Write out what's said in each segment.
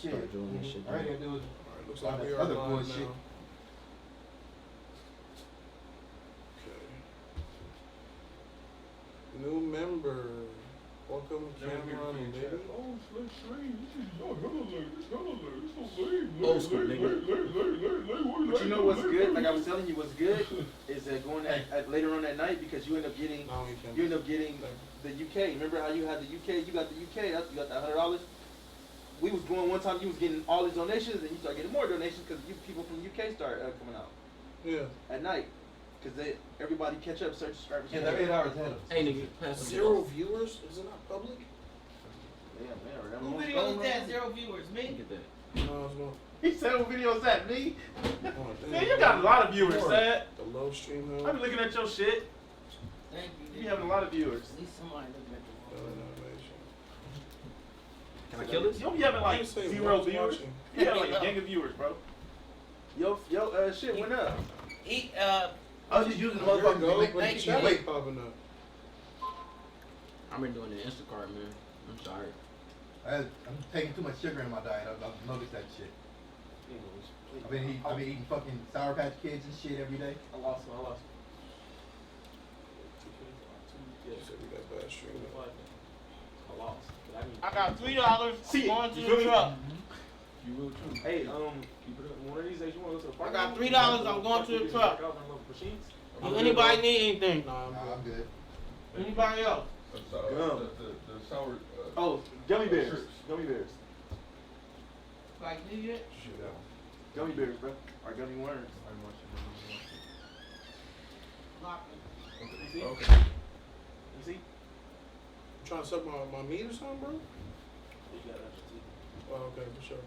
Shit. Start doing this shit. All right, gotta do is Looks like we are other live bullshit. now. Okay. New member. Welcome, Cameron and baby. Oh, Slick Sling, this is hella late. It's hella late. It's so late. Old school, nigga. But you know what's good? Like I was telling you, what's good is that going at later on that night because you end up getting No, we can't. you end up getting the UK. Remember how you had the UK? You got the UK. You got that $100. We was going one time. You was getting all these donations, and you start getting more donations because people from UK start coming out. Yeah. At night, because everybody catch up, search subscribers. Yeah, they're 8 hours ahead of us. Hey, nigga, pass the 0 viewers? Is it not public? Yeah, Who video is that? 0 viewers. Me? Get that. No, it's not. He said, "What video is that? Me? Oh, Man, you got a lot of viewers, Sad. The low stream I hill. be looking at your shit. Thank you. You having a lot of viewers. At least somebody looking at the wall. Can I kill this? You don't be having like I didn't say 0 watch viewers. watching. You have like a gang of viewers, bro. Yo, shit went up. He, I was just using the There you motherfucker go. to make Thank the you. That wait. ain't popping up. I've been doing the Instacart, man. I'm sorry. I'm taking too much sugar in my diet. I've noticed that shit. I've been eating fucking Sour Patch Kids and shit every day. I lost. Yeah, so we got bad stream. I lost. But I got $3 See, going to you the feel me? truck. You will too. Hey, one of these days you want to go to the park? I got $3, I'm going to the truck. Do anybody need anything? Nah, I'm Nah, I'm good. good. Anybody else? Gum. The sour. Oh, gummy bears. Gummy bears. Like, did you? Gummy bears, bro. Or gummy worms. Lock it. You see? Okay. You see? You trying to suck my meat or something, bro? You got extra teeth. Oh, okay, for sure.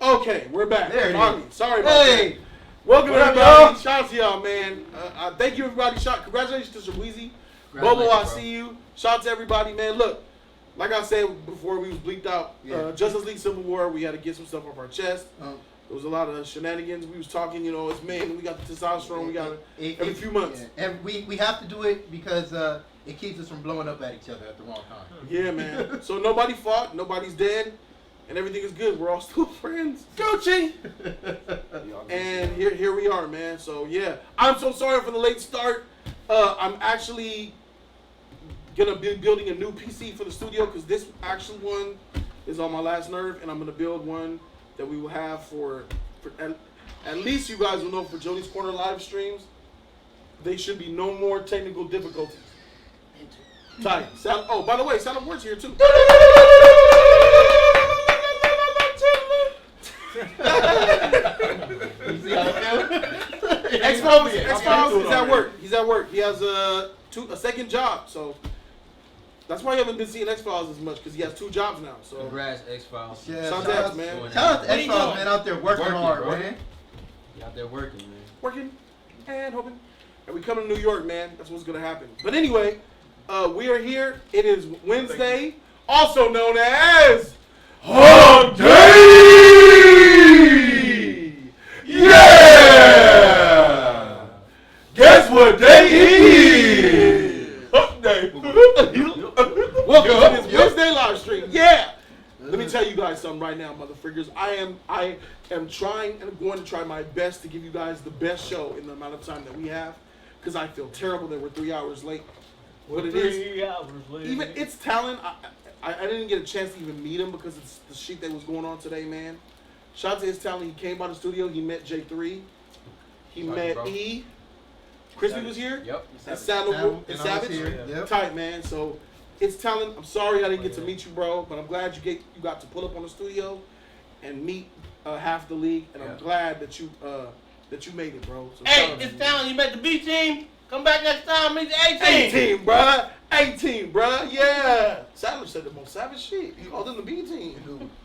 Okay, we're back. There it Finally. is. Sorry about Hey, Welcome What up, everybody. y'all? Shout out to y'all, man. Thank you everybody. Congratulations to Shaweezy. Bobo, I see you. Shout out to everybody, man. Look, like I said before we was bleeped out, Justice League Civil War, we had to get some stuff off our chest. There was a lot of shenanigans. We was talking, you know, it's man, we got the testosterone, we got it every few months. Yeah. We have to do it because it keeps us from blowing up at each other at the wrong time. Yeah, man. So nobody fought, nobody's dead, and everything is good. We're all still friends. Gucci! And here we are, man. So yeah, I'm so sorry for the late start. I'm actually gonna be building a new PC for the studio because this actual one is on my last nerve, and I'm gonna build one that we will have for at least you guys will know for Jody's Corner live streams. They should be no more technical difficulties. Tight. Sound. Oh, by the way, Sound of Words here too. X-Files is at work. He's at work. He has a second job, so that's why you haven't been seeing X-Files as much because he has 2 jobs now. So Congrats, X-Files. Yeah, shout shout out, man. Shout out to X-Files, man, out there working hard, bro. man. You out there working, man. Working and hoping. And we coming to New York, man. That's what's gonna happen. But anyway, we are here. It is Wednesday, also known as Hump Day. Yeah. Guess what day it is? Hump Day. Welcome to this Wednesday live stream. Yeah. Let me tell you guys something right now, motherfuckers. I am trying and going to try my best to give you guys the best show in the amount of time that we have, because I feel terrible that we're 3 hours late. But it is 3 hours late. even it's talent. I didn't get a chance to even meet him because it's the shit that was going on today, man. Shout out to his talent. He came by the studio. He met J3. He met bro. E. Crispy was here. Yep. And Savage. And I was here. Yep. Tight, man. So it's talent. I'm sorry I didn't get to meet you, bro, but I'm glad you got to pull up on the studio and meet half the league, and I'm glad that you made it, bro. So Hey, it's talent. You met the B team. Come back next time. Meet the A team. 18, bruh. 18, bruh. Yeah. Savage said the most savage shit. He called him the B team.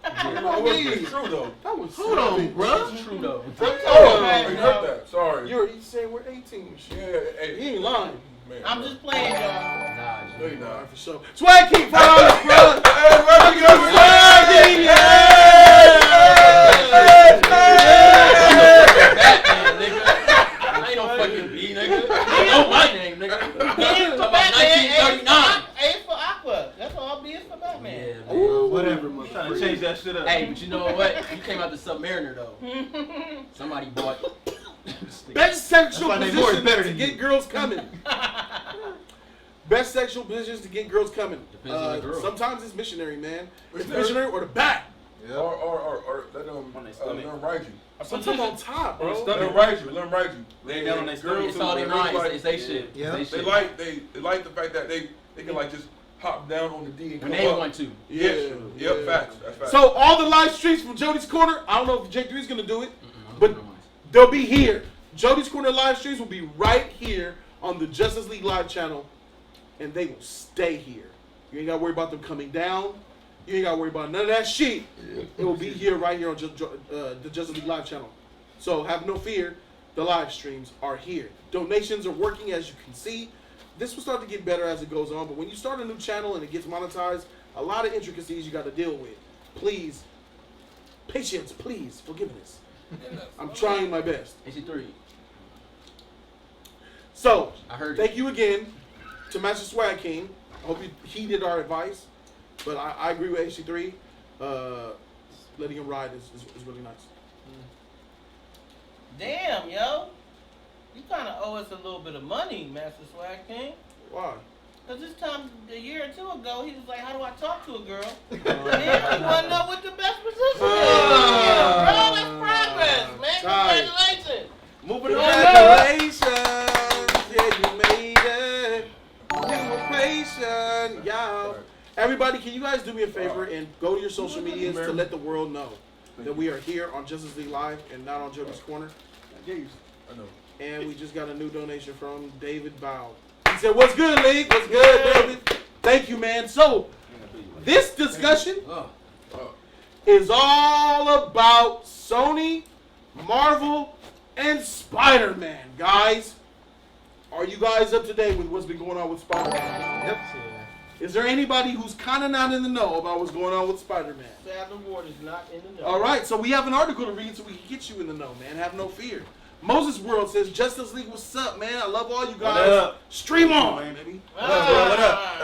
It's true though. That was Hold on, savage. bruh. It's true, though. Oh, you heard that? Sorry. You saying we're 18 and shit. Yeah, hey, He ain't lying. Man, I'm just playing, y'all. Nah, No, you're All not. right, for sure. Swag King, $5, bro. Hey, where you go? Swag King, yeah. Batman, nigga. I ain't no fucking B, nigga. I know my name, nigga. Talking about 1939. A is for Aqua. That's all B is for Batman. Yeah, man. Whatever, man. Trying to change that shit up. Hey, but you know what? You came out the Submariner, though. Somebody bought. Best sexual That's why they more position better to than get you. girls coming. Best sexual positions to get girls coming. Depends on the girl. Sometimes it's missionary, man. It's missionary or the back. Or let them ride you. Sometimes on top, bro. Let them ride you. Let them ride you. Lay down on their stomach. It's all they mind. It's they shit. Yeah. It's They they like the fact that they can like just hop down on the D and when come they up. want to. Yeah. Yep, facts. That's facts. So all the live streams from Jody's Corner, I don't know if J3 is gonna do it, Mm-mm, but they'll be here. Jody's Corner live streams will be right here on the Justice League Live channel, and they will stay here. You ain't gotta worry about them coming down. You ain't gotta worry about none of that shit. It will be here right here on the Justice League Live channel. So have no fear. The live streams are here. Donations are working, as you can see. This will start to get better as it goes on, but when you start a new channel and it gets monetized, a lot of intricacies you got to deal with. Please, patience, please, forgiveness. I'm trying my best. AC3. So, I heard thank you again to Master Swag King. I hope you heeded our advice, but I agree with HC3. Letting him ride is really nice. Damn, yo. You kind of owe us a little bit of money, Master Swag King. Why? Because this time, a year or two ago, he was like, how do I talk to a girl? And then he want to know what the best position is. Bro, that's progress, man. Tight. Congratulations. Moving on. Congratulations. Yeah, you made it. Congratulations, y'all. Everybody, can you guys do me a favor and go to your social medias to let the world know that we are here on Justice League Live and not on Joker's Corner? I know. And we just got a new donation from David Bow. He said, "What's good, League? What's good, David? Thank you, man." So, this discussion is all about Sony, Marvel, and Spider-Man, guys. Are you guys up to date with what's been going on with Spider-Man? Yep. Is there anybody who's kind of not in the know about what's going on with Spider-Man? Sam Ward is not in the know. All right, so we have an article to read so we can get you in the know, man. Have no fear. Moses World says, Justice League, what's up, man? I love all you guys. What up? Stream on, baby. What up?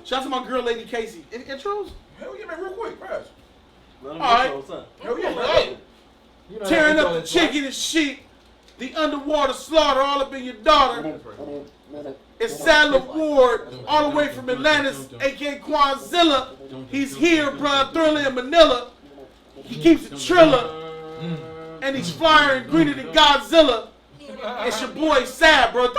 Shout out to my girl, Lady Casey. Any intros? Hell yeah, man, real quick, fast. All right. Hell yeah, man. Hey, Tearing up the chicken and shit. The underwater slaughter all up in your daughter. It's Sadler Ward, all the way from Atlantis, a.k.a. Quanzilla. He's here, bruh, Thriller in Manila. He keeps it triller. And he's flyer and greener than Godzilla. It's your boy Sad, bro.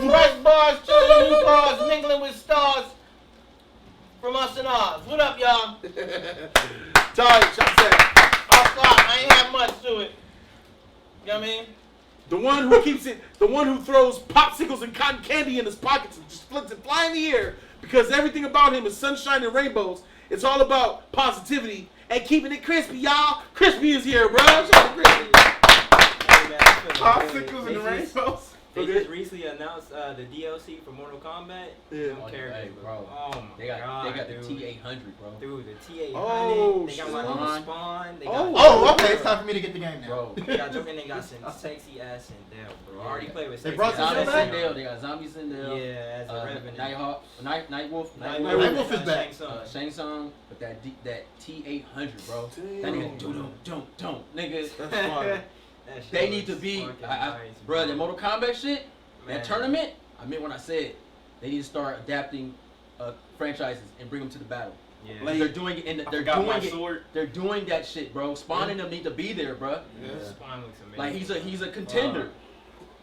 fresh bars, chilling new cars, mingling with stars from us and ours. What up, y'all? Tight, shout out. I'll stop. I ain't have much to it. You know what I mean? The one who keeps it, the one who throws popsicles and cotton candy in his pockets and just flips it fly in the air because everything about him is sunshine and rainbows. It's all about positivity and keeping it crispy, y'all. Crispy is here, bro. Shout out to Crispy. Popsicles and rainbows. They just recently announced the DLC for Mortal Kombat. Yeah. Characters, bro. Oh my They got god, the dude. T800, bro. Dude, the T800. Oh, they got shit. like Spawn. They got Oh, okay. It's time for me to get the game now. Bro. They got Joker and they got some sexy ass Sindel, bro. I already played with They sexy brought ass some Zombies back? Sindel. They got Zombies Sindel. Yeah, as a revenue. Nighthawk, Nightwolf. Nightwolf is back. Shang Tsung, but that T800, bro. Damn. That nigga don't, nigga. That's fire. That shit They need to was be, fucking nice, bro. The Mortal Kombat shit, Man. that tournament. I meant when I said they need to start adapting franchises and bring them to the battle. Yeah. Like they're doing it, and they're forgot my doing it. sword. They're doing that shit, bro. Spawn and them need to be there, bro. Spawn looks amazing. Like he's a contender.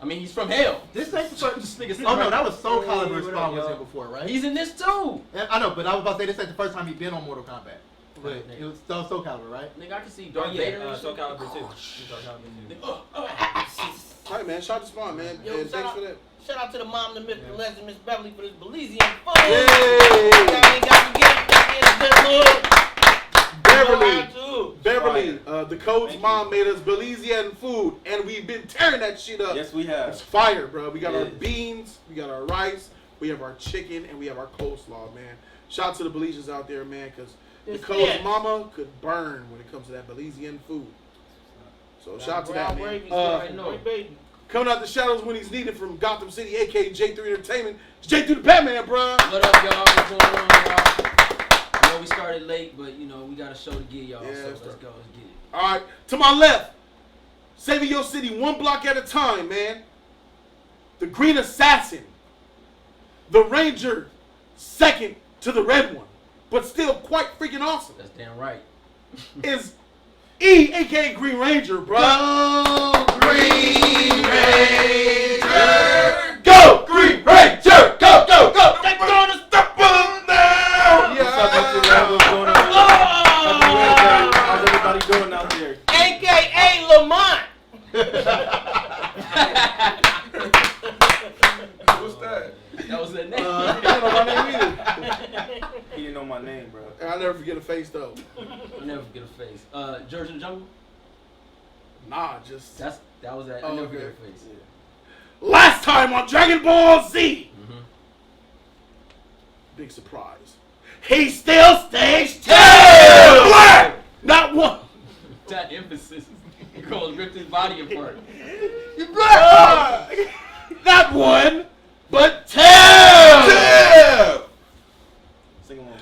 I mean, he's from hell. This ain't the first. This nigga. Oh no, that was Soul Hey, Calibur what Spawn up, was y'all? here before, right? He's in this too. Yeah, I know, but I was about to say this ain't the first time he's been on Mortal Kombat. But it was Soul Calibur, right? Nigga, I can see Oh Darth Vader. yeah, and Soul shit. Calibur too. Soul Calibur too. All right, man. Shout out to Spawn, man. Yo, And shout thanks out- for that. Shout out to the mom, the myth, the legend, Miss Beverly for this Belizean food. Yay! Y'all ain't got to get it. Beverly, the code's mom made us Belizean food, and we've been tearing that shit up. Yes, we have. It's fire, bro. We got our Yes. beans, we got our rice, we have our chicken, and we have our coleslaw, man. Shout out to the Belizeans out there, man, because the It's code's it. mama could burn when it comes to that Belizean food. So shout out to that, man. Coming out the shadows when he's needed from Gotham City, aka J3 Entertainment. It's J3 the Batman, bro. What up, y'all? What's going on, y'all? I know we started late, but you know we got a show to give y'all. Yeah, so let's let's start. go. Let's get it. All right, to my left, saving your city one block at a time, man. The Green Assassin, the Ranger, second to the Red one, but still quite freaking awesome. That's damn right. Is E, aka Green Ranger, bro. Go Green Ranger! Go Green Ranger! Go, go, go! They're gonna step on down! What's up, Mr. Rebel? What's going on? How's everybody doing out there? AKA Lamont. What's that? That was the name. I don't know my name either. He didn't know my name, bro. I'll never forget a face, though. You never forget a face. George in the Jungle. Nah, just... That was that. I Oh, never okay. forget a face. Last time on Dragon Ball Z! Mm-hmm. Big surprise. He still stage 2! What? Not one. That emphasis. He calls ripped his body apart. Not one, but 2! Sing along.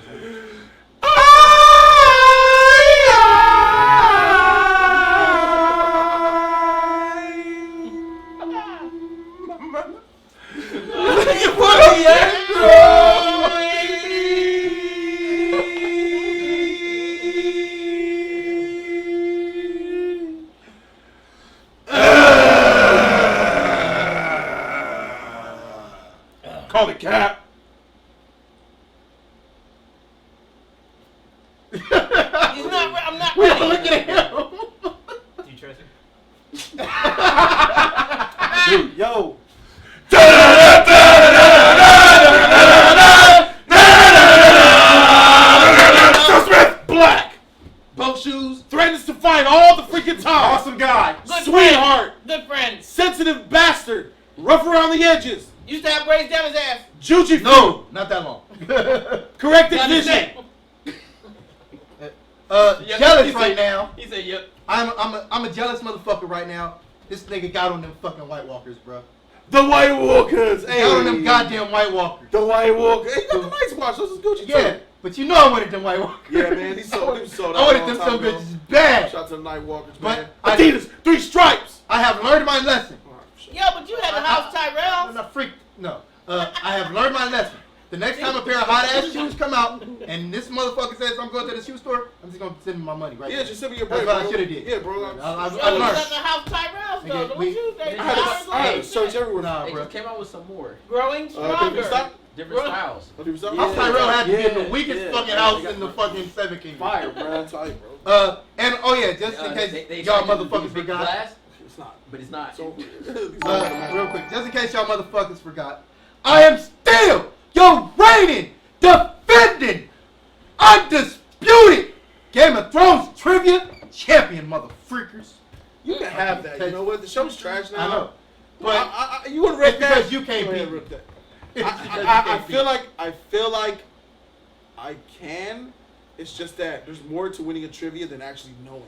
sensitive bastard, rough around the edges. Used to have braids down his ass. Juji. No, not that long. Corrected Not vision. Yep. Jealous He right said- now. He said, "Yep." I'm a jealous motherfucker right now. This nigga got on them fucking White Walkers, bro. The White Walkers. Hey. Got on them goddamn White Walkers. The White Walkers. Hey, you got the nice watch. Those is Gucci Yeah, too. but you know I wanted them White Walkers. Yeah, man. These sold out. I wanted a them long some time ago. bitches bad. Shout out to the Night Walkers, But man. I- Adidas, 3 stripes. I have learned my lesson. Yeah, but you had the house Tyrell. No. I have learned my lesson. The next time a pair of hot ass shoes come out and this motherfucker says I'm going to the shoe store, I'm just gonna send him my money right Yeah, there. just send me your That's bread, what I bro. shoulda did. Yeah, bro. I Yo, you learned. got the house Tyrell Nigga, though, don't we- you? They I I had to search everywhere. Nah, They bro. just came out with some more Growing Different stronger. stock? different Bro. styles. House Yeah. Tyrell had to be in the Yeah, weakest yeah. fucking Yeah, house they got in the fucking Seven Kingdoms. Fire, bro. That's tight, bro. And oh yeah, just in case They y'all tried to do motherfuckers big forgot. glass, It's not. but it's not. So, Real quick, just in case y'all motherfuckers forgot, I am still your reigning, defending, undisputed Game of Thrones trivia champion, motherfreakers. you can have that. You know what? The show's trash now. I know, But but you want to rip it's that? because you can't Go ahead, beat rip that. it's because you I can't feel beat. like I can. It's just that there's more to winning a trivia than actually knowing,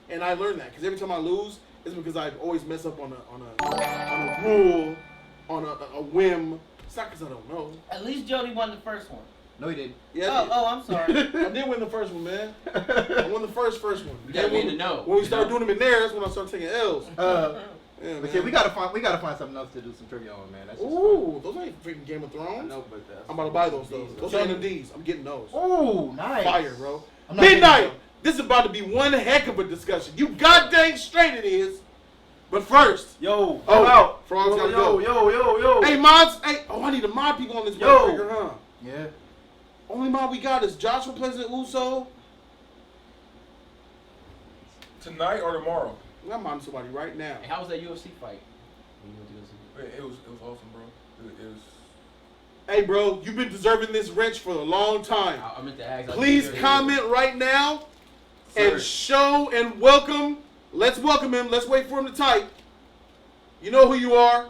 and I learned that because every time I lose, it's because I always mess up on a rule, on a whim. It's not because I don't know. At least Jody won the first one. No, he didn't. Yeah, Oh, I'm sorry. I did win the first one, man. I won the first one. You gotta Then be in when- the know. When we You start know? doing them in there, that's when I start taking L's. Yeah, But man. yeah, we gotta find something else to do some trivia on, man. That's just Ooh, those ain't freaking Game of I Thrones. know, but that's. I'm about to buy those though. Those are NMDs. I'm getting those. fun. Ooh, nice. Fire, bro. I'm not getting Midnight. those. This is about to be one heck of a discussion. You goddamn straight it is. But first, Yo, oh, out. Frogs gotta go. Yo. Hey, mods. Hey, oh, I need to mod people on this Yo. motherfucker, huh? Yeah. Only mod we got is Josh replacing Uso. Tonight or tomorrow? I'm modding somebody right now. Hey, how was that UFC fight? When you went to go see it? It was awesome, bro. It was. Hey, bro, you've been deserving this wrench for a long time. I meant to ask. Please comment right now and show and welcome. Let's welcome him. Let's wait for him to type. You know who you are.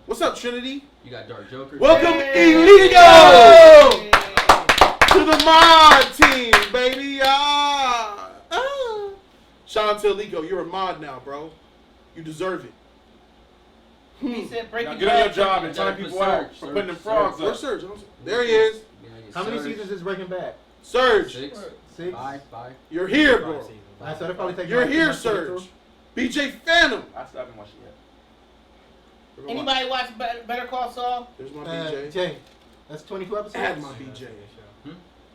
What's up, Trinity? You got Dark Joker. Welcome, Hey. Elito, to the mod team, baby. Shout out to Alico. You're a mod now, bro. You deserve it. He said break Now it get on your down. job and You gotta time put people out Surge, for Surge, putting them Surge. frogs Where's up. Surge? There he is. How many Surge. seasons is Breaking Bad? Surge, 6, 6. 5. you're here, bro. Alright, so that probably take You're like 2 here, months to get Surge. through. BJ Phantom. I still haven't watched it yet. Anybody watch Better Call Saul? There's my BJ. Jay, that's 22 episodes. Add my BJ.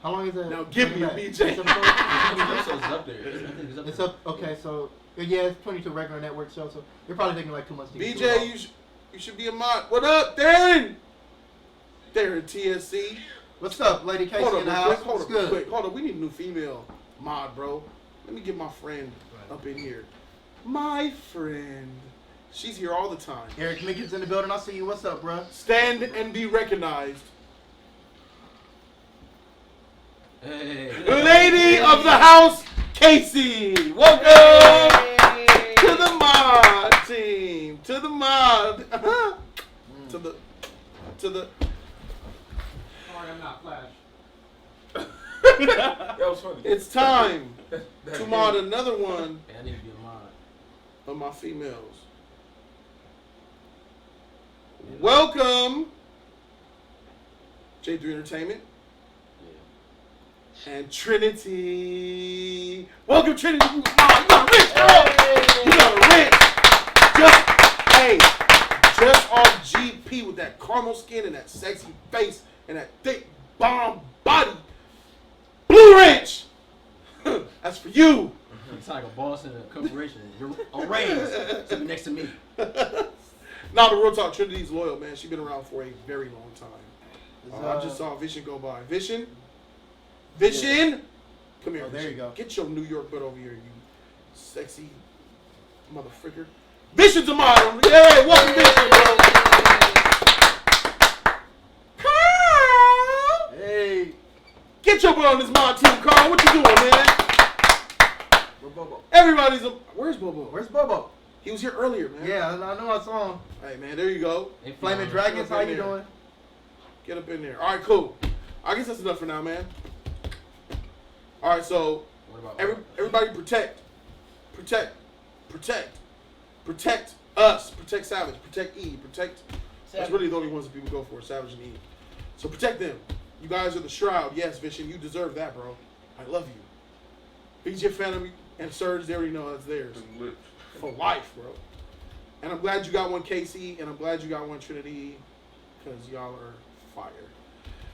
How long is it? Now give me a Breaking BJ. Bad? 6 episodes? episodes up there. I think it's up It's there. up. Okay, so yeah, it's 22 regular network show. So you're probably taking like 2 months to get through it all. BJ, you should be a mod. What up, Darren? Darren TSC. What's up, Lady Casey Hold in up, the real house? quick. Hold What's up, real good? quick. Hold up. We need a new female mod, bro. Let me get my friend up in here. My friend. She's here all the time. Eric Mickens in the building. I see you. What's up, bro? Stand and be recognized. Hey. Lady of the house, Casey. Welcome to the mod team. To the mod. To the. Sorry, I'm not Flash. That was funny. It's time That's to mod another one Hey, I need to be a mod. of my females. Welcome, J3 Entertainment and Trinity. Welcome, Trinity. You got a rich, girl. You got a rich. Just off GP with that caramel skin and that sexy face and that thick bomb body. Blue Wrench. That's for you. You sound like a boss in a corporation. You're a raise sitting next to me. Now the real talk, Trinity's loyal, man. She's been around for a very long time. I just saw Vision go by. Vision? Come here. Oh, there Vision. you go. Get your New York butt over here, you sexy motherfricker. Vision's a model. Yeah, welcome Vision, bro. Carl! Hey, Get your butt on this mod team, Carl. What you doing, man? we're Bobo. Everybody's a... Where's Bobo? Where's Bobo? He was here earlier, man. Yeah, I know I saw him. Hey, man, there you go. Flaming Dragons, how you doing? Get up in there. All right, cool. I guess that's enough for now, man. All right, so everybody protect us, protect Savage, protect E, protect. That's really the only ones that people go for, Savage and E. So protect them. You guys are the Shroud. Yes, Vision, you deserve that, bro. I love you. BJ Phantom and Surge, they already know that's theirs. For life, bro. And I'm glad you got one, Casey, and I'm glad you got one, Trinity, because y'all are fire.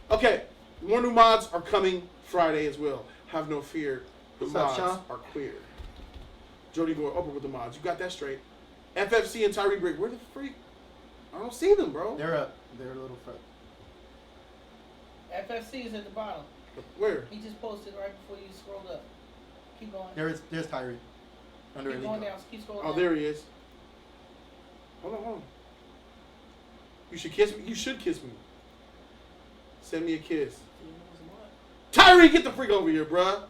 Okay, more new mods are coming Friday as well. Have no fear. The mods are queer. Jody going upward with the mods. You got that straight. FFC and Tyree Brick. Where the freak? I don't see them, bro. They're up. They're a little further. FFC is at the bottom. Where? He just posted right before you scrolled up. Keep going. There's Tyree. Under Keep going down. Keep scrolling Oh, down. there he is. Hold on. You should kiss me. You should kiss me. Send me a kiss. Tyree, get the freak over here, bruh.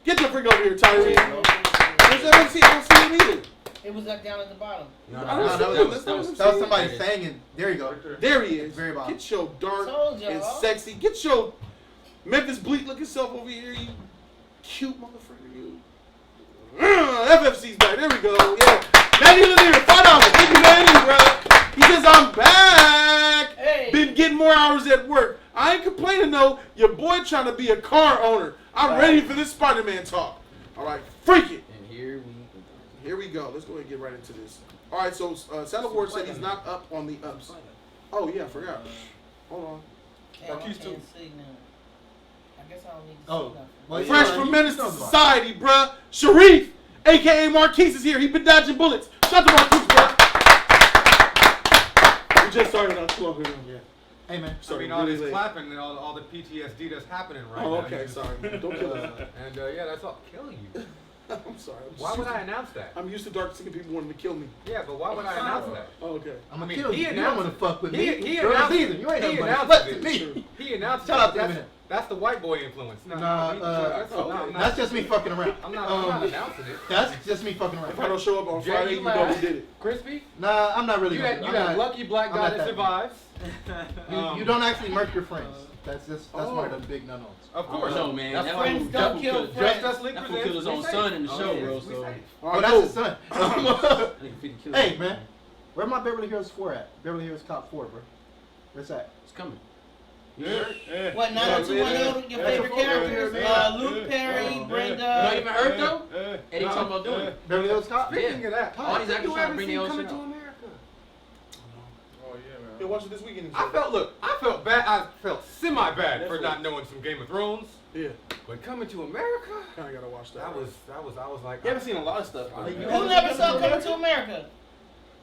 Get the freak over here, Tyree. Where's FFC? I don't see him either. It was up down at the bottom. No, that was somebody saying. There you go. There he is. Very bottom. Get your dark Told y'all. and sexy. Get your Memphis Bleak looking self over here, you cute motherfucker, you. FFC's back. There we go. Yeah. Manny Lanier, $5. Thank you, Manny, bro. He says, I'm back. Hey. Been getting more hours at work. I ain't complaining, though. Your boy trying to be a car owner. I'm ready for this Spider-Man talk. All right. Freak it. And here we go. Let's go ahead and get right into this. All right, so Saddle Ward said he's not up on the ups. Oh, yeah, I forgot. Hold on. Yeah, Marquise I too. can't see now. I guess I don't need to Oh. see nothing. Well, Fresh yeah, from he Menace to knows about it. Society, bruh. Sharif, a.k.a. Marquise, is here. He been dodging bullets. Shout out to Marquise, bruh. We just started not too long ago. Yeah. Hey, man. Sorry, I mean, all really this late. clapping and all the PTSD that's happening right Oh, now. okay, sorry. Don't kill us. And yeah, that's all killing you. I'm sorry. Why would I announce that? I'm used to dark-skinned people wanting to kill me. Yeah, but why would I announce that? Oh, okay. I'm gonna I mean, kill he you. You don't announced want to fuck with He me. announced Girls it. either. You ain't He nobody. announced What it. to me? He announced Shout it. out to That's, him. that's the white boy influence. No, Nah, I'm not, That's just me fucking around. I'm not announcing it. That's just me fucking If I around. don't show up on Jay, Friday, you you know laugh. we did it. Crispy, Nah, I'm not really. you gonna that do it. I'm not- lucky black I'm guy not that that survives. You don't actually murk your friends. That's one of the big no-nos. Of course. No, man. That's That why Friends fool- don't that kill fool friends. Just Us League That fool presents. killed his own We son safe. in the Oh, show, yeah, bro. we So. safe. All Oh, right, that's cool. his son. Nigga 50 killed Hey, him. man. Where my Beverly Hills 4 at? Beverly Hills Cop 4, bro. Where's that? It's coming. What, 90210, your favorite characters? Luke Perry, Brenda. You not even heard though? Eddie talking about doing it. Beverly Hills Cop? Speaking of that, All these actors you trying to haven't bring seen their own Coming shit to out. America. Oh, yeah, man. Yeah, watch it this weekend. I felt bad. I felt semi-bad for not knowing some Game of Thrones. Yeah, But Coming to America, kind of gotta watch that. I was like, You haven't seen a lot of stuff. Like, you Who never saw Coming to America?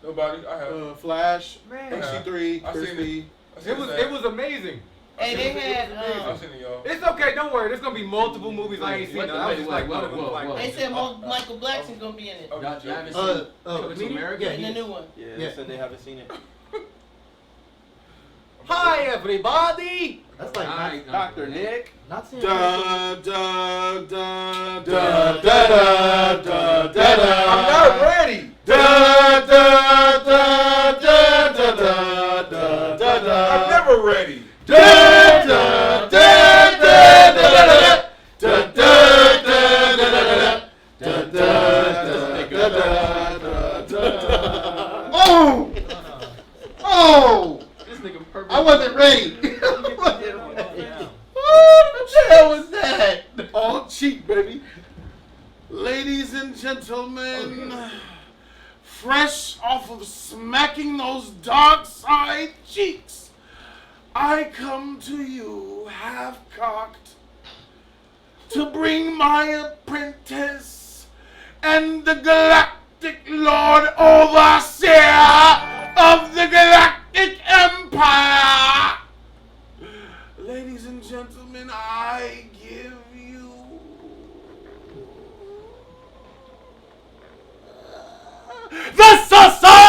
Nobody. I have. Flash, man, MC3, I seen Crispy. it was amazing. Hey, they had, I've seen it, y'all. It's okay, don't worry. There's gonna be multiple movies I ain't seen. Wait, That was just like wait, one of them. whoa, Like, whoa. they said Michael Blackson's gonna be in it. Oh, Y'all you haven't joking? seen Coming to me? America? Yeah, In the new one. Yeah, Yeah. they said they haven't seen it. hi everybody. That's like Alright, Dr. Nick. not seeing. Da da da da da da da da. I'm not ready. Da da da da da da da da da. I'm never ready. Da da da da da da da da da da da da. Oh! Oh! This nigga purple. I wasn't ready. What the hell was that? All cheap, baby. Ladies and gentlemen, fresh off of smacking those dark side cheeks, I come to you half-cocked to bring my apprentice and the Galactic Lord Overseer of the Galactic Empire. Ladies and gentlemen, I give you the Society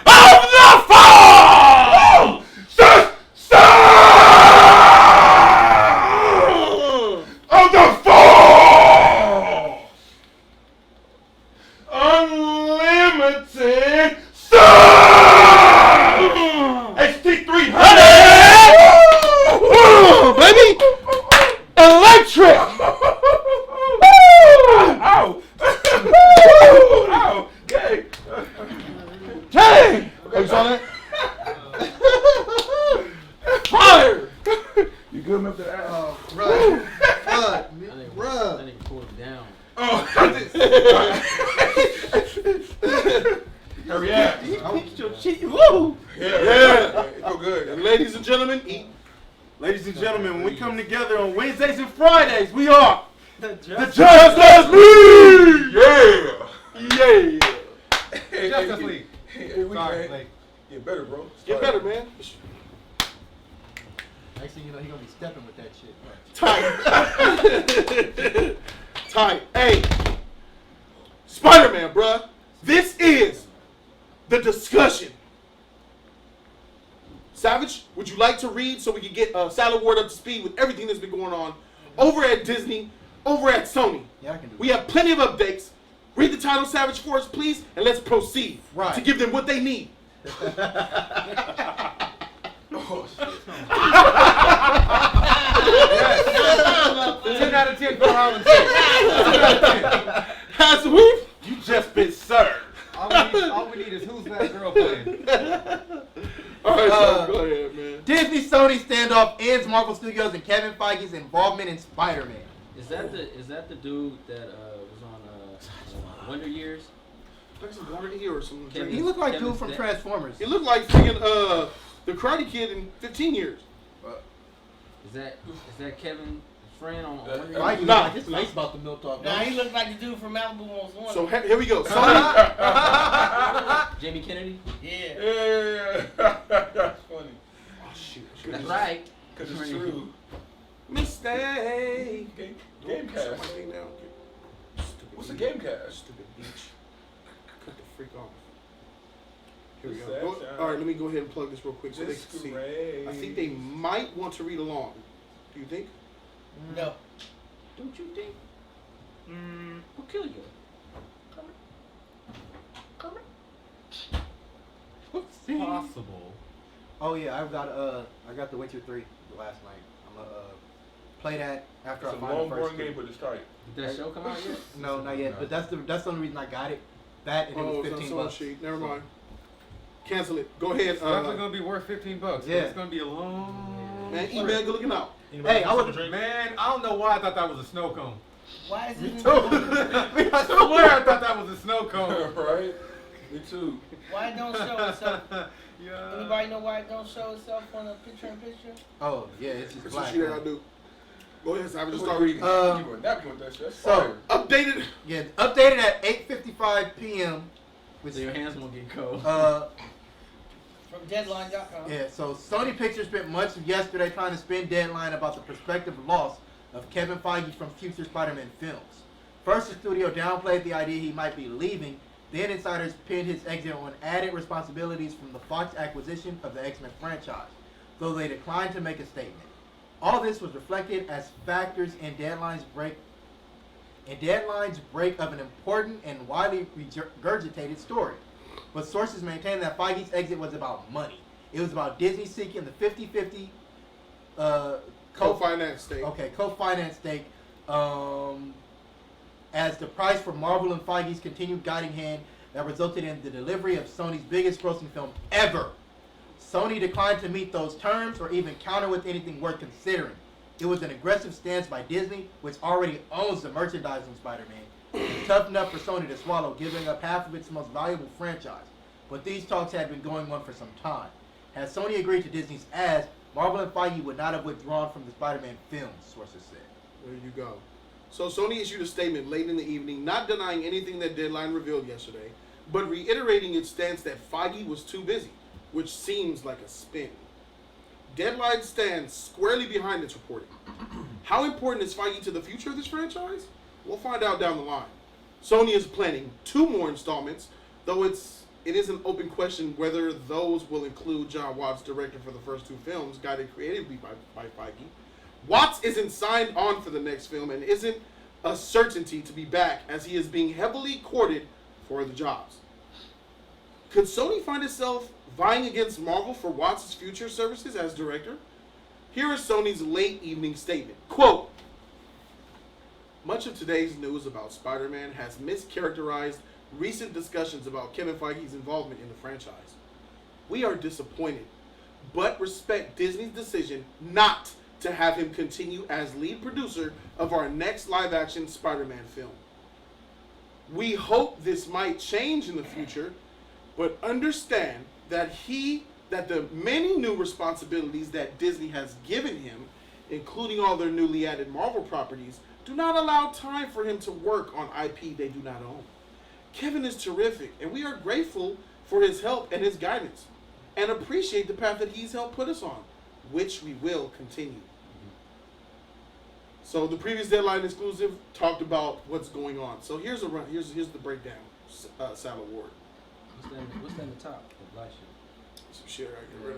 of the Fall! Of the Fall! Oh! Unlimited HT300! Baby! Electric! Ow! Ow! Okay. Dang! Oh, you saw that? Fire! You good after that? Oh, bruh. Fuck, That nigga, bruh. that nigga pulled it down. Oh, hurry up. He pinched your cheek. Woo! Yeah. It feel good. And ladies and gentlemen, eat. Ladies and gentlemen, when we come together on Wednesdays and Fridays, we are The the Justice League! Yeah. Yeah. Justice League. Hey, we Sorry, can't Blake. get better, bro. Get better, man. Next thing you know, he gonna be stepping with that shit. Tight. Tight. Hey, Spider-Man, bruh. This is the discussion. Savage, would you like to read so we can get Salad Ward up to speed with everything that's been going on over at Disney, over at Sony? Yeah, I can do We have plenty of updates. Read the title, Savage, for us, please, and let's proceed Right. to give them what they need. Oh, shit. 10 out of 10 for Harlem Shake. 10 out of 10. Has we? You just been served. All we need is who's that girl playing. All right, so go ahead, man. Disney Sony standoff ends Marvel Studios and Kevin Feige's involvement in Spider-Man. Is that the dude that was on Wonder Years? Like some water here or some Kevin- He looked like Kevin's dude from dead. Transformers. He looked like freaking the Karate Kid in 15 years. Is that Kevin's friend on Wonder Years? Feige look Nah. like his face about to melt off. Nah, he looked like the dude from Malibu Most Wanted. So here we go. Sony. Jamie Kennedy? Yeah. Yeah. That's funny. Oh shit. That's right. Because it's true. Mistake. Gamecast. Shut my thing down. Stupid What's a beach. Gamecast? Stupid beach. Cut the freak off. Here we The go. sunshine. All right, let me go ahead and plug this real quick so they This can see. great. I think they might want to read along. Do you think? No. Don't you think? Who'll kill you? Possible. Oh yeah, I got The Witcher 3 last night. I'm gonna play that after It's I a find the long, first boring two. game, but it's tight. Did that show come out yet? No, not yet. But that's the only reason I got it. That and it Oh, was it's on 15 someone's bucks. sheet. Never mind. Cancel it. Go ahead. It's definitely gonna be worth $15. But Yeah. It's gonna be a long. Man, email, good looking out. Hey, I was. Man, I don't know why I thought that was a snow cone. Why is it? I swear I thought that was a snow cone. Right? Me too. Why it don't show itself? Yeah. Anybody know why it don't show itself on a picture-in-picture? Oh yeah, it's just That's what black. shit I do. Go ahead, Savage. Just start reading. You were napkin with that shit. That's So fire. Updated. yeah, updated at 8:55 p.m. Which So your hands won't get cold. From Deadline.com. yeah, so Sony Pictures spent much of yesterday trying to spin Deadline about the prospective loss of Kevin Feige from future Spider-Man films. First, the studio downplayed the idea he might be leaving. Then insiders pinned his exit on added responsibilities from the Fox acquisition of the X-Men franchise, though they declined to make a statement. All this was reflected as factors in Deadline's break of an important and widely regurgitated story. But sources maintain that Feige's exit was about money. It was about Disney seeking the 50-50 Co-finance stake. co-finance stake as the price for Marvel and Feige's continued guiding hand that resulted in the delivery of Sony's biggest grossing film ever. Sony declined to meet those terms or even counter with anything worth considering. It was an aggressive stance by Disney, which already owns the merchandising Spider-Man. It's tough enough for Sony to swallow, giving up half of its most valuable franchise. But these talks had been going on for some time. Had Sony agreed to Disney's ask, Marvel and Feige would not have withdrawn from the Spider-Man films, sources said. There you go. So Sony issued a statement late in the evening, not denying anything that Deadline revealed yesterday, but reiterating its stance that Feige was too busy, which seems like a spin. Deadline stands squarely behind its reporting. How important is Feige to the future of this franchise? We'll find out down the line. Sony is planning 2 more installments, though it is an open question whether those will include John Watts, director for the first 2 films, guided creatively by Feige. Watts isn't signed on for the next film and isn't a certainty to be back, as he is being heavily courted for the jobs. Could Sony find itself vying against Marvel for Watts' future services as director? Here is Sony's late evening statement. Quote, much of today's news about Spider-Man has mischaracterized recent discussions about Kevin Feige's involvement in the franchise. We are disappointed, but respect Disney's decision not to have him continue as lead producer of our next live-action Spider-Man film. We hope this might change in the future, but understand that the many new responsibilities that Disney has given him, including all their newly added Marvel properties, do not allow time for him to work on IP they do not own. Kevin is terrific, and we are grateful for his help and his guidance, and appreciate the path that he's helped put us on, which we will continue. So the previous Deadline exclusive talked about what's going on. So here's the breakdown. Saddle Ward. What's that in the top? The black shit. Some shit I get rid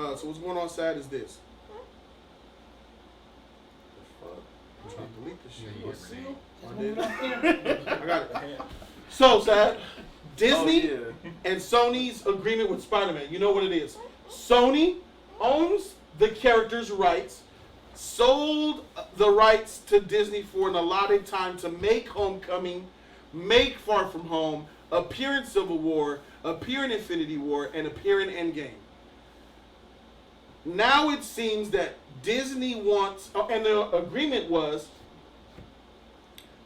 of. So what's going on, Sad, is this. The fuck? I'm trying to delete this shit. I got it. So, Sad, Disney and Sony's agreement with Spider-Man. You know what it is. Sony owns the character's rights, sold the rights to Disney for an allotted time to make Homecoming, make Far From Home, appear in Civil War, appear in Infinity War, and appear in Endgame. Now it seems that Disney wants, and the agreement was,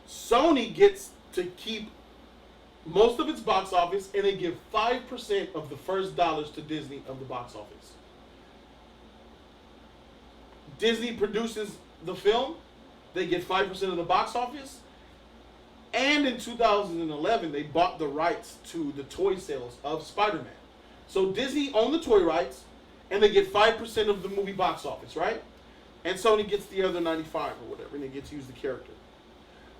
Sony gets to keep most of its box office, and they give 5% of the first dollars to Disney of the box office. Disney produces the film, they get 5% of the box office, and in 2011, they bought the rights to the toy sales of Spider-Man. So Disney owned the toy rights, and they get 5% of the movie box office, right? And Sony gets the other 95 or whatever, and they get to use the character.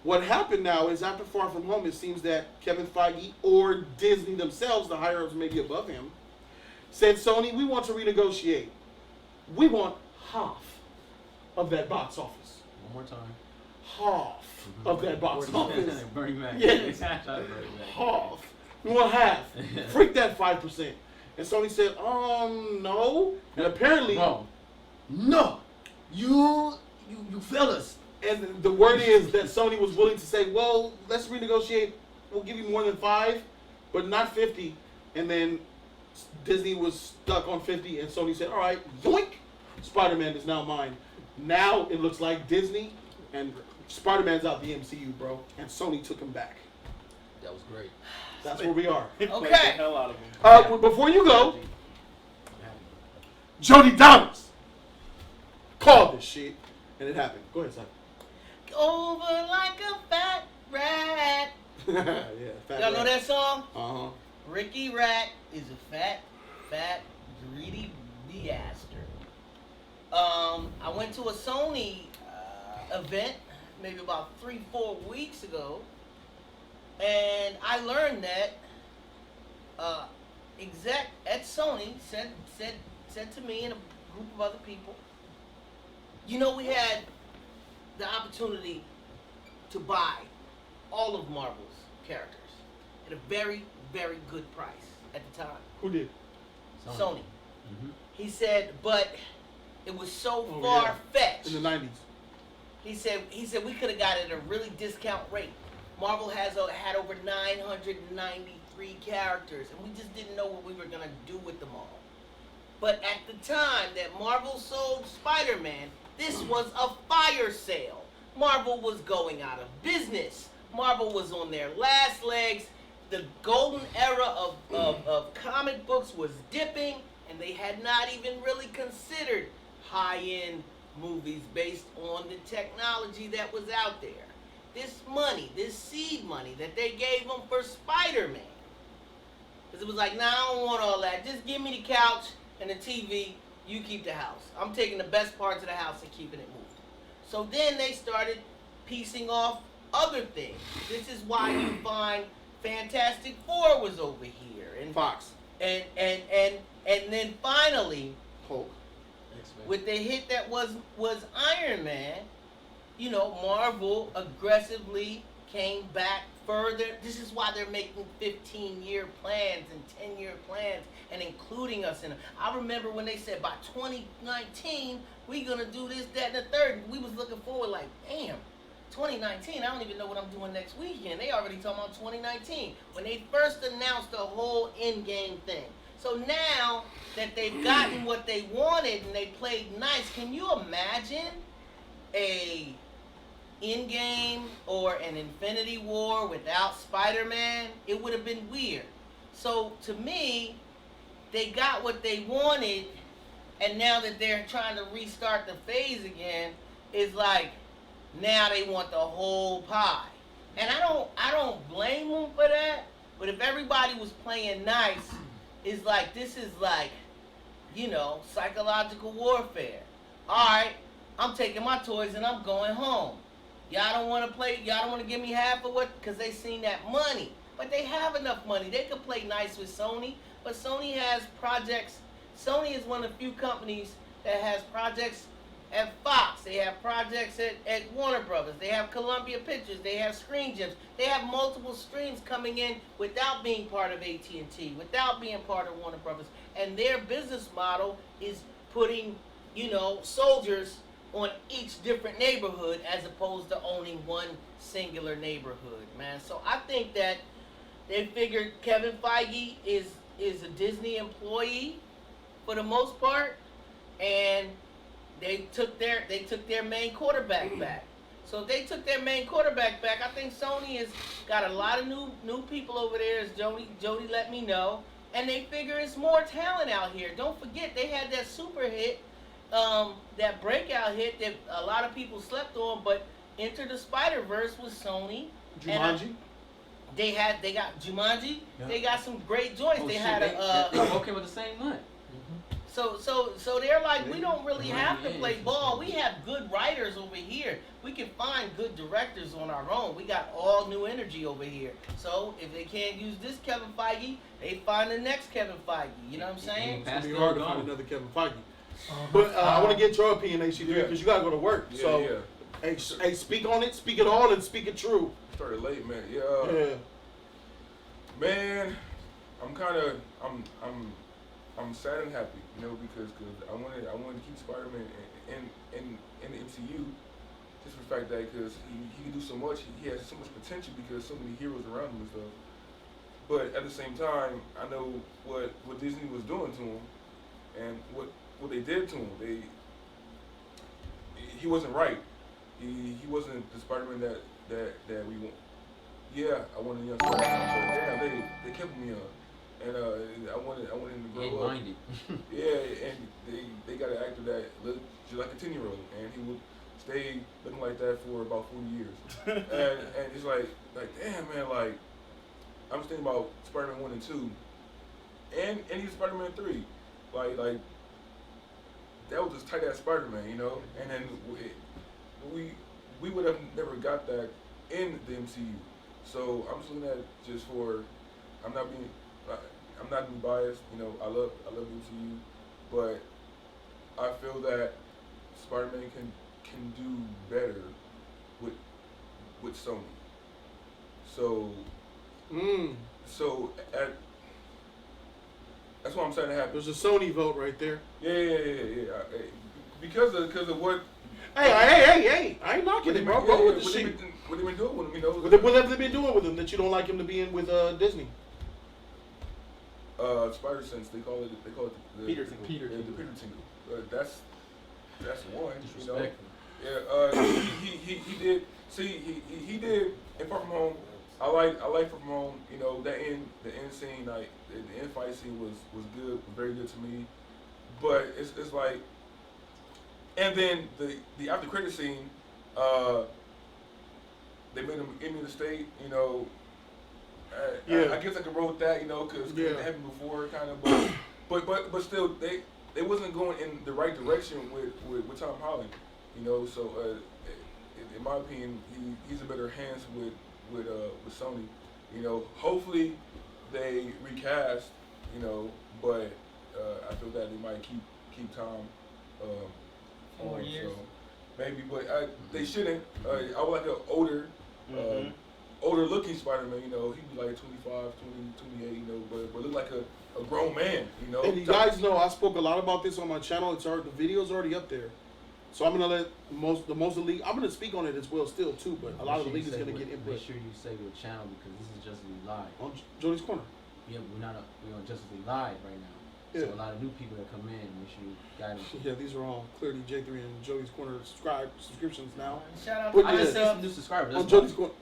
What happened now is after Far From Home, it seems that Kevin Feige or Disney themselves, the higher-ups maybe above him, said, Sony, we want to renegotiate. We want half of that box office. One more time. Half of that box office. Bernie Mac. Yes. Half. We want half. Freak that 5%. And Sony said, no. And apparently, no. You fellas. And the word is that Sony was willing to say, well, let's renegotiate. We'll give you more than 5, but not 50. And then Disney was stuck on 50, and Sony said, all right, yoink. Spider-Man is now mine. Now it looks like Disney and Spider-Man's out the MCU, bro. And Sony took him back. That was great. That's where we are. Okay. Hell out of him. Before you go, Jody Dollars called this shit, and it happened. Go ahead, son. Over like a fat rat. Yeah, fat Y'all know rat. that song? Uh-huh. Ricky Rat is a fat, greedy bastard. I went to a Sony event maybe about 3-4 weeks ago, and I learned that exec at Sony said to me and a group of other people, you know, we had the opportunity to buy all of Marvel's characters at a very, very good price at the time. Who did? Sony. Mm-hmm. He said, but it was so Oh, far-fetched. In the 90s. He said we could have got it at a really discount rate. Marvel had over 993 characters, and we just didn't know what we were going to do with them all. But at the time that Marvel sold Spider-Man, this was a fire sale. Marvel was going out of business. Marvel was on their last legs. The golden era of comic books was dipping, and they had not even really considered high-end movies based on the technology that was out there. This money, this seed money that they gave them for Spider-Man, because it was like, nah, I don't want all that. Just give me the couch and the TV. You keep the house. I'm taking the best parts of the house and keeping it moved. So then they started piecing off other things. This is why you find Fantastic Four was over here, and Fox. and then finally, Hulk. with the hit that was Iron Man, you know, Marvel aggressively came back further. This is why they're making 15-year plans and 10-year plans and including us in them. I remember when they said by 2019 we're gonna do this, that, and the third. We was looking forward like, damn, 2019. I don't even know what I'm doing next weekend. They already talking about 2019 when they first announced the whole in-game thing. So now that they've gotten what they wanted and they played nice, can you imagine a in-game or an Infinity War without Spider-Man? It would have been weird. So to me, they got what they wanted, and now that they're trying to restart the phase again, it's like now they want the whole pie. And I don't blame them for that. But if everybody was playing nice, it's like this is like, you know, psychological warfare. All right, I'm taking my toys and I'm going home. Y'all don't want to play. Y'all don't want to give me half of what? Because they seen that money. But they have enough money. They could play nice with Sony. But Sony has projects. Sony is one of the few companies that has projects at Fox. They have projects at Warner Brothers. They have Columbia Pictures. They have Screen Gems. They have multiple streams coming in without being part of AT&T, without being part of Warner Brothers. And their business model is putting, you know, soldiers on each different neighborhood as opposed to owning one singular neighborhood, man. So I think that they figured Kevin Feige is a Disney employee for the most part, and they took their main quarterback back. So if they took their main quarterback back, I think Sony has got a lot of new people over there, as Jody let me know, and they figure it's more talent out here. Don't forget they had that super hit, that breakout hit that a lot of people slept on, but Enter the Spider-Verse was Sony. Jumanji. They got Jumanji. Yeah. They got some great joints. Oh, they shit, had they all came with the same month. So they're like, we don't really have to play ball. We have good writers over here. We can find good directors on our own. We got all new energy over here. So if they can't use this Kevin Feige, they find the next Kevin Feige. You know what I'm saying? It's gonna be hard to find another Kevin Feige. But I want to get your opinion, AC3, because you gotta go to work. Yeah, so, yeah. Hey, speak on it, speak it all, and speak it true. Started late, man. Yeah. Man, I'm sad and happy, you know, because I wanted to keep Spider-Man in the MCU, just for the fact that because he can do so much, he has so much potential because so many heroes around him and stuff. But at the same time, I know what Disney was doing to him, and what they did to him. He wasn't right. He wasn't the Spider-Man that we want. Yeah, I wanted a young Spider-Man, but damn, they kept him young. And I wanted him to grow up. Minded. Yeah, and they got an actor that looked just like a 10-year-old, and he would stay looking like that for about 40 years. and it's like damn, man, like I'm just thinking about Spider-Man 1 and 2, and even Spider-Man 3, like that was just tight ass Spider-Man, you know. And then we would have never got that in the MCU. So I'm just looking at it just for I'm not being biased, you know. I love the MCU, but I feel that Spider-Man can do better with Sony. So that's why I'm saying to happen. There's a Sony vote right there. Yeah. Because of what. Hey! I ain't knocking it, bro. Roll with the shit. What they been doing with him, you know? What have they been doing with him that you don't like him to be in with Disney? Spider Sense, they call it the Peter Tingle. The Peter Tingle. That's one. You know? Disrespectful. Yeah. He did. See, he did in Far From Home. I like Far From Home. You know, the end scene, like the end fight scene was good, was very good to me. But it's like, and then the after credit scene, they made him enemy of the state. You know. I guess I could roll with that, you know, because it happened before, kind of. But still, they wasn't going in the right direction with Tom Holland, you know. So in my opinion, he's in better hands with Sony, you know. Hopefully they recast, you know, but I feel that they might keep Tom 4 years. So maybe, but they shouldn't. I would like an older. older looking Spider-Man, you know, he'd be like 25, 20, 28, you know, but look like a grown man, you know. And you guys know I spoke a lot about this on my channel. The video's already up there. So I'm gonna let the most of the league. I'm gonna speak on it as well, still too. But a lot of the league is gonna get input. Make sure you say your channel because this is Justice League Live. On Jody's Corner. Yeah, we're on Justice League Live right now. Yeah. So a lot of new people that come in, make sure you guide them. Yeah, these are all clearly J3 and Jody's Corner subscriptions now. Shout out But to I my just see some subs. new subscribers. On That's Jody's why. Corner.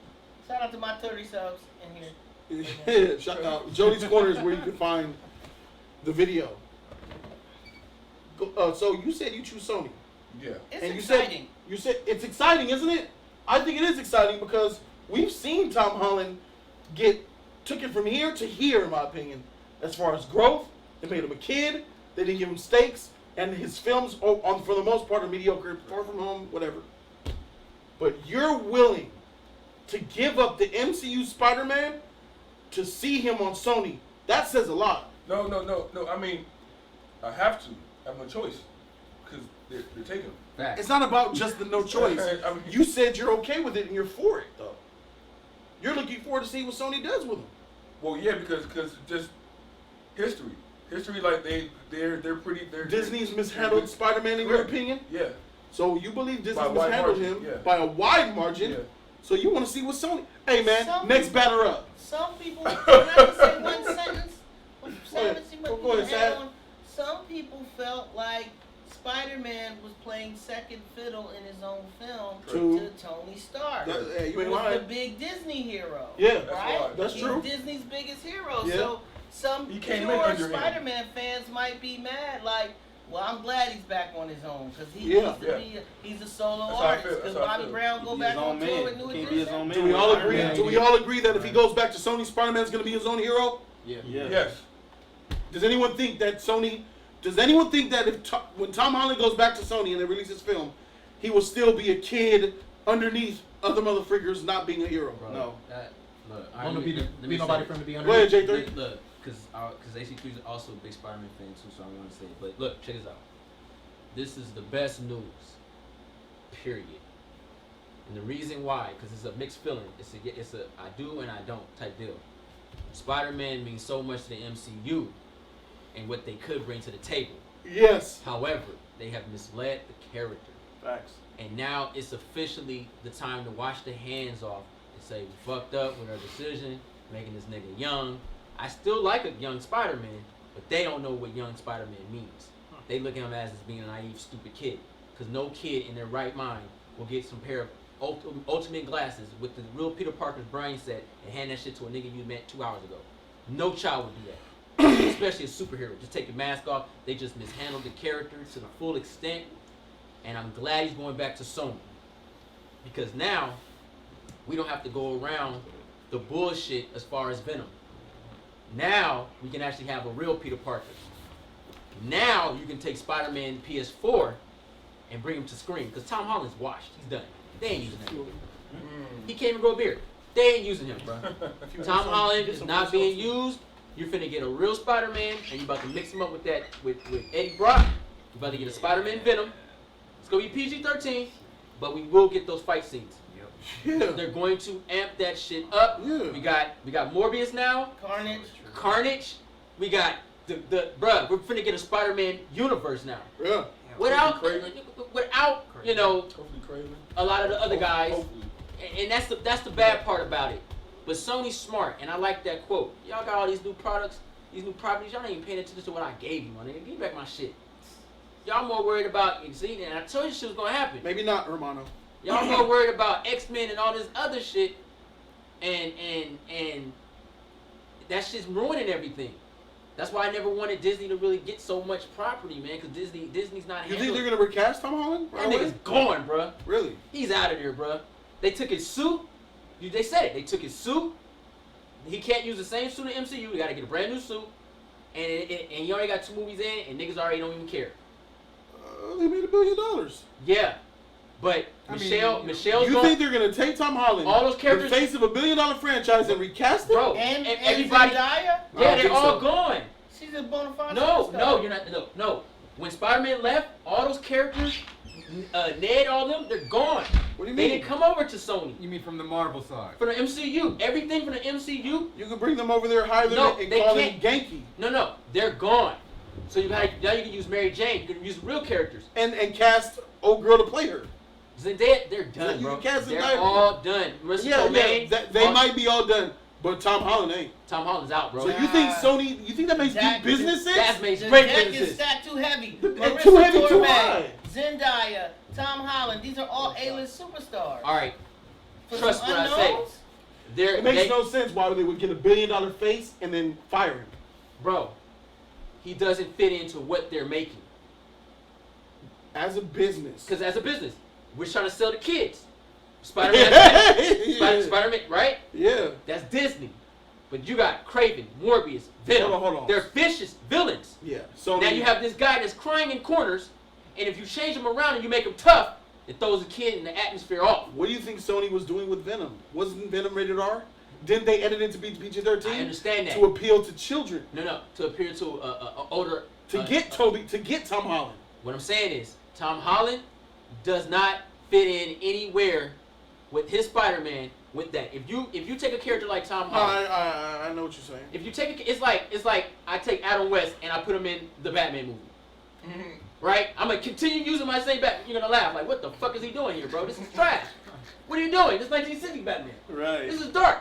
Shout out to my 30 subs in here. Yeah, shout out. Jody's Corner is where you can find the video. So you said you choose Sony. Yeah. It's And exciting. You said it's exciting, isn't it? I think it is exciting because we've seen Tom Holland took it from here to here, in my opinion, as far as growth. They made him a kid. They didn't give him stakes, and his films, for the most part, are mediocre. Far From Home, whatever. But you're willing to give up the MCU Spider-Man to see him on Sony. That says a lot. No. I mean, I have to. I have no choice because they're taking him. Facts. It's not about just the no choice. I mean, You said you're okay with it and you're for it, though. You're looking forward to see what Sony does with him. Well, yeah, because just history, like they're pretty. Disney's mishandled Spider-Man, in your Correct. opinion. Yeah. So you believe Disney By a wide mishandled margin, him yeah. by a wide margin. Yeah. So you want to see what Sony? Hey man, Some next people- batter up. Some people, can I just say one sentence? Go ahead, Sad. Some people felt like Spider-Man was playing second fiddle in his own film True. to Tony Stark. Hey, you Who ain't was the lying. big Disney hero. Yeah, That's right? why. That's He's true. Disney's biggest hero. Yeah. So some He came in pure under him. Spider-Man fans might be mad, like, well, I'm glad he's back on his own because he Yeah. needs to be. He's a solo That's how I artist. feel. Because That's how I Bobby feel. Brown go He be back his own on tour man. with New He can't be his Edition. own man. Do we all Iron agree? Man. Do we all agree that if he goes back to Sony, Spider-Man's going to be his own hero? Yeah. Yeah. Yes. Does anyone think that when Tom Holland goes back to Sony and they release his film, he will still be a kid underneath other motherfuckers not being a hero? Bro, No. Look, I don't be let me be nobody say for him to be Go under. ahead, J3. Look, because AC3 is also a big Spider-Man fan too, so I want to say it. But look, check this out. This is the best news, period. And the reason why, because it's a mixed feeling. It's a I do and I don't type deal. Spider-Man means so much to the MCU and what they could bring to the table. Yes. However, they have misled the character. Facts. And now it's officially the time to wash the hands off and say we fucked up with our decision, making this nigga young. I still like a young Spider-Man, but they don't know what young Spider-Man means. They look at him as being a naive, stupid kid. Because no kid in their right mind will get some pair of ultimate glasses with the real Peter Parker's brain set and hand that shit to a nigga you met 2 hours ago. No child would do that. Especially a superhero. Just take your mask off. They just mishandled the character to the full extent. And I'm glad he's going back to Sony. Because now, we don't have to go around the bullshit as far as Venom. Now, we can actually have a real Peter Parker. Now, you can take Spider-Man PS4 and bring him to screen. Because Tom Holland's washed. He's done. They ain't using him. He can't even grow a beard. They ain't using him, bro. Tom Holland is not being used. You're finna get a real Spider-Man, and you're about to mix him up with Eddie Brock. You're about to get a Spider-Man Venom. It's gonna be PG-13, but we will get those fight scenes. Yeah. They're going to amp that shit up. Yeah. We got Morbius now. Carnage. We got bruh. We're finna get a Spider-Man universe now. Yeah. Without you know Hopefully Craven. a lot of the other guys. Hopefully. And that's the bad part about it. But Sony's smart, and I like that quote. Y'all got all these new products, these new properties. Y'all ain't even paying attention to what I gave you, my nigga. Give me back my shit. Y'all more worried about see, and I told you shit was gonna happen. Maybe not, Hermano. Y'all more worried about X-Men and all this other shit, and that shit's ruining everything. That's why I never wanted Disney to really get so much property, man. Because Disney's not. You think they're gonna recast Tom Holland? That nigga's gone, bruh. Really? He's out of there, bruh. They took his suit. They said it. They took his suit. He can't use the same suit in MCU. You got to get a brand new suit. And you already got 2 movies in, and niggas already don't even care. They made $1 billion. Yeah, but Michelle's You going. think they're gonna take Tom Holland, All those characters- the face of $1 billion franchise, and recast him? Bro, And everybody. Zendaya? Yeah, I don't they're think all so. gone. She's a bona fide No, superstar. no, you're not. No. When Spider-Man left, all those characters Ned, all them, they're gone. What do you They mean? didn't come over to Sony. You mean from the Marvel side? For the MCU, everything from the MCU. You can bring them over there, hire them, No, and they call them can't. Genki. No, they're gone. So now you can use Mary Jane. You can use real characters. And cast old girl to play her. Zendaya, they're done, You bro. can cast They're Zendaya. all done. Marissa Tomei, they might be all done, but Tom Holland ain't. Tom Holland's out, bro. So you think Sony? You think that makes That- deep business sense? That makes The great deck is business. stacked too heavy. And Marissa too heavy, too Tomei, high. Zendaya, Tom Holland. These are all A-list superstars. All right, For trust some what I say. unknowns, It makes no sense why they would get $1 billion face and then fire him. Bro, he doesn't fit into what they're making. As a business. Because as a business, we're trying to sell the kids. Spider-Man, Spider-Man, right? Yeah. That's Disney. But you got Craven, Morbius, Venom. Hold on. They're vicious villains. Yeah. So Now you have this guy that's crying in corners, and if you change him around and you make him tough, it throws the kid in the atmosphere off. What do you think Sony was doing with Venom? Wasn't Venom rated R? Didn't they edit it to be PG-13? I understand that. To appeal to children. No, to appeal to a older. To get Tom Holland. What I'm saying is, Tom Holland does not fit in anywhere with his Spider-Man. With that, if you take a character like Tom Holland, I know what you're saying. if you take it's like I take Adam West and I put him in the Batman movie. Mm-hmm. Right? I'm gonna continue using my same Batman. You're gonna laugh like, what the fuck is he doing here, bro? This is trash. What are you doing? This 1960s Batman. Right. This is dark.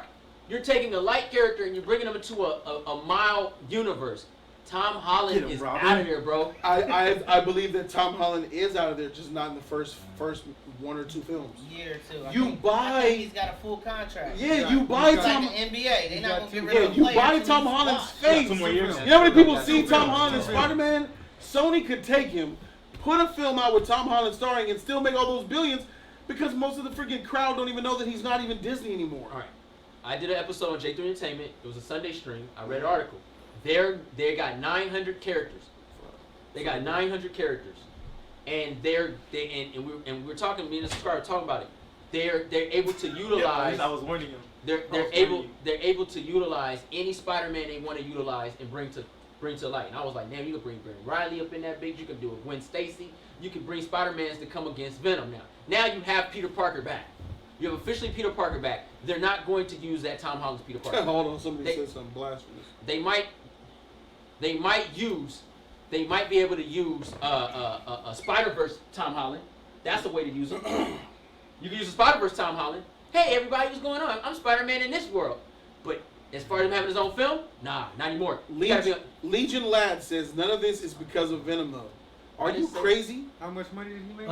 You're taking a light character and you're bringing him into a mild universe. Tom Holland Get him, is Robin. out of there, bro. I believe that Tom Holland is out of there, just not in the first 1 or 2 films. year or two. I You think buy- he's got a full contract. Yeah, you buy It's like Tom. the NBA. They're not gonna get rid Yeah, of a you player buy until Tom he's Holland's washed. face. Some more years. You know how many people see Two Tom films. Holland as Spider-Man? Sony could take him, put a film out with Tom Holland starring, and still make all those billions because most of the freaking crowd don't even know that he's not even Disney anymore. All right. I did an episode on J3 Entertainment. It was a Sunday stream. I read an article. They got 900 characters. They got 900 characters, and we're talking. Me and the subscriber talking about it. They're able to utilize. I was warning him. They're able to utilize any Spider-Man they want to utilize and bring to light. And I was like, damn, you could bring Barry Riley up in that bitch. You could do a Gwen Stacy. You could bring Spider-Mans to come against Venom now. Now you have Peter Parker back. You have officially Peter Parker back. They're not going to use that Tom Holland's Peter Parker. Hold on, somebody said something blasphemous. They might be able to use a Spider-Verse Tom Holland. That's the way to use it. You can use a Spider-Verse Tom Holland. Hey, everybody, what's going on? I'm Spider-Man in this world. But as far as him having his own film, nah, not anymore. You gotta be Legion Lad says none of this is because of Venom, though. Are you crazy? How much money did he make?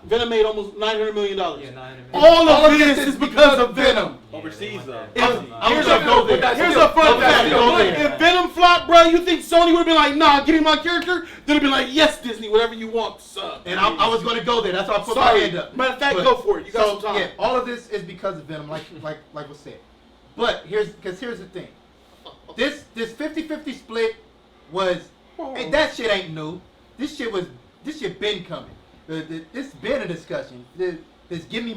Venom made almost $900 million. Yeah, 900 million. All of this is because of Venom. Overseas though. Here's a fun fact. If Venom flopped, bro, you think Sony would have been like, nah, give me my character? Then it'd be like, yes, Disney, whatever you want, son. And I was going to go there. That's why I put my Sorry. hand up. Matter of fact, But- go for it. You got some time. Yeah, all of this is because of Venom, like was said. But here's the thing. This 50-50 split was, and that shit ain't new. This shit been coming. This been a discussion. This give me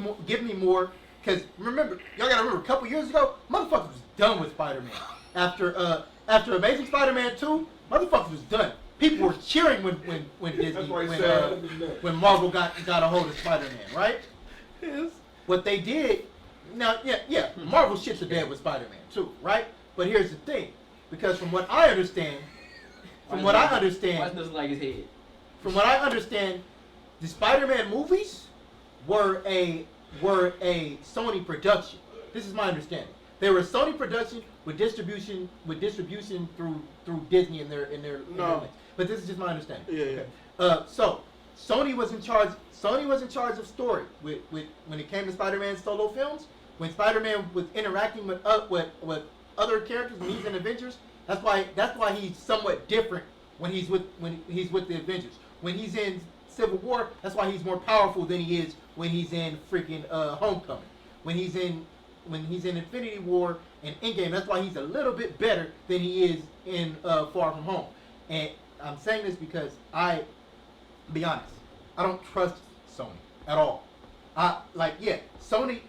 more. Cause remember, y'all gotta remember, a couple years ago, motherfuckers was done with Spider-Man. After Amazing Spider-Man 2, motherfuckers was done. People were cheering when Disney when Marvel got a hold of Spider-Man, right? Yes. What they did, now, yeah, Marvel shits the bed with Spider-Man too, right? But here's the thing, because from what I understand, Why doesn't like his head? from what I understand, the Spider-Man movies were a Sony production. This is my understanding. They were a Sony production with distribution through Disney in their No. but this is just my understanding. Yeah. So Sony was in charge. Sony was in charge of story with when it came to Spider-Man solo films. When Spider-Man was interacting with other characters when he's in Avengers, that's why he's somewhat different when he's with the Avengers. When he's in Civil War, that's why he's more powerful than he is when he's in freaking Homecoming. When he's in Infinity War and Endgame, that's why he's a little bit better than he is in Far From Home. And I'm saying this because be honest, I don't trust Sony at all. Sony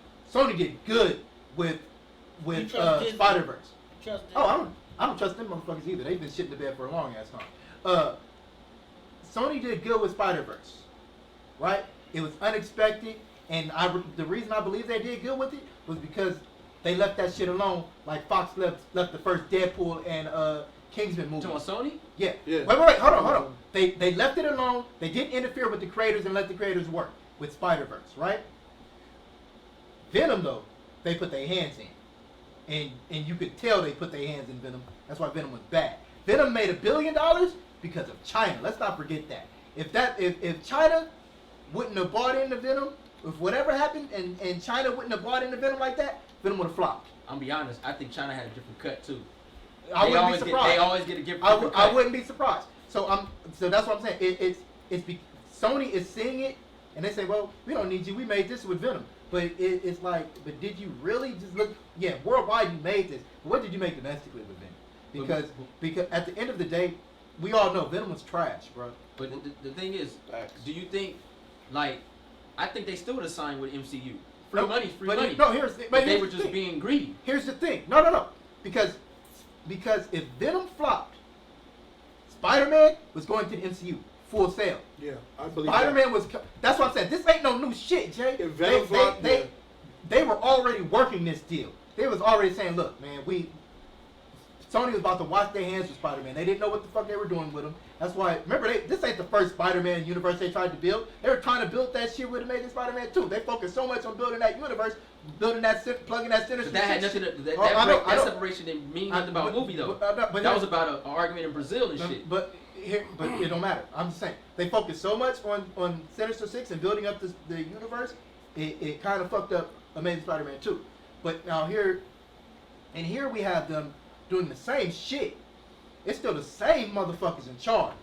did good with You trust Disney? Spider-Verse. Trust him. Oh, I don't trust them motherfuckers either. They've been shitting the bed for a long ass time. Sony did good with Spider-Verse. right? It was unexpected, and the reason I believe they did good with it was because they left that shit alone, like Fox left the first Deadpool and Kingsman movie. To Sony? Yeah. Yeah. Wait, hold on. They left it alone. They didn't interfere with the creators and let the creators work with Spider-Verse, right? Venom though, they put their hands in, and you could tell they put their hands in Venom. That's why Venom was bad. Venom made $1 billion because of China. Let's not forget that. If China wouldn't have bought into Venom, if whatever happened and China wouldn't have bought into Venom like that, Venom would have flopped. I'm be honest. I think China had a different cut too. I wouldn't be surprised. They always get a different cut. I wouldn't be surprised. So that's what I'm saying. Sony is seeing it, and they say, well, we don't need you. We made this with Venom. But it's like, but did you really just look? Yeah, worldwide you made this. But what did you make domestically with Venom? Because at the end of the day, we all know Venom was trash, bro. But the thing is, do you think, like, I think they still would have signed with MCU. Free money. No, here's they were the just thing. being greedy. Here's the thing. No. Because if Venom flopped, Spider-Man was going to the MCU full sale. Yeah, I believe Spider-Man was. That's what I'm saying. This ain't no new shit, Jay. If Venom flopped, they were already working this deal. They was already saying, look, man, Sony was about to wash their hands with Spider-Man. They didn't know what the fuck they were doing with him. That's why, remember, this ain't the first Spider-Man universe they tried to build. They were trying to build that shit with Amazing Spider-Man 2. They focused so much on building that universe, plugging that Sinister. But that had nothing to that I know. separation didn't mean nothing about a movie though. But that was about an argument in Brazil and shit. But it don't matter. I'm just saying they focused so much on Sinister Six and building up the universe. It kind of fucked up Amazing Spider-Man 2. But now here we have them doing the same shit. It's still the same motherfuckers in charge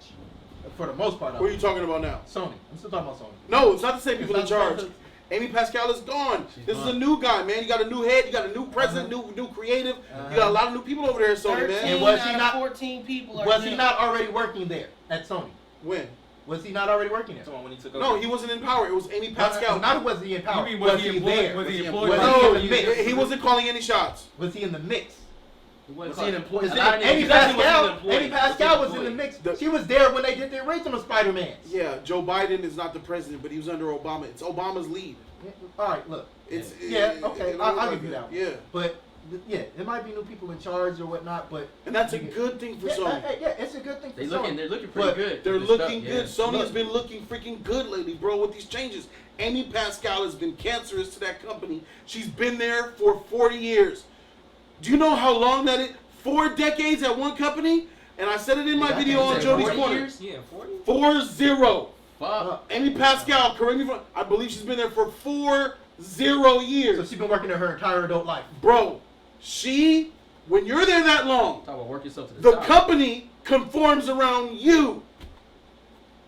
for the most part. What are you talking about now? Sony. I'm still talking about Sony. No, it's not the same people in It's not- charge. Amy Pascal is gone. This is gone. a new guy, man. You got a new head. You got a new president, new creative. You got a lot of new people over there at Sony, 13 man. And was he out of not- 14 people are Was he new. not already working there at Sony? When? Was he not already working there? When he took over. No, he wasn't in power. It was Amy Pascal. Not was he in power. You mean was he employed? there? Was he Was employed? he No, in the mix? he wasn't calling any shots. Was he in the mix? Was he an employee? Because A lot of Amy niggas actually wasn't Pascal, employed. Amy Pascal was in the mix. She was there when they did the original Spider-Man. Yeah, Joe Biden is not the president, but he was under Obama. It's Obama's lead. All right, look. It's Okay, I'll give you that one. Yeah, But yeah, there might be new people in charge or whatnot, but and that's a good thing for Sony. Yeah, it's a good thing for They're Sony. looking pretty But good. They're This looking stuff, good. yeah. Sony has Look. been looking freaking good lately, bro, with these changes. Amy Pascal has been cancerous to that company. She's been there for 40 years. Do you know how long that is? 4 decades at one company? And I said it in my Yeah, I video can on say Jody's 40 Corner. years? Yeah, 40. 4-0. Fuck. Amy Pascal, correct me if I believe she's been there for 40 years. So she's been working there her entire adult life. Bro, when you're there that long, Talk about work yourself to the the top. company conforms around you.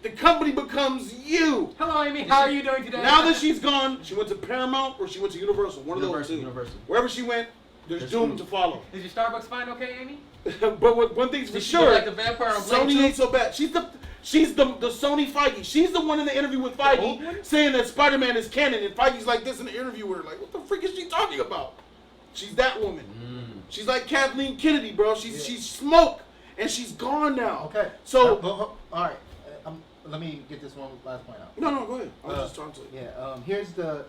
The company becomes you. Hello, Amy. How are you doing today? Now that she's gone, she went to Paramount or she went to Universal. One of those two. Universal. Wherever she went, there's doom to follow. Is your Starbucks fine, okay, Amy? But one thing's for Did she sure, look like the vampire on Blade Sony 2? ain't so bad. She's the Sony Feige. She's the one in the interview with Feige saying that Spider-Man is canon, and Feige's like this in the interview with her, like, what the freak is she talking about? She's that woman. She's like Kathleen Kennedy, bro. She's smoke, and she's gone now. Okay. So all right. Let me get this one last point out. no, go ahead. I was just talking to you. Yeah.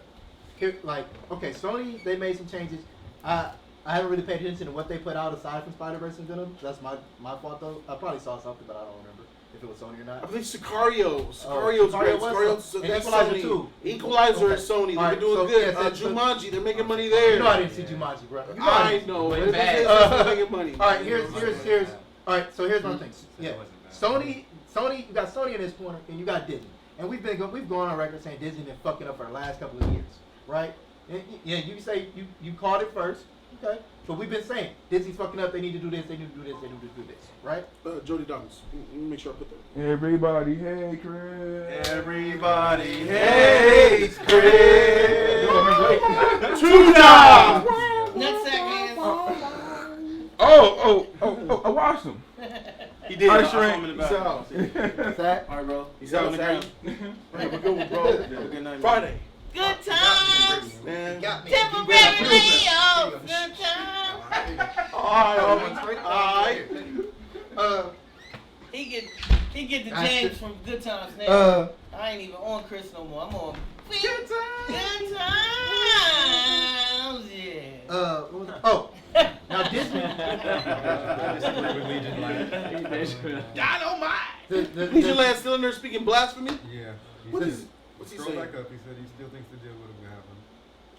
Okay, Sony, they made some changes. I haven't really paid attention to what they put out aside from Spider-Verse and Venom. That's my fault though. I probably saw something, but I don't remember if it was Sony or not. I believe Sicario. Sicario's Sicario great. was Sicario's and that's Equalizer Sony. too. Equalizer Okay. is Sony. They've All right, been doing so, good. yeah, so- Jumanji, they're making money there. You know I didn't see Jumanji, bro. You know I didn't. know. But But bad. they're making money. All right, here's. All right, so here's one thing. Yeah, Sony. You got Sony in this corner, and you got Disney, and we've gone on record saying Disney been fucking up for the last couple of years, right? And, yeah, you say you called it first, okay? But we've been saying Disney's fucking up. They need to do this. They need to do this. They need to do this, right? Jody Dawkins. Let me make sure I put that. Everybody, hey, Chris. Everybody hates Chris. 2 times. Nutsack I watched him. He did. All I right, saw him Shrek. in the back. What's that? All right, bro. He's out there. Have a good one, bro. Have a good night. Friday. Good times. Man. Got me. Temporary layoff. Good times. All right. It He get the That's James it. from Good Times now. I ain't even on Chris no more. I'm on Good Times. Good Times. Yeah. What was it? Oh, now Disney. Dynamite! the- Legion Lad still in there speaking blasphemy? Yeah. What said- is- what's he scroll saying? back up. He said he still thinks the deal would have happened.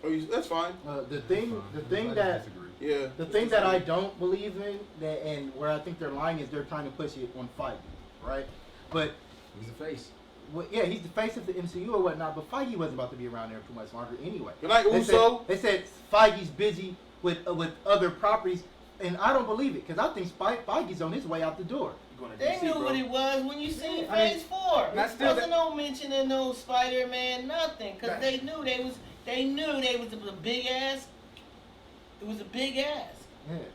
Oh, that's fine. the thing I that disagree. Yeah. the thing that I don't believe in, and where I think they're lying, is they're trying to push it on Feige, right? But He's the face. well, yeah, he's the face of the MCU or whatnot. But Feige wasn't about to be around there too much longer anyway. Good night, They Uso. said Feige's busy with other properties, and I don't believe it because I think Feige's on his way out the door. They knew what it was when you seen I mean, Phase 4. that's There still wasn't no mention of no Spider-Man, nothing, because That- they knew they was a big ass. It was a big ass.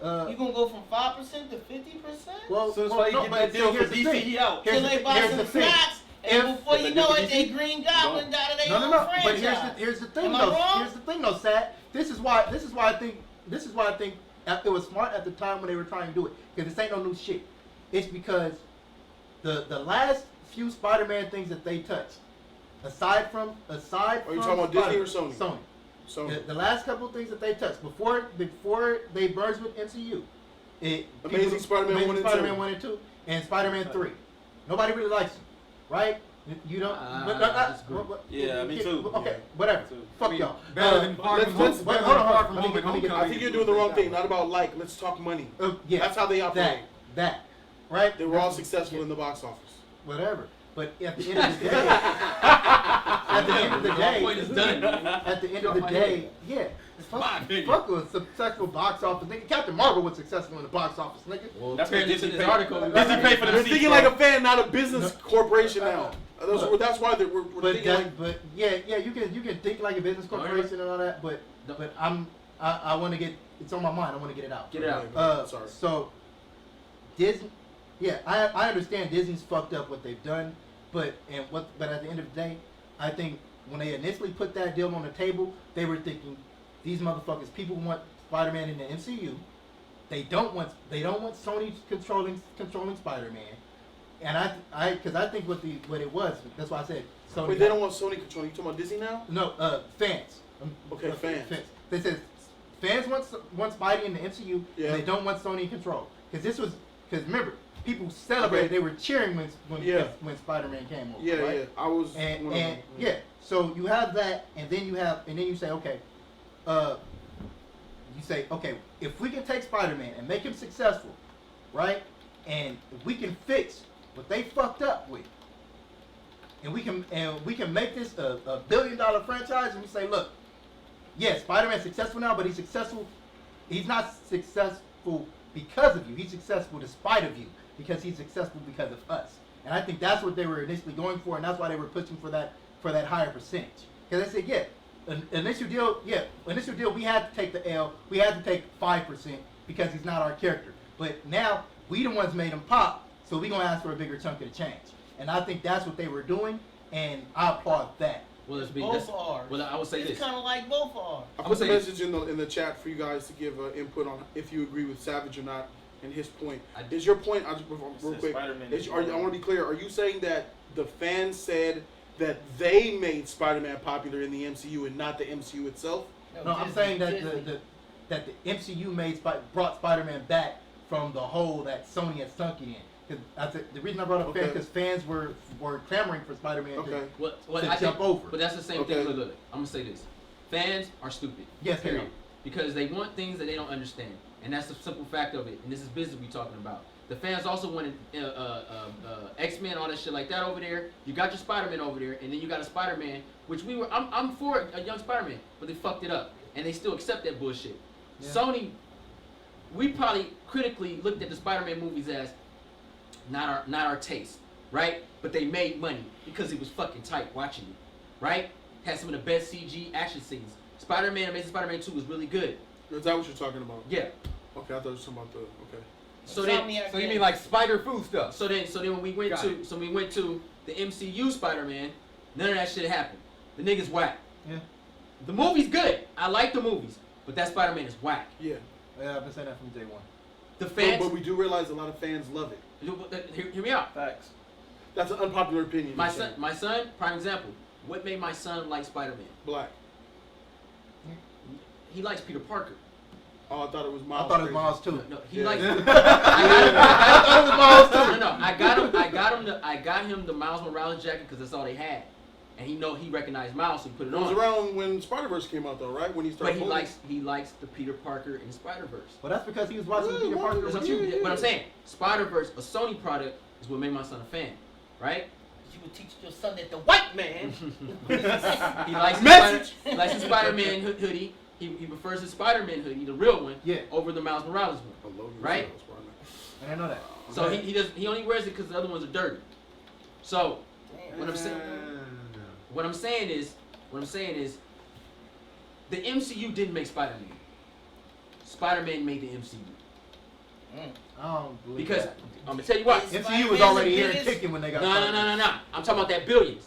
Yeah, You gonna go from 5% to 50%? well, So that's well, why you no, get but that deal see, for here's the DC, thing. he out. Here's Till the they thing. buy Here's some the thing. slots, and If- before you But know the it, they DC Green Goblin got their No, own no, no. franchise. But here's the thing Am I though. wrong? Here's the thing though, Sad. This is why I think it was smart at the time when they were trying to do it, because this ain't no new shit. It's because the last few Spider-Man things that they touched, aside from Are you talking about Disney or Sony? Sony. So The last couple of things that they touched before they merged with MCU, Amazing Spider-Man 1 and 2. Spider-Man 1 and 2, and Spider-Man 3. Nobody really likes them, right? You don't. I disagree. Yeah, me too. Okay, Yeah. whatever. Me too. Fuck y'all. Better than Far let's- From Home. let's- wait, better hold than on, Far hold From on. Home and Let me get- I think you're doing the wrong thing. Not about like. Let's talk money. Yeah, That's how they operate. that, right? They were all successful in the box office. Whatever. But at the end of the day, at the end of the My point day, is done. at the end of the day, yeah. My opinion. Fuck a successful box office, nigga. Captain Marvel was successful in the box office, nigga. Well, That's what apparently Disney in this paid. article. Disney paid for the They're seats, thinking bro. like a fan, not a business corporation now. That's why we're But thinking like. but yeah, you can think like a business corporation and all that, but I want to get it's on my mind. I want to get it out. Get it out. Sorry. So Disney, yeah, I understand Disney's fucked up what they've done, but at the end of the day, I think when they initially put that deal on the table, they were thinking these motherfuckers. People want Spider-Man in the MCU. They don't want Sony controlling Spider-Man. And I think what it was. That's why I said Sony. Wait, they don't want Sony control. You talking about Disney now? No, fans. Okay, fans. They said fans want Spidey in the MCU, Yeah. and they don't want Sony in control. Because remember, people celebrated. Okay. They were cheering Yeah. when Spider-Man came over. Yeah, right? yeah. I was. And one of them. yeah, so you have that, and then you say, okay, if we can take Spider-Man and make him successful, right, and if we can fix what they fucked up with, and we can make this a $1 billion franchise, and we say, look, yes, Spider-Man's successful now, but he's successful. He's not successful because of you. He's successful despite of you, because he's successful because of us. And I think that's what they were initially going for, and that's why they were pushing for that higher percentage. Because they said, initial deal, we had to take the L. We had to take 5% because he's not our character. But now we the ones made him pop, so we gonna ask for a bigger chunk of the change. And I think that's what they were doing, and I applaud that. Well, let's be. Both are. Well, I would say It's this. kind of like both are. I I'm put the saying- message in the chat for you guys to give input on if you agree with Savage or not and his point. I- Is your point? Real Says quick. Spider-Man I is want to be clear. Are you saying that the fans said that they made Spider-Man popular in the MCU and not the MCU itself? No, I'm saying that the MCU brought Spider-Man back from the hole that Sony had sunk it in. The reason I brought up fans Okay. because fans were clamoring for Spider-Man Okay. What to I jump think, over. But that's the same Okay. thing. Look, I'm gonna say this: fans are stupid. Yes, they period. are. Because they want things that they don't understand, and that's the simple fact of it. And this is business we're talking about. The fans also wanted X-Men, all that shit like that over there. You got your Spider-Man over there, and then you got a Spider-Man, which I'm for a young Spider-Man, but they fucked it up, and they still accept that bullshit. Yeah. Sony, we probably critically looked at the Spider-Man movies as not our taste, right? But they made money because it was fucking tight watching it, right? Had some of the best CG action scenes. Spider-Man, Amazing Spider-Man 2 was really good. Is that what you're talking about? Yeah. Okay, I thought you were talking about the. Okay. So then, Insomniac So you Games. mean like spider food stuff? so then when we went Got to the MCU Spider-Man, none of that shit happened. The nigga's whack. Yeah. The movie's good. I like the movies, but that Spider-Man is whack. Yeah. Yeah, I've been saying that from day one. The fans. But we do realize a lot of fans love it. Hear me out. Facts. That's an unpopular opinion. My son, prime example. What made my son like Spider-Man? Black. He likes Peter Parker. Oh, I thought it was Miles. I thought it was Miles too. No, he Yeah. likes. I thought it was Miles too. No, I got him the Miles Morales jacket because that's all they had, and he recognized Miles, so he put it It was on. around when Spider-Verse came out, though, right? When he started. But he likes the Peter Parker in Spider-Verse. Well, that's because he was watching Peter Parker. That's what I'm saying. Spider-Verse, a Sony product, is what made my son a fan, right? You would teach your son that the white man. He likes Message. He likes the Spider-Man hoodie. He prefers the Spider-Man hoodie, the real one, Yeah. over the Miles Morales one. Right? I didn't know that. So he only wears it because the other ones are dirty. So what I'm saying is the MCU didn't make Spider-Man. Spider-Man made the MCU. I don't believe Because that. I'm gonna tell you what. MCU was already here and kicking when they got. No. I'm talking about that billions.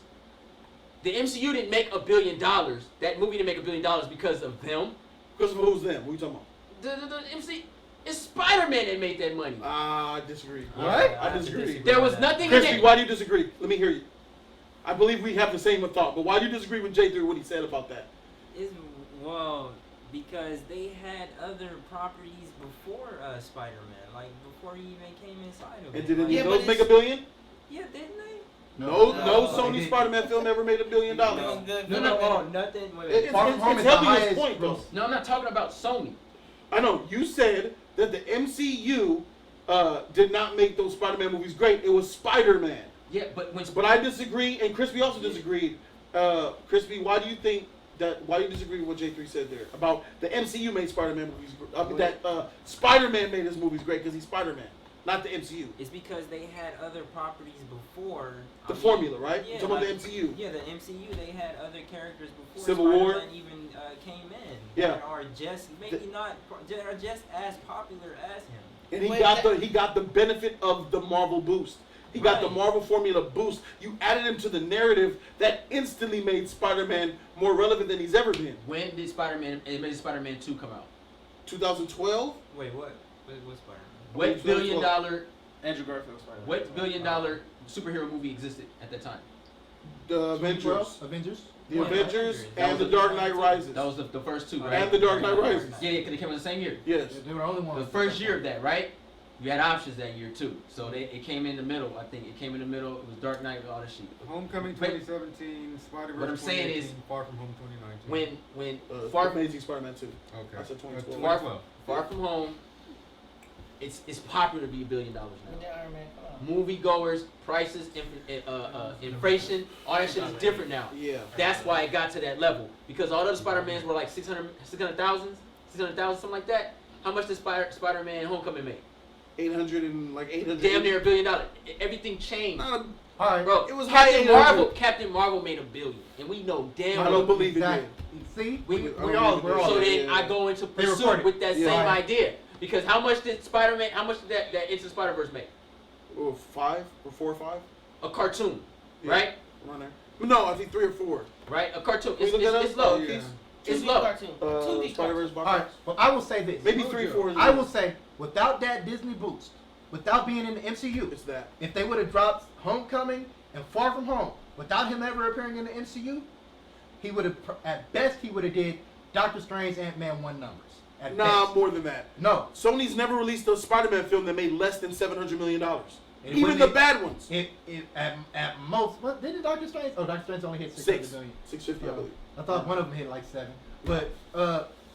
The MCU didn't make $1 billion. That movie didn't make $1 billion because of them. Because of who's them? What are you talking about? The MC. It's Spider-Man that made that money. I disagree. What? I disagree. There was nothing in Christy, it. why do you disagree? Let me hear you. I believe we have the same thought, but why do you disagree with J3 what he said about that? Well, because they had other properties before Spider-Man, like before he even came inside of it. And did any Like, of those make $1 billion? Yeah, didn't they? No No, Sony they didn't. Spider-Man film ever made $1 billion. Doing good. Nothing. It's Far From Home is the helping his highest point, though. gross. No, I'm not talking about Sony. I know you said that the MCU did not make those Spider-Man movies great. It was Spider-Man. Yeah, but when But I disagree, and Crispy also disagreed. Crispy, why do you think that? Why do you disagree with what J3 said there about the MCU made Spider-Man movies? That Spider-Man made his movies great because he's Spider-Man, not the MCU. It's because they had other properties before. The formula, right? Yeah, You're talking like, about the MCU. Yeah, the MCU. They had other characters before Civil War. Spider-Man even came in. Yeah. That are just maybe not that are just as popular as him. And he Wait, got the benefit of the Marvel boost. He got the Right. Marvel formula boost. You added him to the narrative that instantly made Spider-Man more relevant than he's ever been. when did Spider-Man 2 come out? 2012. Wait, what? What's Spider-Man? What $1 billion Andrew Garfield Spider-Man. what $1 billion superhero movie existed at that time? The Avengers. Avengers. The Yeah, Avengers Avengers. and The Dark Knight Rises. That was the first two, right? And The Dark Knight Rises. Yeah, because they came out the same year. Yes. They were the only ones. The first year of that, right? You had options that year too. So it came in the middle. I think it came in the middle. It was Dark Knight with all that shit. Homecoming But 2017, Spider-Verse what I'm saying is, 2018, Far From Home 2019. When Far Amazing Spider-Man 2. Okay. I said 2012. Far From Home, it's popular to be $1 billion now. Yeah, Iron Man, come on. Moviegoers, prices, inflation, all that shit is different now. Yeah. That's why it got to that level. Because all the other Spider-Mans were like 600,000, something like that. How much did Spider-Man Homecoming make? 800. Damn near $1 billion. Everything changed. Nah, All right. Bro, it was high Captain 800. Marvel. Captain Marvel made $1 billion, and we know damn I well. don't believe it Exactly. did. See, We- we're all. So Yeah, then yeah. I go into They pursuit reported. with that Yeah. same Right. idea. Because how much did Spider-Man? How much did that Into Spider-Verse make? 5 or 4 or 5. A cartoon, Yeah. right? Around there. No, I think 3 or 4. Right? A cartoon. Can you It's look that it's up? low. Yeah. It's 2D low. cartoon. 2D Spider-Verse cartoon. box. All right. Well, I will say this. Maybe 3 or 4. I will say, without that Disney boost, without being in the MCU, It's that. if they would have dropped Homecoming and Far From Home without him ever appearing in the MCU, he would have, at best, he would have did Doctor Strange, Ant-Man 1 numbers. At Nah, best. more than that. No. Sony's never released a Spider-Man film that made less than $700 million. It Even wouldn't the be- bad ones. At most, what did Doctor Strange? Oh, Doctor Strange only hit 600 million. 650, I believe. I thought one of them hit like 7. But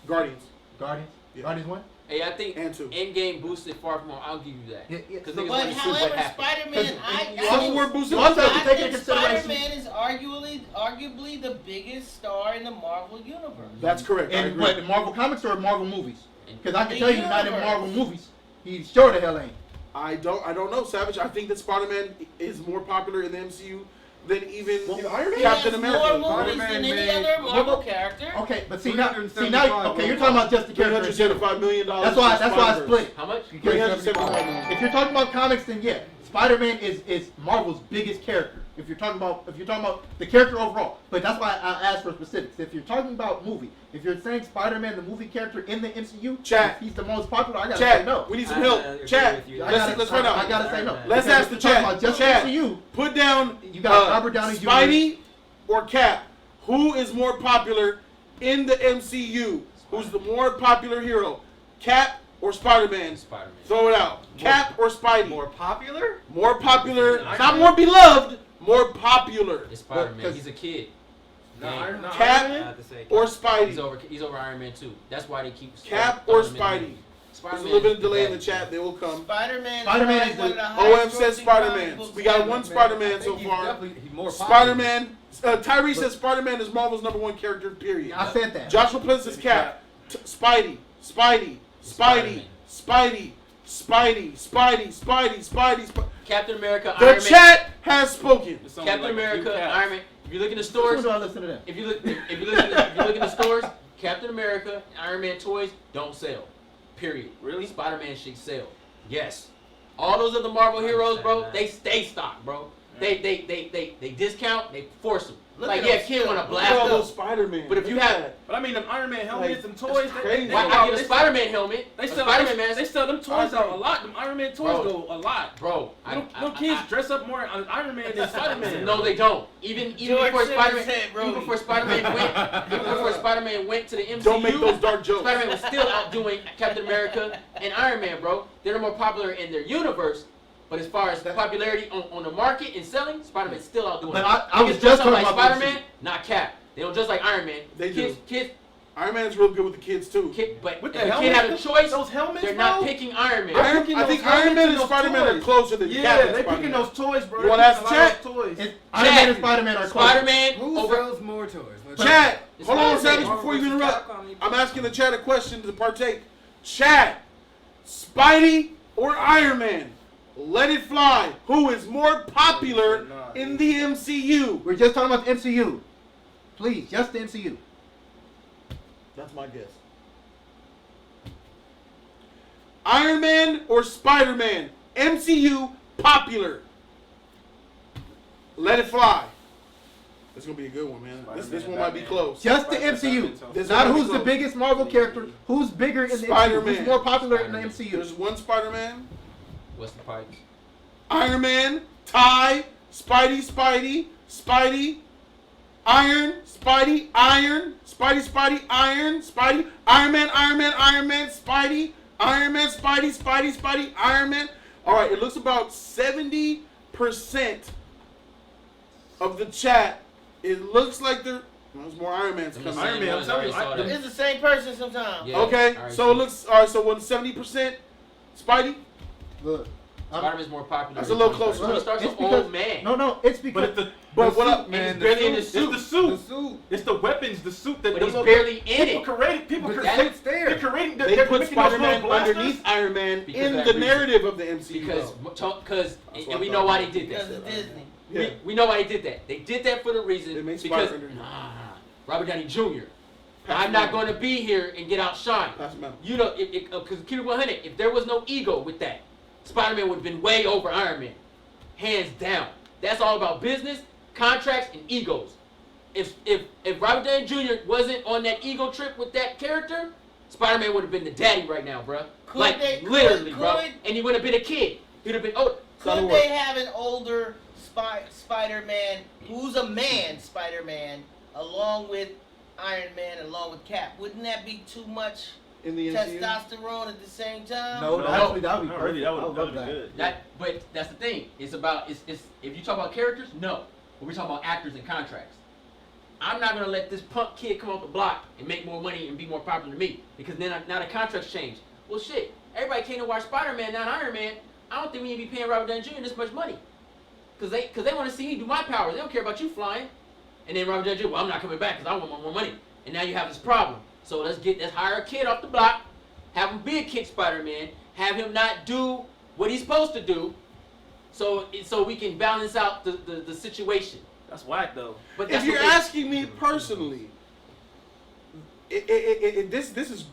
Guardians. Guardians, Yeah. Guardians 1. Hey, I think And 2. Endgame boosted Far From Home. I'll give you that. Yeah, yeah. Because So- niggas But wanted to see what however, happened. Spider-Man, Civil War boosted. You also have to I take into think consideration. Spider-Man is arguably the biggest star in the Marvel universe. That's correct. I And agree. what, the Marvel comics or Marvel movies? Because I can The tell you, not in universe. Marvel movies. He sure the hell ain't. I don't know, Savage. I think that Spider-Man is more popular in the MCU than even Iron He Captain has America. more movies than any other Marvel character. Okay, but see 375 now, okay, you're talking about just the character. in general. $375 million. That's why. for I split. How much? $375 million. If you're talking about comics, then yeah, Spider-Man is Marvel's biggest character. If you're talking about the character overall, but that's why I asked for specifics. If you're talking about movie, if you're saying Spider-Man, the movie character in the MCU, Chat. he's the most popular. I gotta Chat. say no. We need some help. Chat. Let's find out. I gotta say no. Let's Because ask the if you're talking chat. about just Chat. MCU, Put down you got Robert Downey Jr. Spidey or Cap. Who is more popular in the MCU? Who's the more popular hero? Cap or Spider-Man? Spider-Man. Throw it out. Cap or Spidey? More popular? More popular. Not more beloved. More popular. It's Spider-Man. Because- He's a kid. No, Yeah. Iron Man. Cap I have to say, or He's Spidey? over Iron Man too. That's why they keep Cap or throwing him in Spidey? the movie. There's a Spider-Man little bit of is delay in the bad. chat. They will come. Spider-Man Spider-Man is is one of the- the OM says highest-grossing Spider-Man. comic books We got ever. one Spider-Man so He's far. definitely more popular. Spider-Man. Tyree says Spider-Man is Marvel's #1 character. Period. I said that. Joshua Plint says Cap. Spidey. Spidey. Spidey. Spidey. Spidey. Spidey. Spidey. Spidey. Captain America, The Iron Man. chat has spoken. It's only Captain like a few America, caps. Iron Man. If you look in the Which stores, one do I listen to that? if you look in the stores, Captain America, Iron Man toys don't sell. Period. Really? Spider-Man shit sell. Yes. All those other Marvel heroes, bro, they stay stock, bro. They discount, they force them. Look Like, at yeah, those kid want to still. blast Look at all them. those Spider-Man. But if you Look at have- that. But I mean, them Iron Man helmets, Like, them toys, that's crazy. Why I get a Spider-Man helmet, They a sell Spider-Man mask. They sell them toys out a lot. Them Iron Man toys Bro. go a lot. Bro, Little kids dress up more on Iron Man than Spider-Man. No, they don't. Even George before Simmons Spider-Man, said, bro. even before Spider-Man went to the MCU, Don't make those dark jokes. Spider-Man was still outdoing Captain America and Iron Man, bro. They're more popular in their universe, but as far as popularity on the market and selling, Spider-Man's still outdoing. But them. I was Kids just dress up talking like about Spider-Man, not Cap. They don't dress like Iron Man. They kids, do. Kids, Iron Man's real good with the kids too. but With if the a kid had a helmets, choice, those helmets, they're not bro? picking Iron Man. I think Iron Man and Spider-Man are closer than Yeah, Cap and they picking Spider-Man. those toys, bro. You They wanna ask picking a lot of chat? those toys. Iron Man and Spider-Man are close. Spider-Man Who over. sells more toys? Chat, It's hold on, Spider-Man. Savage, before you interrupt. Capcom, I'm asking the chat a question to partake. Chat, Spidey or Iron Man? Let it fly. Who is more popular in the MCU? We're just talking about the MCU. Please, just the MCU. That's my guess. Iron Man or Spider-Man? MCU popular. Let it fly. This is gonna be a good one, man. This one might be close. Just the MCU. This Not one might who's be the close. biggest Marvel character. Who's bigger in the MCU? Spider-Man. Who's more popular in the MCU? There's one Spider-Man. What's the pipes? Iron Man, Ty, Spidey, Iron, Spidey, Iron, Spidey, Iron, Spidey, Iron Man, Spidey, Iron Man, Spidey, Iron Man. All right, it looks about 70% of the chat. It looks like there's more Iron Mans I'm coming. just saying, Iron Man, I'm I telling you, already saw that. It's the same person sometimes. Yeah, Okay, I already so it see. looks all right. So when 70% Spidey, Look. Spider-Man's more popular. That's a little Tony closer. Stark. Tony Stark's It's an because- old man. No, it's because. But it's the but what up? And he's barely in the suit. It's the suit. The suit. It's the weapons, the suit that But he's those- barely in people it. created. People But created. it's there. They're creating. They They're put making those Spider-Man little blasters. underneath Iron Man Because in of the that reason. narrative of the MCU. Because though. and we know why they did Because that. of Disney. Yeah. We know why they did that. They did that for the reason They made because Spider-Man. Robert Downey Jr. Pass I'm it not on. going to be here and get outshined. Pass it on. You know, because keep it 100. If there was no ego with that, Spider-Man would have been way over Iron Man, hands down. That's all about business, contracts, and egos. If Robert Downey Jr. wasn't on that ego trip with that character, Spider-Man would have been the daddy right now, bruh. Could Like they- literally, could- bro. And he would have been a kid. He'd have been old. Could they have an older Spider-Man who's a man Spider-Man along with Iron Man along with Cap? Wouldn't that be too much In the MCU. testosterone at the same time? No, actually, that would be Not perfect. really. That I would love be that. good. But that's the thing. It's about it's if you talk about characters, no. But we're talking about actors and contracts. I'm not gonna let this punk kid come off the block and make more money and be more popular than me because then now the contracts change. Well, shit. Everybody came to watch Spider-Man, not Iron Man. I don't think we need to be paying Robert Downey Jr. this much money because they want to see me do my powers. They don't care about you flying. And then Robert Downey Jr. Well, I'm not coming back because I want more money. And now you have this problem. So let's hire a kid off the block, have him be a kick Spider-Man, have him not do what he's supposed to do, so we can balance out the situation. That's whack though. But If that's you're what they- asking me personally, this is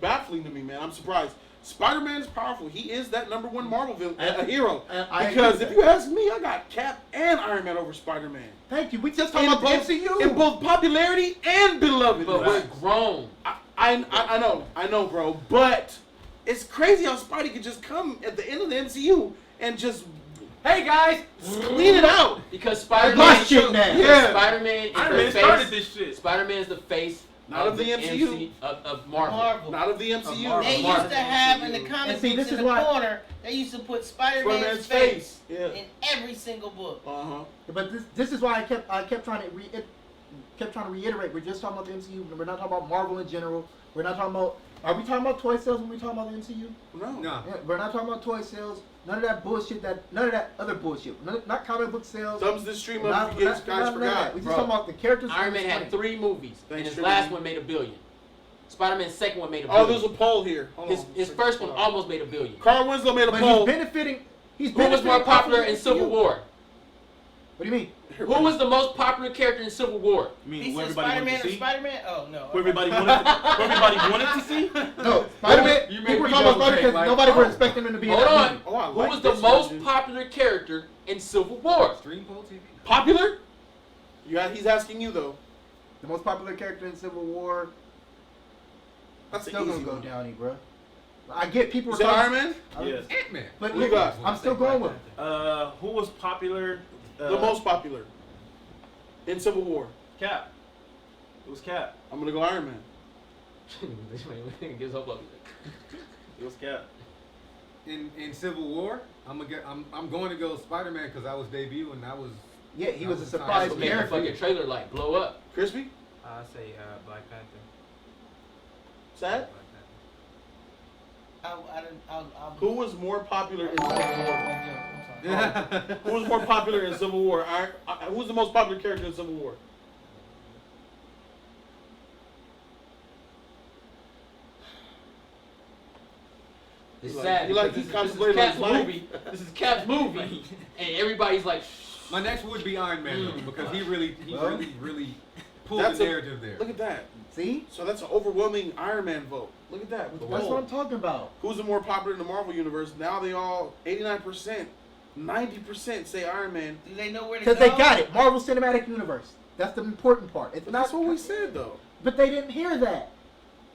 baffling to me, man. I'm surprised. Spider-Man is powerful. He is that number one Marvel villain, a hero. I Because agree if with you ask me, I got Cap and Iron Man over Spider-Man. Thank you. We just talking about the MCU. In both popularity and beloved. But we're grown. I know, bro. But it's crazy how Spidey could just come at the end of the MCU and just, hey guys, clean it out. Because My Spider-Man, shit now. Yeah. Spider-Man is Iron the Man started face. this shit. Spider-Man is the face. Not of the MCU. Of Marvel. Not of the MCU. Marvel. They used to have in the comic And see, books this in is the why- corner, they used to put Spider-Man's Spider-Man's face face. Yeah. in every single book. But this is why I kept trying to reiterate. We're just talking about the MCU. We're not talking about Marvel in general. We're not talking about. Are we talking about toy sales when we talking about the MCU? No. No. Yeah, we're not talking about toy sales. None of that bullshit. None of that other bullshit. Not comic book sales. Thumbs the stream Not- up if you not- guys none of forgot. that. We just Bro. talking about the characters. Iron Man on had the screen. 3 movies, Thanks, and his Triple last D. one made $1 billion. Spider-Man's second one made $1 Oh, billion. there's a poll here. Hold His on. his first one almost made $1 billion. Carl Winslow made a But poll. he's benefiting. He's Who was benefiting more off popular of the in Civil MCU. War? What do you mean? Who was the most popular character in Civil War? I mean, He who said everybody Spider-Man wanted or to see? Spider-Man? Oh, no. Who everybody wanted to see? No, Spider-Man. You People made were me talking about double Spider take, because like, nobody oh. was expecting him to be in Hold that on. movie. Oh, I Who like was the this most version. popular character in Civil War? Stream Poll TV. Popular? Yeah, he's asking you though. The most popular character in Civil War. That's an Still gonna easy go one. Downey, bro. I get people. You said Iron Man? Yes. Ant-Man. But Who you got? I'm still going with. Who was popular? The most popular in Civil War. Cap. It was Cap. I'm gonna go Iron Man. Gives up. It was Cap. In Civil War, I'm going to go Spider-Man because I was debut and I was. Yeah, he that was a the time. surprise That's what made the character. fucking trailer like blow up. Crispy? I say Black Panther. Sad? Who Who was more popular in Civil War? Yeah. Who was more popular in Civil War? Who was the most popular character in Civil War? It's You sad. like because he this is contemplated Cap's his life. movie. This is Cap's movie, and everybody's like, My next would be Iron Man though, because he really pulled That's the a- narrative there. Look at that. See? So that's an overwhelming Iron Man vote. Look at that. With the That's poll. what I'm talking about. Who's the more popular in the Marvel universe? Now they all 89%, 90% say Iron Man. Do they know where to go? Because they got it. Marvel Cinematic Universe. That's the important part. It's But not that's what we said though. But they didn't hear that.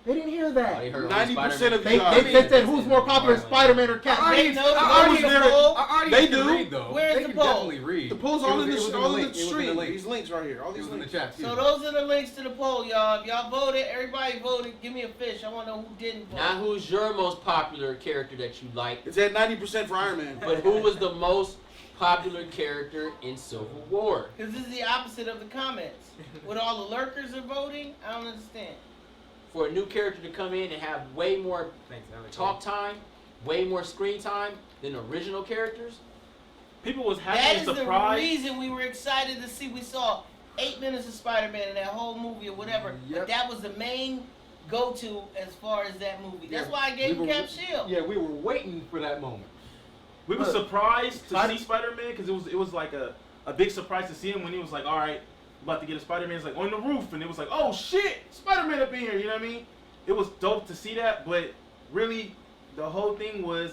They didn't hear oh, that. they heard 90% of They, you guys. they said who's more popular, Spider-Man or Cap? They know the I audience already poll. They can do. read though. Where's they the can poll? definitely read. The polls It all was- in it was the all in link. the It was in stream. link. These links right here. All It these was in the links. chat. So those are the links to the poll, y'all. If y'all voted, everybody voted. Give me a fish. I want to know who didn't vote. now who's your most popular character that you like? It's at 90% for Iron Man. But who was the most popular character in Civil War? Because this is the opposite of the comments. With all the lurkers are voting, I don't understand. For a new character to come in and have way more Thanks, Alex. talk time, way more screen time than original characters? People was That happy is and the surprised. reason we were excited to see. We saw 8 minutes of Spider-Man in that whole movie or whatever. But Yep. that was the main go-to as far as that movie. That's Yeah. why I gave We him were- Cap Shield. Yeah, we were waiting for that moment. We were Look, surprised to Spider- see Spider-Man because it was like a big surprise to see him when he was like, all right, about to get a Spider-Man. It's like on the roof, and it was like, oh shit, Spider-Man up in here. You know what I mean? It was dope to see that, but really, the whole thing was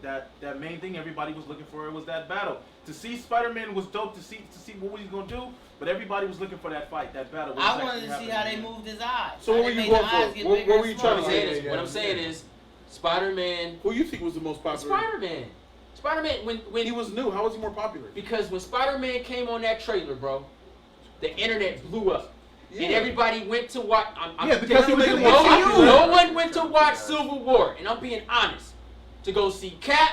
that main thing everybody was looking for. It was that battle. To see Spider-Man was dope to see what he's gonna do, but everybody was looking for that fight, that battle. what I was wanted to actually see how they happening. moved his eyes. So How what they were you made the going for? eyes get What bigger were and you trying to What I'm smaller. saying is, yeah, what I'm yeah. saying is, Spider-Man. Who you think was the most popular? Spider-Man, when He was new. How was he more popular? because when Spider-Man came on that trailer, bro, the internet blew up. And Yeah. everybody went to watch. Yeah, because he was in the no, MCU. no one went to watch Civil War, and I'm being honest, to go see Cap,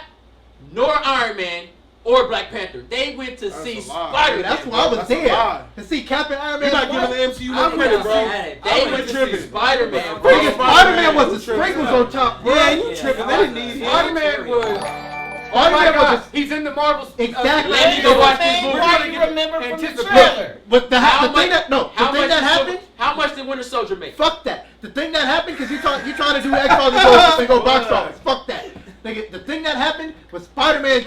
nor Iron Man, or Black Panther. They went to That's see a lie. Spider-Man. That's why I was That's a there. lie. To see Cap and Iron Man. You're not fight. giving the MCU I no wouldn't credit, have bro. seen They I went was to tripping. see Spider-Man, bro. Nigga, Spider-Man was the sprinkles on top, bro. Yeah, you tripping. They didn't need him. Spider-Man was. Oh my Spider-Man God, was he's in the Marvel. Exactly. Let me go watch this Main movie. part you remember from the Anticipate. trailer. But the How thing much- that happened. How much did Winter Soldier make? Fuck that. The thing that happened because you trying to do X-Files and go box office. Fuck that. Nigga, the thing that happened was Spider-Man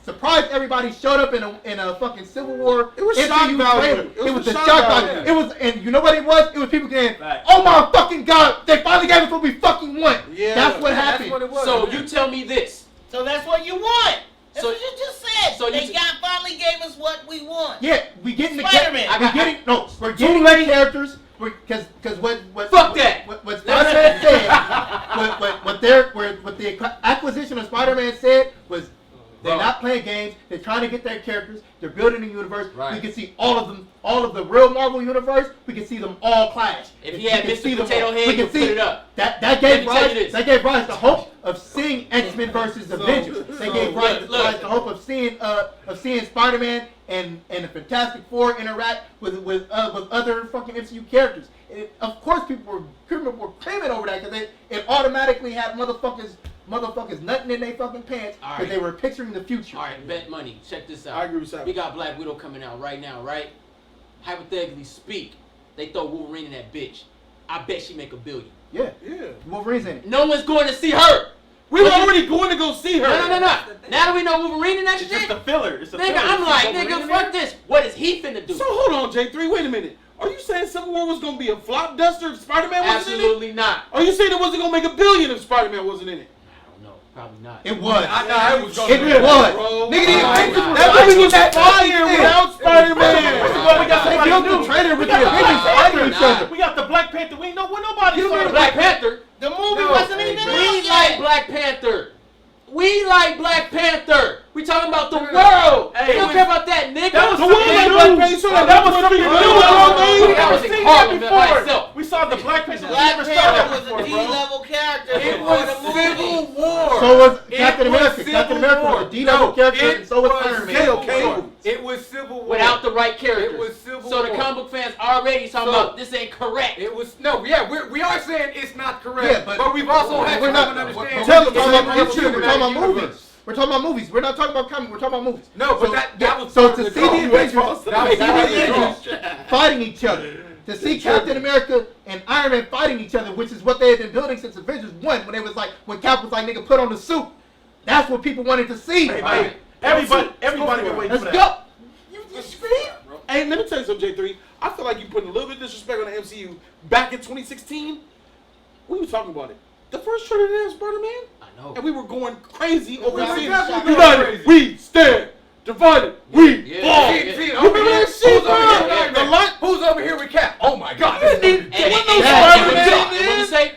surprise surprised everybody showed up in a fucking Civil War. It was MCU shock value. trailer. It was the shock shock value. value. It was, and you know what it was? It was people saying, Right. "Oh my fucking god, they finally gave us what we fucking want." Yeah. That's what That's happened. what it was. So you tell me this. So that's what you want. That's So- what you just said. so They you- finally gave us what we want. Yeah, we getting the Spider-Man. we're getting the characters. Because what Fuck that. What Spider-Man said, what the acquisition of Spider-Man said was they're Bro. not playing games. They're trying to get their characters. They're building a universe. Right. We can see all of them, all of the real Marvel universe. We can see them all clash. If We he had can Mr. see them Potato all. Head, we he'll can see put it up. That Let gave me tell you rise. this. That gave rise the hope of seeing X-Men versus Avengers. They gave rise look. the hope of seeing Spider-Man and the Fantastic Four interact with other fucking MCU characters. Of course, people were cramming over that because it automatically had motherfuckers nutting in their fucking pants All because right. they were picturing the future. All right, bet money. Check this out. I agree with Savage. We got Black Widow coming out right now, right? Hypothetically speak, they throw Wolverine in that bitch. I bet she make $1 billion. Yeah, Yeah. Wolverine's in it. No one's going to see her. We were already going to go see her. No. Now that we know Wolverine in that It's shit, just a filler. It's a nigga, filler. I'm You like, see Wolverine nigga, in fuck there? this. What is he finna do? So hold on, J3. Wait a minute. Are you saying Civil War was going to be a flop duster if Spider-Man wasn't in it? Absolutely not. Are you saying it wasn't going to make $1 billion if Spider-Man wasn't in it? I don't know. Probably not. It was. It was gonna It be really was. Bro. Nigga didn't Nah, think nah. That movie was fire without Spider-Man. Well, we got They somebody built new. the trailer with We got the Avengers fighting each other. We got the Black Panther. We ain't know what nobody saw. Black Panther. The movie No, wasn't even We out like yet. Black Panther. We like Black Panther. We talking about the world. Hey, we don't care about that nigga. That was The world ain't Black Panther. So That was something new. That That was was in seen Harlem that by before. itself. We saw the Black Panther. We Black never saw that Panther was before, a bro. D-level character It before was the Civil movie. War. So was It Captain was America. Civil Captain America was War. a D-level No, character, it and so was was Iron Man. Civil War. It was Civil War. Without the right characters. It was Civil so the War. comic book fans already talking So- about this ain't correct. It was we are saying it's not correct, Yeah, but we've also had we're to not. understand. Tell them it's we're not talking about the we're talking about universe. movies. We're talking about movies. We're not talking about comics. We're talking about movies. No, but So that was so part to of see the the draw. Avengers, That was to part see of the the draw. Avengers fighting each other, to see Captain America and Iron Man fighting each other, which is what they had been building since Avengers 1, when they was like, when Cap was like, nigga, put on the suit. That's what people wanted to see. Everybody been waiting Let's for go. that. You scream? Hey, let me tell you something, J3. I feel like you putting a little bit of disrespect on the MCU. Back in 2016, we were talking about it. The first trailer didn't have Spider-Man, I know. and we were going crazy over were seeing definitely United, going crazy. we stand. Divided, we Yeah, fall. yeah, See, You over remember here, that shit, who's over here with bro? Iron The Man? light. Who's over here with Cap? Oh my God! This is need- gonna be And, What and, no and, Spider-Man, and what man? you say? Ain't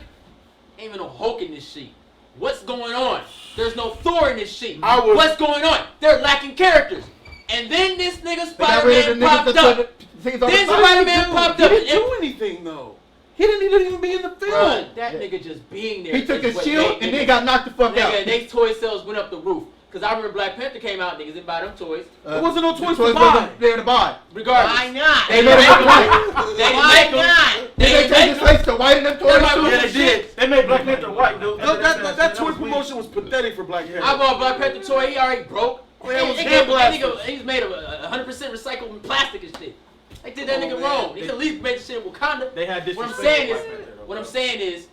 even no Hulk in this sheet. What's going on? There's no Thor in this sheet. What's going on? They're lacking characters. And then this nigga They got rid of Spider-Man the niggas popped that up. took the things on Then the side. Spider-Man popped He up. didn't do anything though. He didn't even be in the film. Bruh, that nigga just being there. He took is his what shield made and niggas- then got knocked the fuck out. Nigga, they toy sales went up the roof. Cause I remember Black Panther came out, niggas didn't buy them toys. There wasn't no the toys to buy. wasn't there to buy. Regardless. Why not? They made didn't it make white. them. They didn't Why make them. not? Did They they didn't change make his them. face to whiten them toys? Everybody too? Yeah, they did. They made Black Panther white, dude. That toy promotion was pathetic for Black hair. I bought a Black Panther toy, he already broke. Man, it was That hair nigga, blasters. he's made of 100% recycled plastic and shit. They did that nigga wrong. They could at least make the shit in Wakanda. They had What I'm disrespect saying for is, Black Panther, though, what I'm bro. saying is,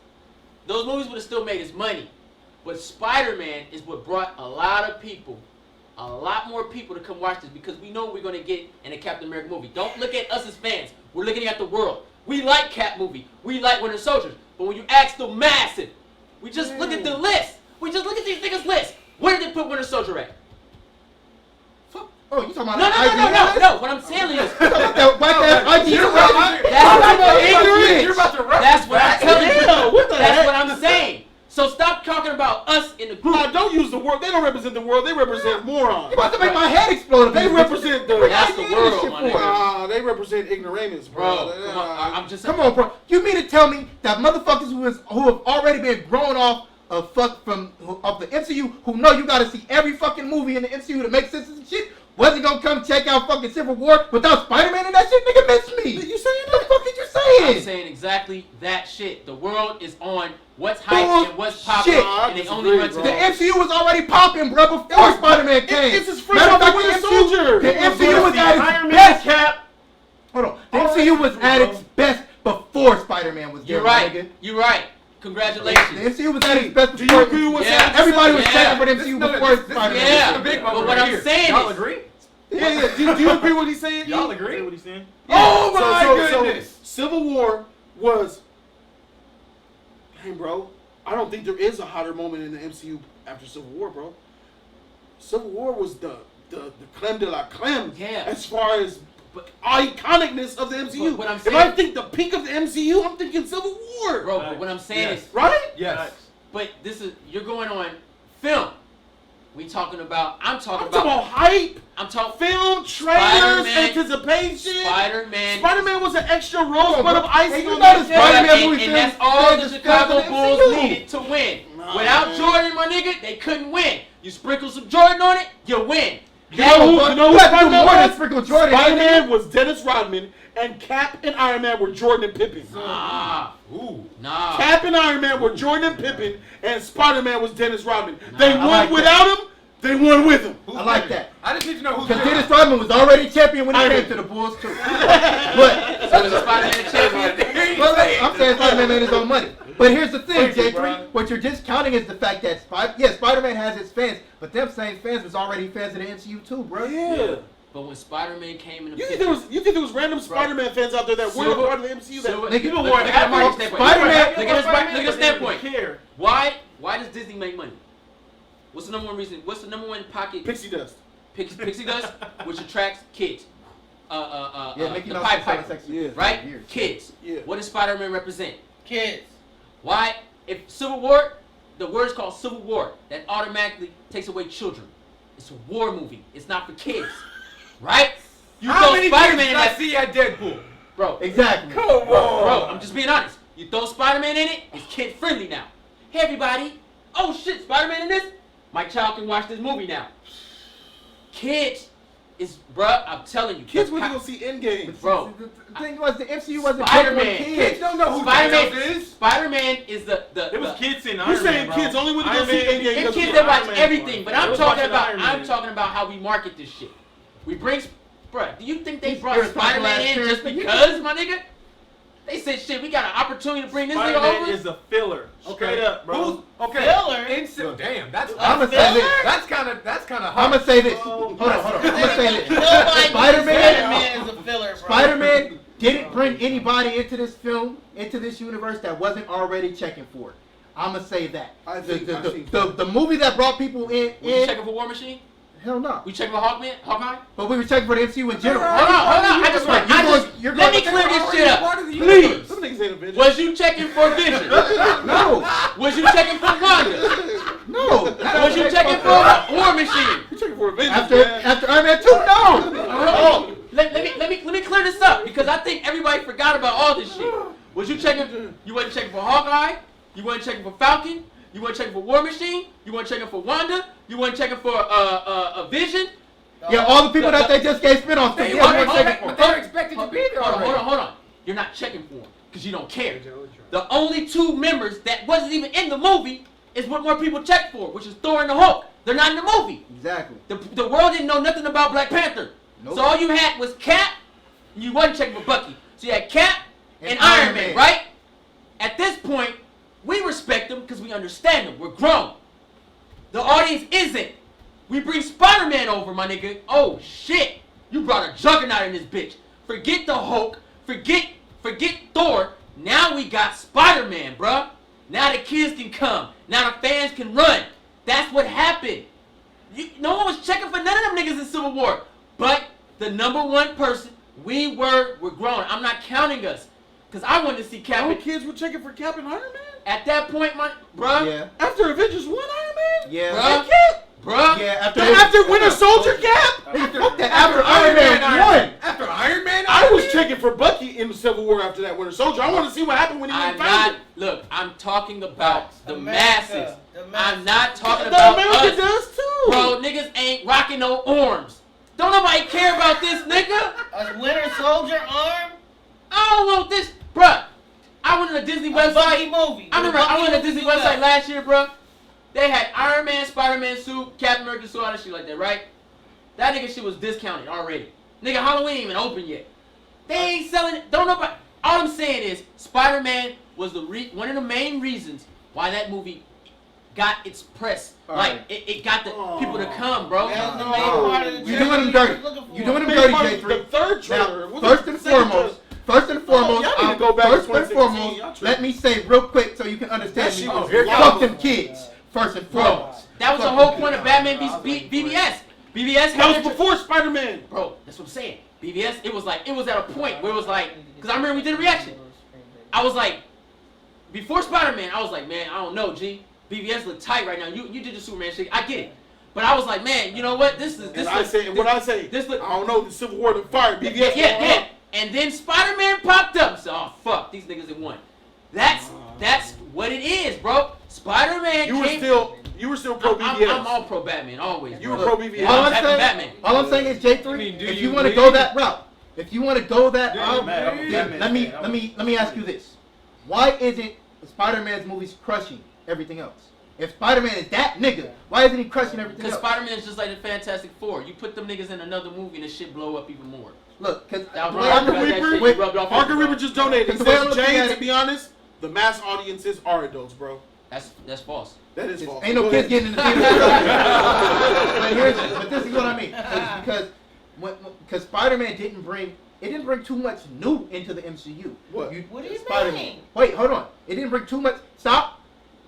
those movies would have still made his money. But Spider-Man is what brought a lot of people, a lot more people to come watch this because we know what we're gonna get in a Captain America movie. Don't look at us as fans. We're looking at the world. We like Cap movie. We like Winter Soldiers. But when you ask the massive, we just look at the list. We just look at these niggas' list. Where did they put Winter Soldier at? Oh, you talking about No. What I'm telling you is, that white ass IG? You're about to rush that's us what I'm back. telling you. Hell, what the That's heck? what I'm saying. So stop talking about us in the group. Nah, don't use the word. They don't represent the world. They represent morons. You about to make my head explode. They represent the. That's the world, my nigga. They represent ignoramus, bro. Bro, come on. I'm just Come on, bro. You mean to tell me that motherfuckers who have already been grown off of the MCU, who know you gotta see every fucking movie in the MCU to make sense and shit, wasn't gonna come check out fucking Civil War without Spider-Man and that shit? Nigga, miss me. You saying What the fuck did you I'm saying? saying exactly that shit. The world is on what's hype and what's popular, Bullshit. and they only run to The that. MCU was already popping, bro, before Spider-Man came. It's his first Matter of fact, Winter the Soldier. The MCU was at Iron its Man best. Cap. Hold on. The MCU was at its best before Spider-Man was there, You're my right. nigga. You're right. Congratulations. The MCU was at its best Do before. you agree with what Yeah. Sam just Everybody said? was checking for the MCU before Spider-Man. Yeah, the big but moment what right I'm here. saying Y'all is, agree? Yeah. Do you agree with what he's saying? Y'all Say agree? what he's saying? Oh So- my so goodness! Civil War was. Hey, bro. I don't think there is a hotter moment in the MCU after Civil War, bro. Civil War was the creme de la creme. Yeah. As far as But- iconicness of the MCU. But what I'm if saying- I think the peak of the MCU, I'm thinking Civil War. bro. But what I'm saying Yes. is, Right? Yes. but this is you're going on film. We talking about. I'm talking I'm talking about. about hype, I'm talking. film, trailers, Spider-Man. anticipation. Spider-Man. Spider-Man was an extra rosebud of icing you on know that the cake. Spider-Man and, movie and fans that's all the just Chicago because of the Bulls MCU. needed to win. Nah, Without man. Jordan, my nigga, they couldn't win. You sprinkle some Jordan on it, you win. You know who You had to do Spider-Man more than was? sprinkle Jordan. Spider-Man was Dennis Rodman, and Cap and Iron Man were Jordan and Pippen. Nah, Ooh. nah. Cap and Iron Man were Jordan and Pippen, and Spider-Man was Dennis Rodman. They I won like without him, they won with him. Who's I like bigger? that. I just need to know who's Because bigger. Dennis Rodman was already champion when he Iron came Man. to the Bulls too. But So is the Spider-Man champion? well, I'm saying Spider-Man made his own money. But here's the thing, Thank you, J3. Brian. What you're discounting is the fact that Spider-Man has his fans, but them same fans was already fans of the MCU too, bro. Yeah. But when Spider-Man came in the You picture, think there was random Spider-Man fans out there that weren't Silver- part of the MCU? That Silver- Nigga, look, look, look at my standpoint. Spider-Man- Look at this standpoint. Care. Why does Disney make money? What's the number one reason? What's the number one pocket Pixie dust. Pixie dust, which attracts kids? Yeah, Mickey the Mouse Pied was selling Piper, sex Yeah. right? years. Kids. Yeah. What does Spider-Man represent? Kids. Why? If Civil War, the word's called Civil War, that automatically takes away children. It's a war movie. It's not for kids, right? You How throw many Spider-Man kids in did I that, see at Deadpool? bro. Exactly. Come on. Bro, I'm just being honest. You throw Spider-Man in it, it's kid friendly now. Hey everybody, oh shit, Spider-Man in this? My child can watch this movie now. Kids is, bruh, I'm telling you. Kids the went to po- go see Endgame. Bro, The thing was, the MCU wasn't Spider-Man. built for Kids kids. don't know who Spider-Man Thanos is. Spider-Man is the It was kids in Iron You Man, saying bro. kids only went to go Iron see Man- Endgame? and because kids of that Iron watch Man. everything, but They I'm was talking watching about Iron I'm Man. talking about how we market this shit. We bring, bruh, do you think they These brought irresponsible Spider-Man ass in parents, just but you- because, my nigga? They said shit, we got an opportunity to bring this nigga Spider-Man over. is a filler. Straight up, bro. Who's okay? Filler? Damn, that's I'ma say this. that's kind of I'm hard. gonna say this. Oh, Hold on. I'm gonna say this. Nobody Spider-Man- Spider-Man is a filler, bro. Spider-Man didn't bring anybody into this film, into this universe that wasn't already checking for it. I'm gonna say that. I think- I think- The movie that brought people Was you in checking for War Machine? hell no. We checking for Hawkeye? But we were checking for the MCU in general. Hold on. I just Right, want, you're let me going- clear this shit up. Part of the Please. universe. Some niggas ain't Avengers. Was you checking for Vision? No, Was you checking for Wanda? no. Was you checking for War Machine? You checking for Avengers, After man. Iron Man 2, no. Oh, let me clear this up because I think everybody forgot about all this shit. Was you checking? You wasn't checking for Hawkeye. You wasn't checking for Falcon. You wasn't checking for War Machine. You weren't checking for Wanda. You weren't checking for a Vision. Yeah, all the people that they just gave spin-offs to. They Yeah, we weren't were checking for. but they're expected to be there already. Hold on. You're not checking for them because you don't care. The only two members that wasn't even in the movie is what more people checked for, which is Thor and the Hulk. They're not in the movie. Exactly. The world didn't know nothing about Black Panther. Nope. So all you had was Cap, and you wasn't checking for Bucky. So you had Cap and, And Iron Iron Man, Man. right? At this point, we respect them because we understand them. We're grown. The audience isn't. We bring Spider-Man over, my nigga. Oh shit. You brought a juggernaut in this bitch. Forget the Hulk. Forget Thor. Now we got Spider-Man, bruh. Now the kids can come. Now the fans can run. That's what happened. No one was checking for none of them niggas in Civil War. But the number one person, we're grown. I'm not counting us. Because I wanted to see Cap. All kids were checking for Cap and Iron Man? At that point, bruh. Yeah. After Avengers 1 Iron Man? Yeah. Bruh. Bruh. Yeah. After Winter Soldier Cap? Fuck that. After Iron Man 1. After Iron Man, I was checking for Bucky in the Civil War after that Winter Soldier. I want to see what happened when he went I'm and found not. Look, I'm talking about the masses. The I'm not talking it. about The America us. does too. Bro, niggas ain't rocking no arms. Don't nobody care about this, nigga. A Winter Soldier arm? I don't want this, bruh. I went on a Disney A Bucky website. movie. I remember I went on a Bucky Disney movie website last year, bruh. They had Iron Man, Spider-Man suit, Captain America suit, all that shit like that, right? That nigga shit was discounted already. Nigga, Halloween ain't even open yet. They ain't selling it. Don't nobody. All I'm saying is Spider-Man was one of the main reasons why that movie got its press. Like it got the people to come, bro. That was the main part of the You're doing them dirty. You're doing them dirty, J3. The third trailer. Now, first and foremost, let me say real quick so you can understand me. Fuck them kids. First and foremost. That was the whole point of Batman v BVS. BVS That was before Spider-Man. Bro, that's what I'm saying. BVS, it was at a point where it was like, because I remember we did a reaction. I was like, before Spider-Man, I was like, man, I don't know, G. BVS look tight right now. You did the Superman shit. I get it. But I was like, man, you know what? I say, I don't know, the Civil War to fire BVS. Yeah. And then Spider-Man popped up. So, oh fuck, these niggas have won. That's what it is, bro. Spider-Man. You were still pro BVS. I'm all pro Batman, always. You were pro BVS. All I'm saying is J3. If you want to go that route, then let me ask you this: why isn't Spider-Man's movies crushing everything else? If Spider-Man is that nigga, why isn't he crushing everything else? Because Spider-Man is just like the Fantastic Four. You put them niggas in another movie and the shit blow up even more. Look, because Parker Reaper just donated. He says, James, to be honest, the mass audiences are adults, bro. That's false. That is false. Ain't no kids getting in the theater. But this is what I mean. Because Spider-Man didn't bring too much new into the MCU. What do you mean? Wait, hold on. It didn't bring too much. Stop.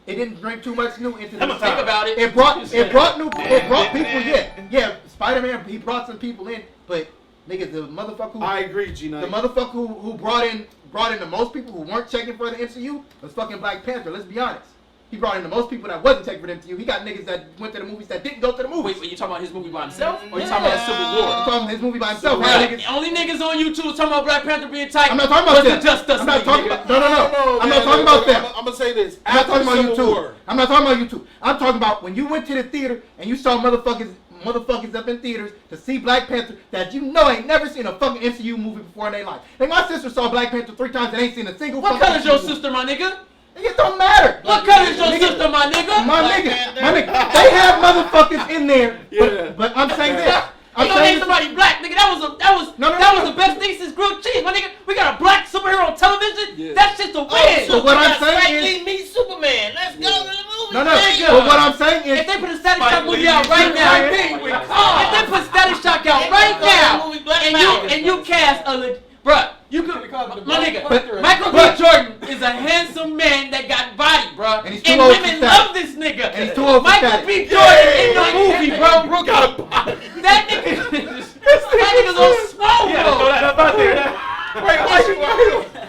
It didn't bring too much new into the MCU. Think about it. It brought people. Yeah. Spider-Man, he brought some people in, but nigga, the motherfucker. I agree, G9. The motherfucker who brought in the most people who weren't checking for the MCU was fucking Black Panther. Let's be honest. He brought in the most people that wasn't checking for the MCU. He got niggas that went to the movies that didn't go to the movies. Wait, you talking about his movie by himself? Or you talking about Civil War? I'm talking about his movie by himself. Only niggas on YouTube talking about Black Panther being tight. I'm not talking about them. Just us. I'm not talking about. No. I'm not talking about them. I'm gonna say this. I'm not talking about YouTube. I'm not talking about YouTube. I'm talking about when you went to the theater and you saw motherfuckers up in theaters to see Black Panther that you know ain't never seen a fucking MCU movie before in their life. Like my sister saw Black Panther 3 times and ain't seen a single. What color's your sister, my nigga? It don't matter. What color is your sister, my nigga? My nigga. They have motherfuckers in there. But I'm saying this. You don't hate somebody black, nigga. That was the best thing since grilled cheese, my nigga. We got a black superhero on television. Yeah. That's just a win. So what I'm saying is, meet Superman. Let's go to the movie. No. But what I'm saying is, if they put a Static Shock movie out right now, if they put Static Shock out right now, and you cast bruh, you could, my nigga, Michael B. Jordan is a handsome man that got body, bruh. And women love this nigga. And he's too old for Michael B. Jordan in the movie, bro. That nigga's on swole, bro. Throw that up out there.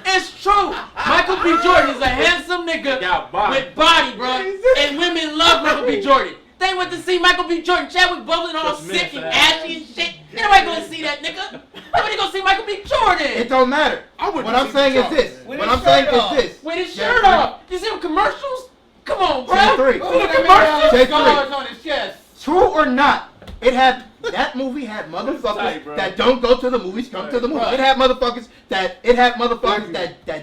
It's true. Michael B. Jordan is a handsome nigga with body, bruh. And women love Michael B. Jordan. They went to see Michael B. Jordan, Chadwick Boseman all sick and ashy and shit. Ain't nobody gonna see that nigga. Nobody gonna see Michael B. Jordan. It don't matter. What I'm saying is this. With his shirt off. You see him commercials? Come on, bro. J3. on his chest. True or not, that movie had motherfuckers that don't go to the movies come to the movies. It had motherfuckers that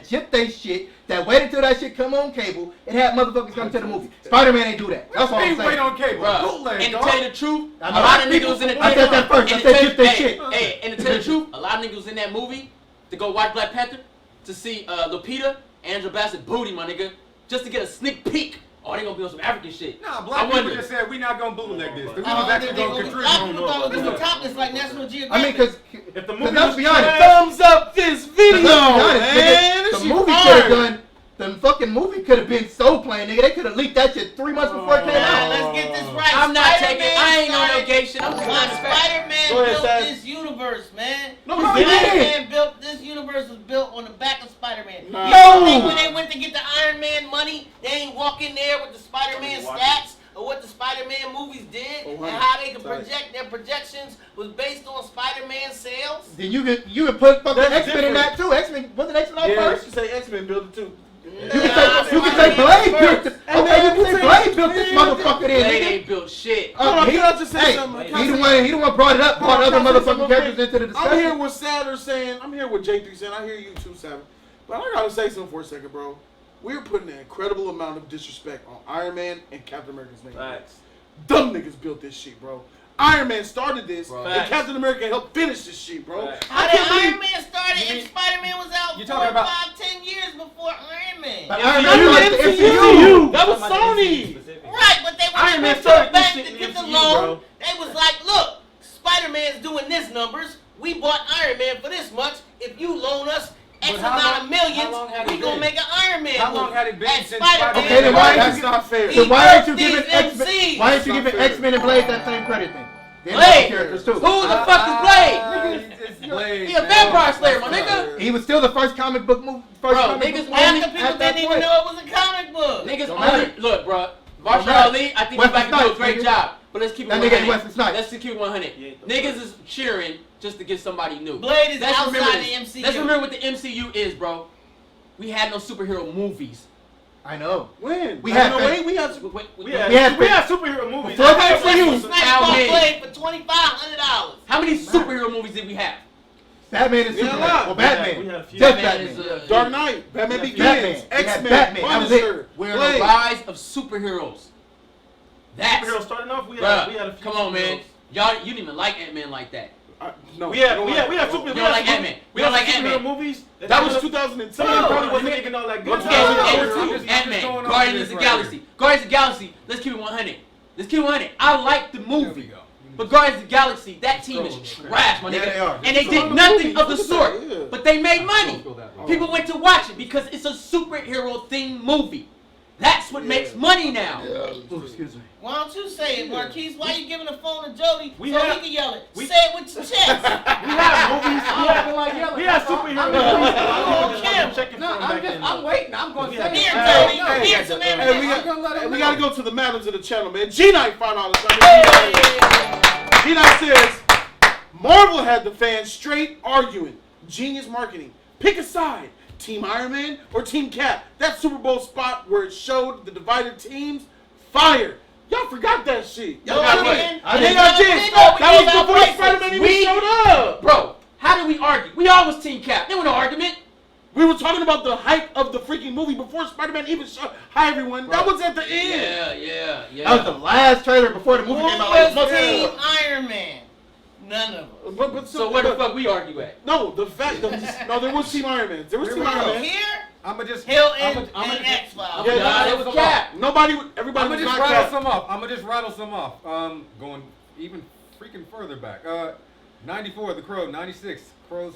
gypped they shit, that waited till that shit come on cable. It had motherfuckers come to the movie. Spider-Man ain't do that. That's all I'm saying. Wait on cable. And to tell you the truth, a lot of niggas was in the theater. I said that first. I said gypped they shit. Hey, and to tell you the truth, a lot of niggas was in that movie to go watch Black Panther, to see Lupita, Angela Bassett booty, my nigga, just to get a sneak peek. Oh, they gonna be on some African shit. Nah, black people just said we not gonna bootleg this. We was actually gonna contribute. Thought it was topless like National Geographic. I mean, because if the movie let's be honest, thumbs up this video, man. The movie could have done. The fucking movie could have been so plain, nigga. They could have leaked that shit 3 months before it came out. Let's get this right. I'm not taking. I ain't on no gay shit. I'm Spider-Man built this universe, man. This universe was built on the back of Spider-Man. No. You think when they went to get the Iron Man money, they ain't walk in there with the Spider-Man stats or what the Spider-Man movies did and how they could project their projections was based on Spider-Man sales? Then you could put fucking X-Men in that too. X-Men wasn't X-Men out first? You say X-Men built it too. You can say Blade built it. Okay, you can say Blade built this motherfucker in, Blade nigga. ain't built shit. Can I just say something? He the one brought it up, brought other motherfucking characters into the discussion. I'm here with Sadler saying, I'm here with J3 saying, I hear you too, Sadler. But I gotta say something for a second, bro. We're putting an incredible amount of disrespect on Iron Man and Captain America's name. Facts. Dumb niggas built this shit, bro. Iron Man started this, and Captain America helped finish this shit, bro. How did Iron Man start if Spider-Man was out 4, 5, 10 years before Iron Iron Man. But MCU. Iron Man was like the MCU. That was Talking about the Sony. MCU specifically. Right, but they Iron Man went to started the bank this to shit get in the MCU, loan. bro. They was like, look, Spider-Man's doing this numbers. We bought Iron Man for this much. If you loan us X But how amount long- of millions, how long had we it gonna been? make an Iron Man How long movie. had it been And since Spider-Man Spider-Man? Okay, then why- That's not fair. So why aren't you These giving X-Men? MCs. Why aren't you That's giving not fair. X-Men and Blade that same credit thing? They're Blade. characters too. Who the fuck is Blade? It's Blade. He a vampire slayer, my nigga. He was still the first comic book movie. Bro, Comic niggas book Half movie the people at that didn't even point. know it was a comic book. Niggas Don't only matter. look, bro. Marshall matter. Ali, I think Wesley he's back to do a Snipes, great nigga. job. But let's keep it That 100. nigga Wesley Snipes. Let's keep it 100. Yeah, Niggas is cheering just to get somebody new. Blade is Let's outside remember the this. MCU. Let's remember what the MCU is, bro. We had no superhero movies. I know. When? We had no Fan- way. We had. We had- had superhero movies. Before That's the MCU. what- Snipes How bought many? Blade for $2,500. How many superhero movies did we have? Batman and We had a Superman. lot. Well, We had Batman. a few. Just Batman Batman. is, Dark Knight, Batman Yeah, Begins, Batman. We had X-Men, Batman. That was it. Punisher, We're in Blade. the rise of superheroes. That's Superheroes starting off. We bruh, had a few. come on, man. superheroes. Y'all, you didn't even like Ant-Man like that. No, We had I don't super. You don't like Ant-Man. We You don't had like superhero Ant-Man. movies. That was Some 2010. of them probably No, wasn't nigga. making all that Go good. to Ant-Man, Ant-Man, going on Guardians this of the right Galaxy. here. Guardians of the Galaxy. Let's keep it 100. Let's keep it 100. I like the There we movie. go. But Guardians of the Galaxy, that team is trash, my Yeah, nigga. they are. And they It's did on the nothing movie. of the Look at sort. that, yeah. But they made money. Don't go that way. People went to watch it because it's a superhero themed movie. That's what makes money now. Oh, excuse me. Why don't you say it, Marquise? Why you giving the phone to Jody We so have- he can yell it? we- Say it with your chest. We had movies. We had superhero movies. Oh, Kim. Checking No, for them I'm back just, then, I'm though. waiting. I'm going to We say had- Here, it. Jody. Hey, Here's some Hey, ammunition. we got to go to the madams of the channel, man. G-Night $5. G-Night says, Marvel had the fans straight arguing. Genius marketing. Pick a side. Team Iron Man or Team Cap. That Super Bowl spot where it showed the divided teams. Fire. Y'all forgot that shit. Y'all No, got I what? didn't. I Yeah, didn't. y'all did. We That gave was out before prices. Spider-Man even We- showed up. Bro, how did we argue? We always Team Cap. There was no argument. We were talking about the hype of the freaking movie before Spider-Man even showed. Hi, everyone. That was at the end. Yeah. That was the last trailer before the movie Who came out. Like, was months Team ago. Iron Man? None of them. But So where the fuck we argue at? No, the fact no, there was Team Iron Man. There was Team Iron Man. Here, I'm going to just... Hill I'm and gonna X-Files. Yeah, Nah, it was Cap. Nobody, everybody I'm was gonna just not rattle Cap. some off. I'm gonna just rattle some off. Going even freaking further back. 94, The Crow. 96, Crow's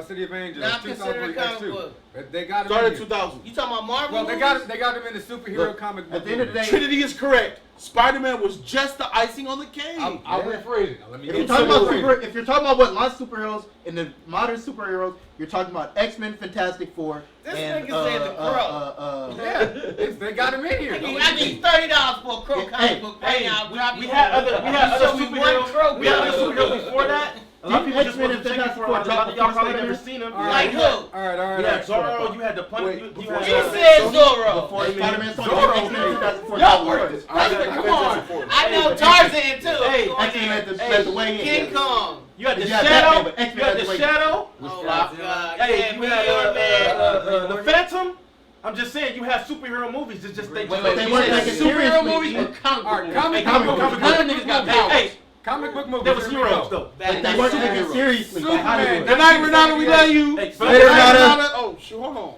City of Angels. Not considered a 2003, comic X2. book. They got him Started in here. 2000. You talking about Marvel? Well, movies? they got him in the superhero Look, comic book. at the end of the movie. day- Trinity is correct. Spider-Man was just the icing on the cake. I'll rephrase it. Let me If go you're talking about rephrase it. if you're talking about what launched superheroes in the modern superheroes, you're talking about X-Men, Fantastic Four, This and nigga said the Crow. Yeah, they got him in here. I need $30 for a Crow comic Hey, book right Hey, now. we had other Show me one superheroes. Crow We had other comic book. superheroes before that. A lot of people just X-Men wasn't and checking Fantastic for Four a lot of y'all dropped probably before never Spider-Man. seen them. All Like right. who? All right. You had Zorro. You had the Punisher. You You had said Zorro. Before Spider-Man saw Zorro, X-Men, Fantastic Four. Y'all dropped worked before. this. Come on. I know Tarzan too. Hey, X-Men had the way in. King Kong. You had the You had Batman, Shadow. but X-Men You had had the the way- Shadow. Oh flop. my God. Hey, Yeah, you me had or man. the Phantom. I'm just saying, you had superhero movies. It's just they Wait, But they you weren't said taken superhero seriously. movies or comic All right, book comic movies? book movies. None of them niggas got powers. Hey, Comic book movies. there was here we heroes go. though. But they weren't taken seriously by Superman. Hollywood. Good night, Renata. We love you. Hey, Good Later, night, Renata. Oh, shoot. Hold on.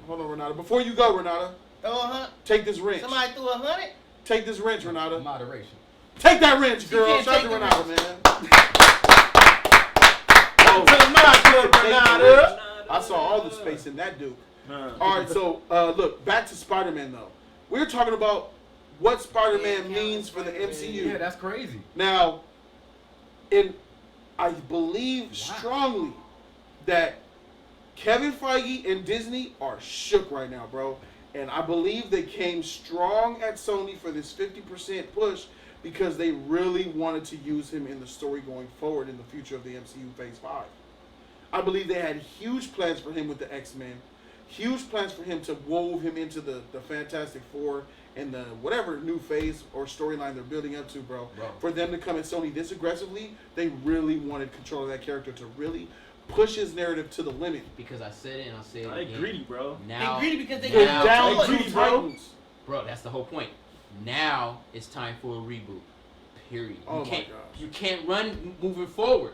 Hold on, Renata. Before you go, Renata, take this wrench. Somebody threw 100. Take this wrench, Renata. Moderation. Take that wrench, girl. can't Shout out take to the Renata, man. To the mod club, Renata. I saw all the space in that dude. Uh, All right, so look, back to Spider-Man though. We're talking about what Spider-Man means for the MCU. Yeah, that's crazy. Now, I believe strongly that Kevin Feige and Disney are shook right now, bro. And I believe they came strong at Sony for this 50% push because they really wanted to use him in the story going forward in the future of the MCU Phase 5. I believe they had huge plans for him with the X-Men, huge plans for him to wove him into the Fantastic Four and the whatever new phase or storyline they're building up to, bro. For them to come at Sony this aggressively, they really wanted control of that character to really push his narrative to the limit. Because I said it and I'll say it They again. greedy, bro. Now, They greedy because they They're got down choice. greedy, bro. bro, that's the whole point. Now it's time for a reboot. Period. Oh You my can't, gosh. you can't run moving forward.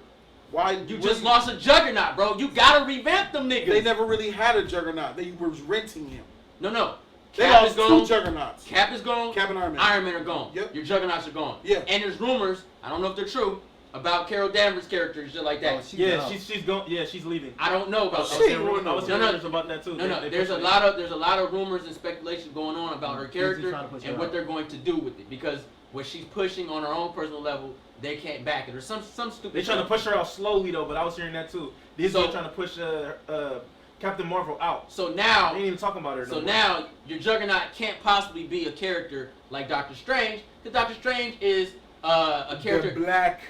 Why You just lost a Juggernaut, bro. You gotta revamp them niggas. They never really had a Juggernaut. They were renting him. No. They Cap lost is gone. 2 Juggernauts. Cap is gone. Cap and Iron Man. Iron Man are gone. Yep. Your Juggernauts are gone. Yeah. And there's rumors, I don't know if they're true, about Carol Danvers' character and shit like that. She's going. Yeah, she's leaving. I don't know about I was that. hearing rumors about that too. No. There's a lot of rumors and speculation going on about her character and what they're going to do with it, because what she's pushing on her own personal level, they can't back it or some stupid. They're trying to push her out slowly though, but I was hearing that too. These are trying to push Captain Marvel out. So now they ain't even talking about her. So now your Juggernaut can't possibly be a character like Doctor Strange, because Doctor Strange is a character. The Black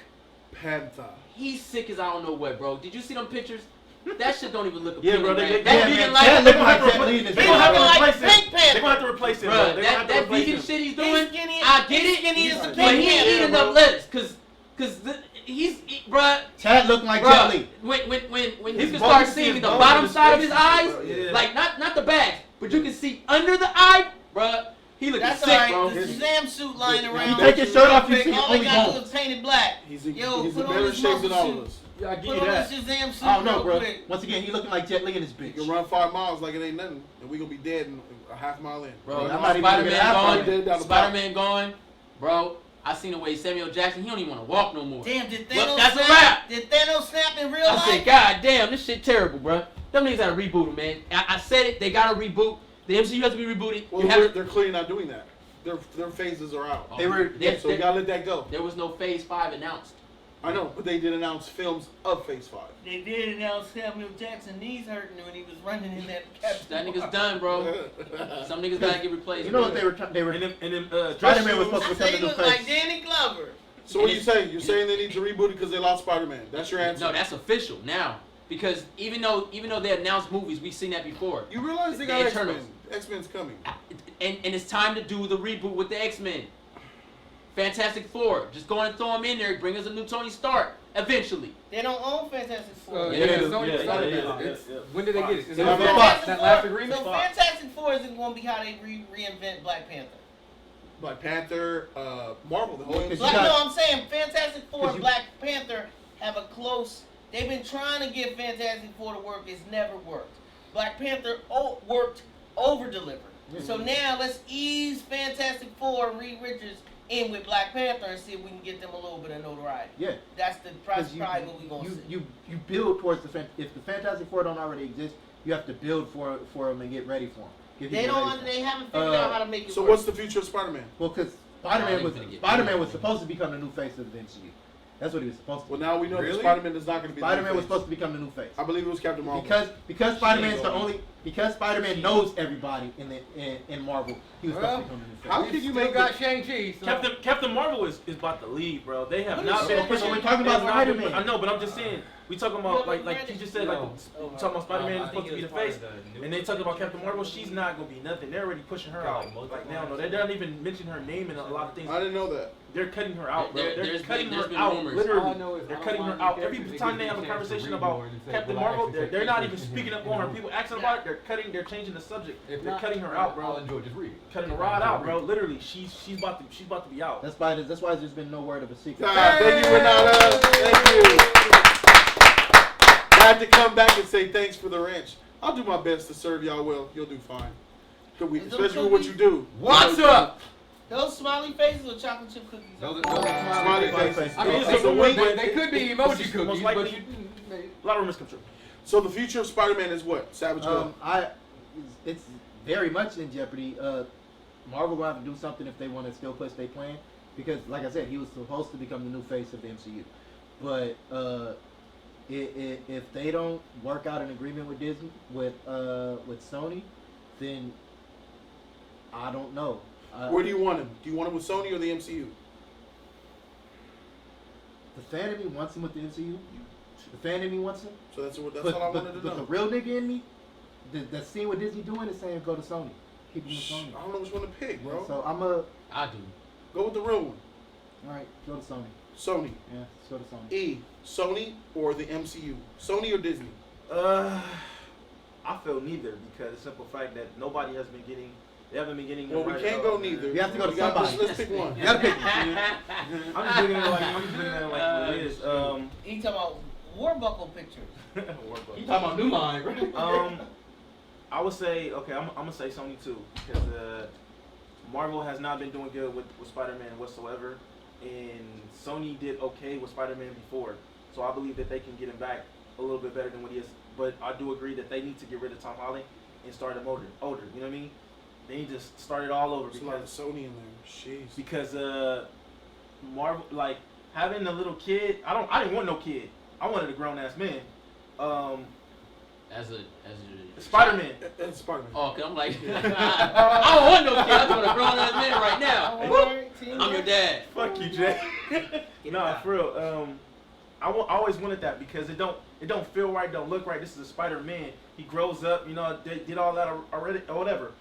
Panther. He's sick as I don't know what, bro. Did you see them pictures? That shit don't even look Yeah, appealing. bro. That They're vegan gonna have to replace him. That vegan shit he's doing. Skinny, I get it. Skinny is the But he ain't eating enough lettuce, cause bruh. Chad looking like Jet Li. When you can start seeing the bottom side of his eyes, like not the bags, but you can see under the eye, bruh. He looking That's sick, alright. bro. The Shazam suit lying around. You take your shirt off, you see all only they got to bones. do is paint it black. He's in Yo, put on better his shape than muscle all suit. of us. Yeah, I give Put you on that. his Shazam suit I don't know, real bro. quick. Once again, he looking like Jet Li in this He bitch. can run 5 miles like it ain't nothing, and we gonna be dead in a half mile in. Bro, I'm not even gonna get Spider-Man out gone. Spider-Man gone. Bro, I seen the way Samuel Jackson, he don't even want to walk no more. Damn, did Well, Thanos that's a snap? wrap. Did Thanos snap in real I life? said, God damn, this shit terrible, bro. Them niggas gotta reboot it, man. I said it, they gotta reboot. The MCU has to be rebooted. Well, they're clearly not doing that. Their phases are out. They were, so we gotta let that go. There was no Phase 5 announced. I know, but they did announce films of Phase 5. They did announce Samuel Jackson knees hurting when he was running in that Captain That nigga's done, bro. Some niggas gotta get replaced. You know what bro. they were. And then Spider-Man was supposed to I become say the he new look like face. Danny Glover. So what are you saying? You're saying they need to reboot it because they lost Spider-Man. That's your answer? No, that's official now. Because even though they announced movies, we've seen that before. You realize they got The X-Men. Eternals. X-Men's coming. And it's time to do the reboot with the X-Men. Fantastic Four. Just go and throw them in there. Bring us a new Tony Stark. Eventually. They don't own Fantastic Four. When did they get it? Is So that Fantastic that Four- last agreement? So Fantastic Four isn't going to be how they reinvent Black Panther. Black Panther, Marvel, the whole Because Black, you got- no, I'm saying Fantastic Four Cause and you- Black Panther have a close. They've been trying to get Fantastic Four to work. It's never worked. Black Panther worked over delivered. So now let's ease Fantastic Four and Reed Richards in with Black Panther and see if we can get them a little bit of notoriety. Yeah. That's the Because probably what we're gonna see. you build towards if the Fantastic Four don't already exist, you have to build for them and get ready for them. They don't. They haven't figured out how to make it So work. what's the future of Spider-Man? Well, because Spider-Man was supposed to become the new face of the MCU. That's what he was supposed to. Well, now we know Really? that Spider-Man is not going to be Spider-Man the was new supposed to become the new face. I believe it was Captain Marvel. Because Spider-Man's the only Spider-Man knows everybody in Marvel. He was supposed to become the new face. How could you make got Shang-Chi? So. Captain Marvel is about to leave, bro. They have What not is been Shang-Chi? pushing. We're talking about they have not been- Spider-Man. I know, but I'm just saying. We talking about like he just said, like No. we talking about Spider-Man is supposed to be the face, and they talking about Captain Marvel. She's not gonna be nothing. They're already pushing her out. Like now, no, they don't even mention her name in a lot of things. I didn't know that. They're cutting her out, bro. They're There's cutting been her out. rumors. Literally, All I know is they're I don't cutting her mind out. the Every character. time They they have a give me a chance to conversation read about more and say, Captain well, I Marvel, actually they're not take even it. speaking up on her. People asking about it. They're changing the subject. If They're not, cutting her out, I'll bro. enjoy. Just read. Cutting the rod out, bro. Literally, she's about to be out. That's why there's been no word of a secret. Thank you, Renata. Thank you. I had to come back and say thanks for the wrench. I'll do my best to serve y'all well. You'll do fine. Especially with what you do. What's up? Those smiley faces or chocolate chip cookies? Those are Smiley smiley faces. I mean, It's it's a a wink. they could be emoji Most cookies, likely- but you. A lot of rumors come true. So the future of Spider-Man is what? Savage World. It's very much in jeopardy. Marvel will have to do something if they want to still push their plan, because, like I said, he was supposed to become the new face of the MCU. But if they don't work out an agreement with Disney, with Sony, then I don't know. Where do you want him? Do you want him with Sony or the MCU? The fan in me wants him with the MCU. The fan in me wants him. So that's all I But wanted to the know. real nigga in me, that seeing what Disney doing is saying go to Sony. Keep him with Sony. I don't know which one to pick, bro. So I do. Go with the real one. all right, go to Sony. Sony. Yeah, let's go to Sony. E. Sony or the MCU? Sony or Disney? I feel neither because the simple fact that nobody has been getting. They haven't been getting. Well, we right can't at go all, man. neither. You have to go to We got- somebody. Let's pick one. You gotta pick. I'm just looking at it like what it is. He talking about Warbuckle pictures. You talking about New Line, right? I would say okay. I'm gonna say Sony too because Marvel has not been doing good with Spider-Man whatsoever, and Sony did okay with Spider-Man before, so I believe that they can get him back a little bit better than what he is. But I do agree that they need to get rid of Tom Holland and start him older. You know what I mean? They need to start it all over There's a lot of because Sony in there. Jeez. because Marvel like having a little kid. I didn't want no kid. I wanted a grown ass man. As a Spider-Man. That's Spider-Man. Oh, cause I'm like, I don't want no kid. I want a grown ass man right now. I'm your dad. Fuck you, Jay. Nah, for real. I always wanted that because it don't feel right, don't look right. This is a Spider-Man. He grows up, you know, they did all that already or whatever.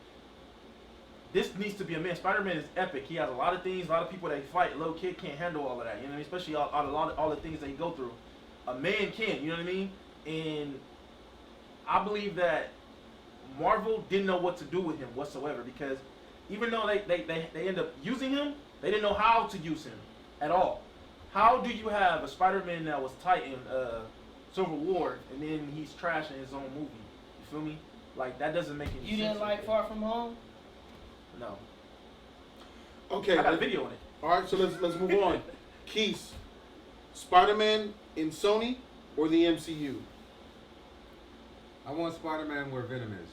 This needs to be a man. Spider-Man is epic. He has a lot of things, a lot of people that he fight. A little kid can't handle all of that, you know what I mean? Especially all the things that he go through. A man can, you know what I mean? And I believe that Marvel didn't know what to do with him whatsoever because even though they end up using him, they didn't know how to use him at all. How do you have a Spider-Man that was tight in Civil War and then he's trash in his own movie? You feel me? Like that doesn't make any sense. You didn't like Far From Home? No. Okay. I got a video on it. All right, so let's move on. Keith, Spider-Man in Sony or the MCU? I want Spider-Man where Venom is.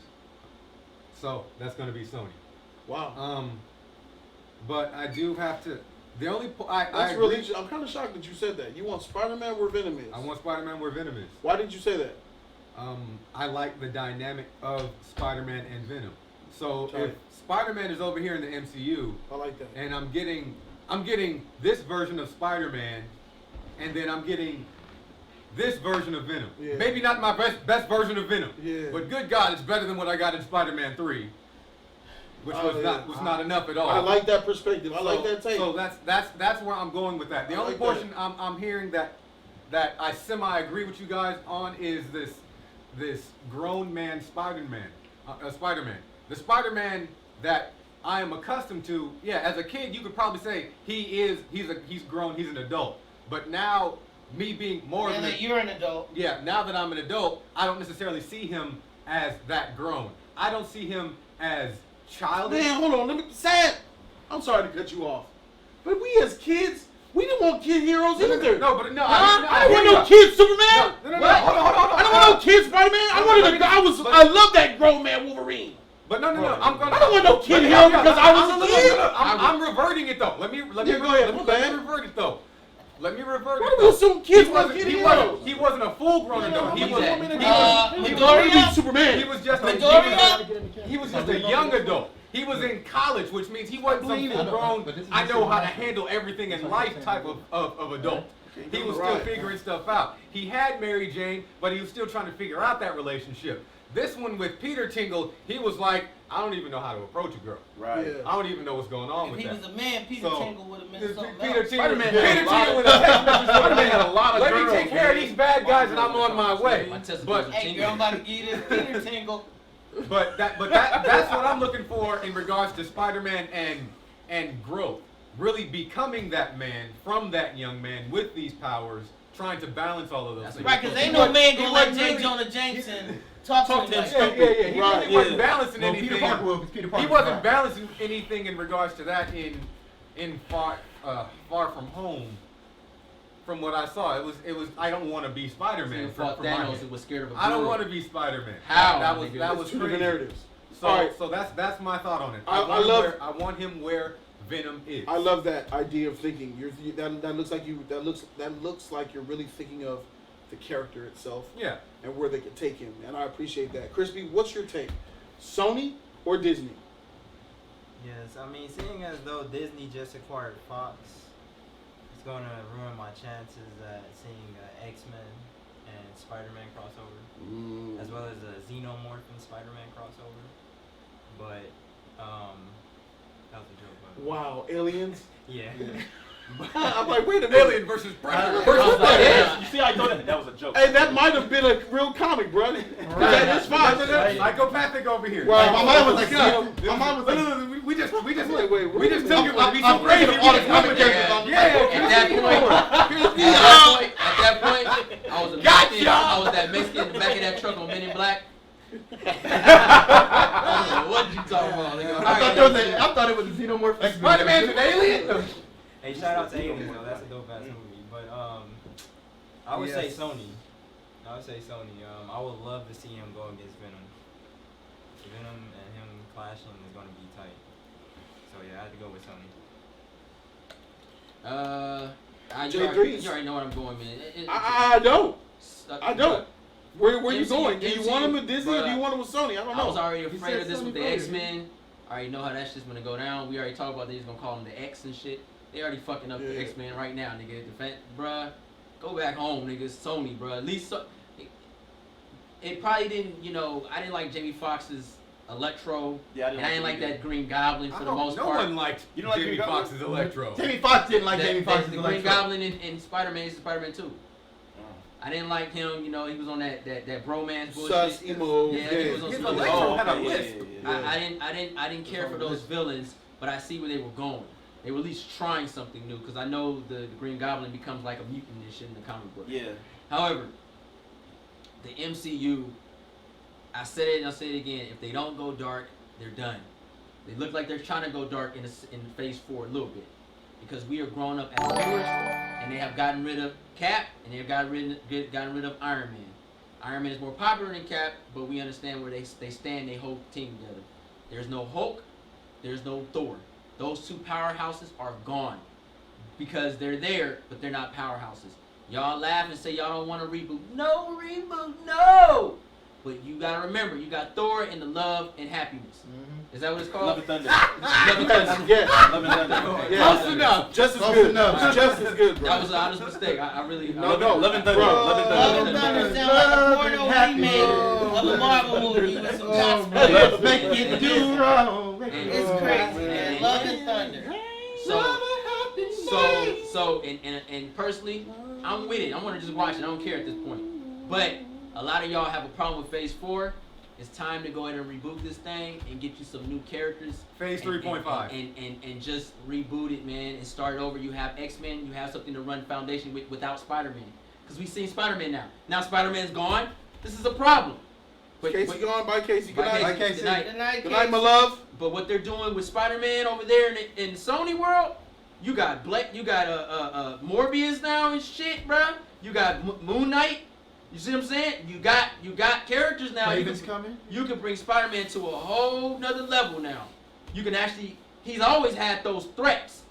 So that's gonna be Sony. Wow. But I do have to. The only That's really. I'm kind of shocked that you said that. You want Spider-Man where Venom is. I want Spider-Man where Venom is. Why did you say that? I like the dynamic of Spider-Man and Venom. So Sorry. if Spider-Man is over here in the MCU, I like that. and I'm getting this version of Spider-Man, and then I'm getting this version of Venom. Yeah. Maybe not my best version of Venom, Yeah. but good God, it's better than what I got in Spider-Man 3, which was not enough at all. I like that perspective. I like that take. So that's where I'm going with that. The I only like portion I'm hearing that I semi agree with you guys on is this grown man Spider-Man. The Spider-Man that I am accustomed to. Yeah, as a kid you could probably say he's grown, he's an adult. But now me being more And that you're an adult. yeah, now that I'm an adult, I don't necessarily see him as that grown. I don't see him as childish. Man, hold on. Let me say it. I'm sorry to cut you off, but we as kids, we didn't want kid heroes either. No, but no, I didn't want no kid Superman. No, hold on. I don't want no kid Spider-Man. I love that grown man Wolverine. But no. I don't want no kid hero because I was a kid. I'm reverting it though. Let me go ahead, my bad. revert it though. Let me revert Why it do we though. assume kids want kid heroes? He wasn't a full grown adult. He was Midoriya? Superman. He was just Midoriya? he was just a young adult. He was in college, which means he wasn't some full grown. I know how to handle everything in life type of adult. He was still figuring stuff out. He had Mary Jane, but he was still trying to figure out that relationship. This one with Peter Tingle, he was like, I don't even know how to approach a girl. Right. Yeah. I don't even know what's going on If with he that. was a man, Peter Tingle would have been something Peter else. Tingle Spider-Man with a text message. Spider-Man had a lot of Let me girls, take care of man. these bad guys and I'm on my way. My testicles But are Hey girl, I'm about to give you this Peter Tingle. that's what I'm looking for in regards to Spider-Man and growth. Really becoming that man from that young man with these powers, trying to balance all of those things. Right, because ain't no man gonna let wasn't J. really- Jonah Jameson talk to him Yeah, like He Right, really wasn't yeah. balancing anything. Peter Parker will, 'cause Peter Parker He wasn't balancing anything in regards to that in Far From Home. From what I saw, it was. I don't want to be Spider-Man. He fought from my Thanos end. and was scared of a I don't gorilla. want to be Spider-Man. How, That nigga? was Two different crazy. narratives. So All right. so that's my thought on it. I I want him where Venom is. I love that idea of thinking. That looks like you're really thinking of the character itself Yeah. and where they could take him, and I appreciate that. Crispy, what's your take? Sony or Disney? Yes, I mean, seeing as though Disney just acquired Fox, it's going to ruin my chances at seeing X-Men and Spider-Man crossover, as well as a Xenomorph and Spider-Man crossover. But, that was a joke, by the way. Wow, aliens. Yeah. I'm like, wait a minute. Alien versus Predator. You see, I thought that was a joke. Hey, that might have been a real comic, bro. That is fine. Psychopathic over here. Well, my mind was like, we just wait, took it wait, would be so I'm crazy. thinking of all the comic characters on At that point, I was a Mexican. I was that Mexican in the back of that truck on Men in Black. What you talking about? Nigga? I thought it was a xenomorph. Spider-Man's an alien. Hey, shout out to Aliens though. That's a dope ass movie. But I would say Sony. I would say Sony. I would love to see him go against Venom. Venom and him clashing is gonna be tight. So yeah, I had to go with Sony. You already know where I'm going, man. I don't. I don't. Where you MCU going? Do you want him with Disney or do you want him with Sony? I don't know. I was already afraid of this Sony with the Marvel. X-Men. I already know how that shit's gonna go down. We already talked about they're gonna call them the X and shit. They already fucking up the X-Men right now, nigga. Bruh, go back home, nigga. It's Sony, bruh. At least it probably didn't, I didn't like Jamie Foxx's Electro. Yeah, I didn't like that Green Goblin for the most No part. one liked You don't like Jamie Green Goblin? Foxx's Electro. Jamie Foxx didn't like Jamie Foxx's The Electro. Green Goblin in Spider-Man is Spider-Man 2. I didn't like him, he was on that bromance bullshit. Sus, emo. Yeah, he was on His some other Electro shit. had a list. I didn't care for those villains, but I see where they were going. They were at least trying something new, because I know the Green Goblin becomes like a mutant and shit in the comic book. Yeah. However, the MCU, I said it and I'll say it again, if they don't go dark, they're done. They look like they're trying to go dark in phase 4 a little bit. Because we are growing up as viewers, and they have gotten rid of Cap, and they've gotten rid of Iron Man. Iron Man is more popular than Cap, but we understand where they stand, they hold the team together. There's no Hulk, there's no Thor. Those two powerhouses are gone. Because they're there, but they're not powerhouses. Y'all laugh and say y'all don't want to reboot. No reboot, no! But you gotta remember, you got Thor and the Love and Happiness. Is that what it's called? Love and Thunder. Love and Thunder. Yes. Love and Thunder. Yeah. Close enough. Just as Close good. enough. Just as good, bro. That was an honest mistake. I really. No, Love and Thunder. Love and Love Thunder. and Thunder sound like a porno remake of a Marvel movie with some gospel. Make it do wrong. It's crazy, man. Love and Thunder. So, and personally, I'm with it. I want to just watch it. I don't care at this point. But a lot of y'all have a problem with Phase 4. It's time to go ahead and reboot this thing and get you some new characters. Phase 3.5. And just reboot it, man, and start over. You have X-Men. You have something to run Foundation with without Spider-Man. Because we've seen Spider-Man now. Now Spider-Man's gone. This is a problem. Casey gone. Bye, Casey. Good night. Bye, Casey. Good night, Good night, my love. But what they're doing with Spider-Man over there in Sony world, you got Morbius now and shit, bruh. You got Moon Knight. You see what I'm saying? You got characters now. Raven's coming. You can bring Spider-Man to a whole nother level now. You can actually. He's always had those threats.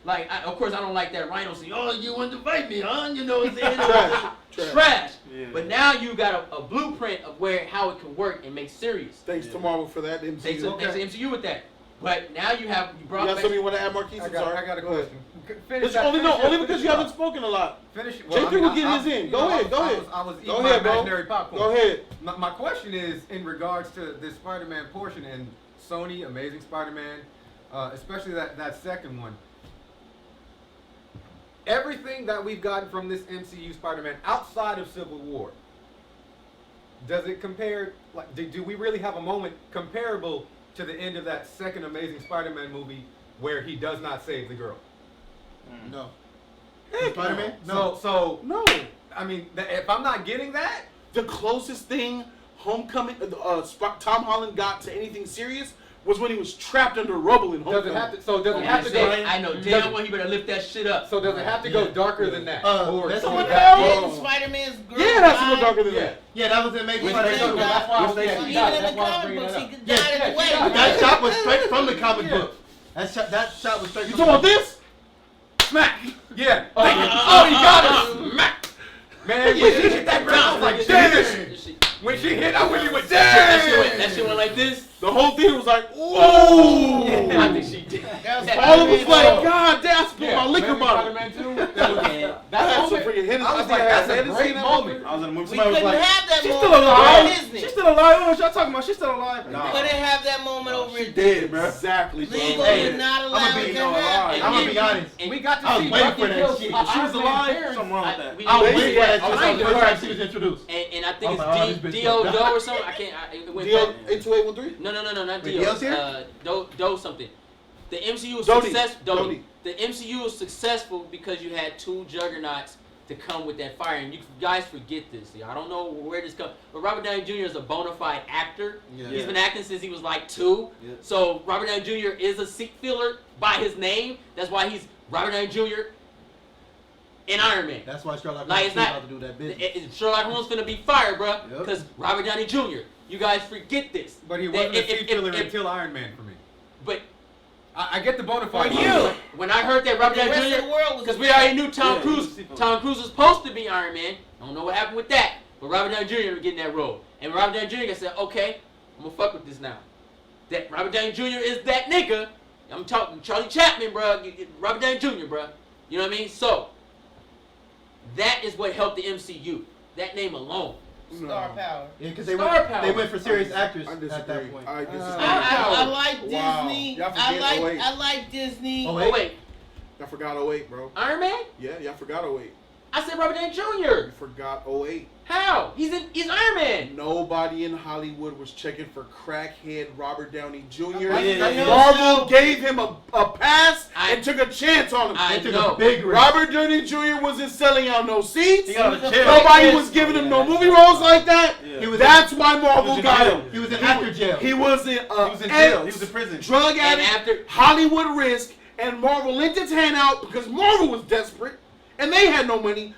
Like, of course, I don't like that Rhino scene. Oh, you want to fight me, huh? You know what I'm saying? Trash. Yeah. But now you got a blueprint of how it can work and make serious. Thanks to Marvel for that. MCU. Thanks to MCU with that. But now you brought You got back. something you want to add, Marquise? I I'm sorry. got a Go ahead. question. Finish It's that- only finish only it, because finish you it haven't up. spoken a lot. Finish. J3 will get his in. Go ahead, go ahead. I was Go eating ahead, my bro. imaginary popcorn. Go ahead. My question is in regards to this Spider-Man portion and Sony Amazing Spider-Man, especially that second one. Everything that we've gotten from this MCU Spider-Man outside of Civil War, does it compare? Like, do we really have a moment comparable to the end of that second Amazing Spider-Man movie where he does not save the girl? No. Heck Spider-Man? no. So No. I mean, if I'm not getting that, The closest thing Homecoming, Tom Holland got to anything serious was when he was trapped under rubble in does Homecoming. it have to? So does it have to go? I know damn well he better lift that shit up. So does it have to go darker than that? That's Someone what else. Didn't Spider-Man's girl Yeah, it has to die? go darker than Yeah. that. Yeah, that was Amazing Which Spider-Man. they That's got- why I which was they- So saying. even in That's the why I'm comic bringing books, that he up. could Yes, die yes, the way. that shot was straight from the comic book. That shot was straight You from talking about the this? Smack! Yeah. Oh, he got it! Smack! Man, when she hit that ground, I was like, damn! When she hit, I really went, damn! That shit went like this. The whole theater was like, whoa! I think she did. All of us was like, God, that's put my liquor Amazing bottle. Spider-Man 2. Yeah. I had some moment, freaking Hennessy. I was like, that's a great moment. I was in a movie. We Somebody was couldn't like, have that she's moment still alive. over Disney. She's still alive. I don't know what y'all talking about. She's still alive. We couldn't have that moment over She at did, bro. Exactly, bro. Legal Hey, would not allow I'ma it be to happen. I'm gonna be honest. And We got to I was see waiting Bucky for that kill shit. Iron If she was Man's alive, parents. something wrong with that. we I was didn't waiting see for that. that shit I the know. first time she was introduced. And I think I was like, oh, it's this bitch D.O. fucked up. Doe or something. I can't. It went Deal back. 82813? No, not Wait, D.O. Dio's here? Doe something. The MCU was Dodie. successful. Dodie. The MCU was successful because you had two juggernauts to come with that fire. And you guys forget this. I don't know where this comes. But Robert Downey Jr. is a bona fide actor. Yeah. He's been acting since he was like 2. Yeah. So Robert Downey Jr. is a seat filler by his name. That's why he's Robert Downey Jr. in Iron Man. That's why Sherlock Like, Holmes it's is not- about to do that business. Sherlock Holmes finna be fired, bro. Yep. Because Robert Downey Jr. You guys forget this. But he That wasn't a if- seat filler if- until Iron Man for me. But I get the bona for fide. you, when I heard that Robert The Downey rest of the Jr. world was Because we dead. already knew Tom Yeah, he Cruise. was seat filler. Tom Cruise was supposed to be Iron Man. I don't know what happened with that. But Robert Downey Jr. was getting that role. And Robert Downey Jr. said, okay, I'm gonna fuck with this now. That Robert Downey Jr. is that nigga. I'm talking Charlie Chaplin, bro. Robert Downey Jr., bro. You know what I mean? So, that is what helped the MCU. That name alone. Star power. Yeah, because they Star power. went for serious actors I at disagree. that point. I disagree. I like Wow. Disney. Y'all I forget 08. like Disney. Oh, Oh, wait. Y'all forgot 08, bro. Iron Man? Yeah, y'all forgot 08. I said Robert Downey Jr. You forgot 08. How? He's Iron Man. Nobody in Hollywood was checking for crackhead Robert Downey Jr. Yeah. Marvel gave him a pass I- and took a chance on him. I They took know. a big risk. Robert Downey Jr. wasn't selling out no seats. He got a chair. Nobody was giving him no movie roles like that. Yeah. He was That's why Marvel He was in got jail. him. He was in actor jail. He was in He was in jail. He was in prison. Drug And addict, after Hollywood risk, and Marvel lent its hand out because Marvel was desperate and they had no money.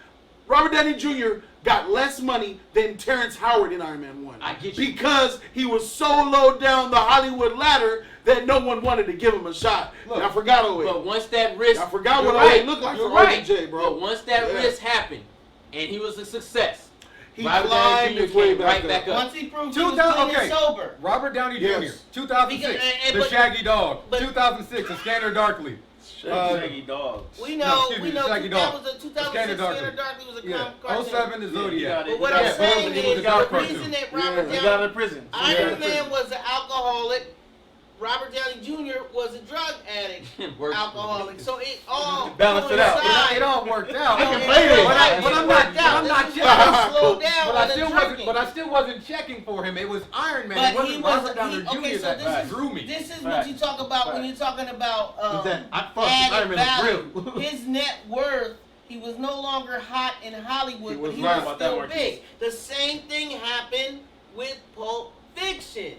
Robert Downey Jr. got less money than Terrence Howard in Iron Man 1. I get you. Because he was so low down the Hollywood ladder that no one wanted to give him a shot. Look, I forgot 08. But once that risk, I forgot you're what right. 08 looked like You're for right. RDJ, bro. But once that Yeah. risk happened, and he was a success, He Robert climbed Downey Jr. his way came back right up. back up. Once he proved he was 2000 clean and okay. sober. Robert Downey Yes. Jr. 2006, Because- The but- Shaggy Dog. but- 2006, A Scanner Darkly. Shaggy dogs. We know, excuse me, we know. Shaggy That Dog. was a 2006 Scanner Darkly. Scanner Darkly was a Yeah. cartoon. 07 is Yeah, he Zodiac. got it. But what He I'm got it. saying He was is a dark the cartoon. reason that Yeah. Robert He got out Downey, of prison. Iron Man was an alcoholic. Robert Downey Jr. was a drug addict, Works. alcoholic. So it all Balance it out. coincide. It all worked out. No, can it play this. worked But out. I'm It not- worked out. I'm not This is why checking. he slowed down But on I the still drinking. wasn't. But I still wasn't checking for him. It was Iron Man. But it wasn't he was- Robert Downey he- okay, Jr. so that this is- drew me. This is Facts. what you talk about when Facts. you're talking about Iron added Man value. was real. His net worth, he was no longer hot in Hollywood, He but was he right was about that, still Marcus. big. The same thing happened with Pulp Fiction.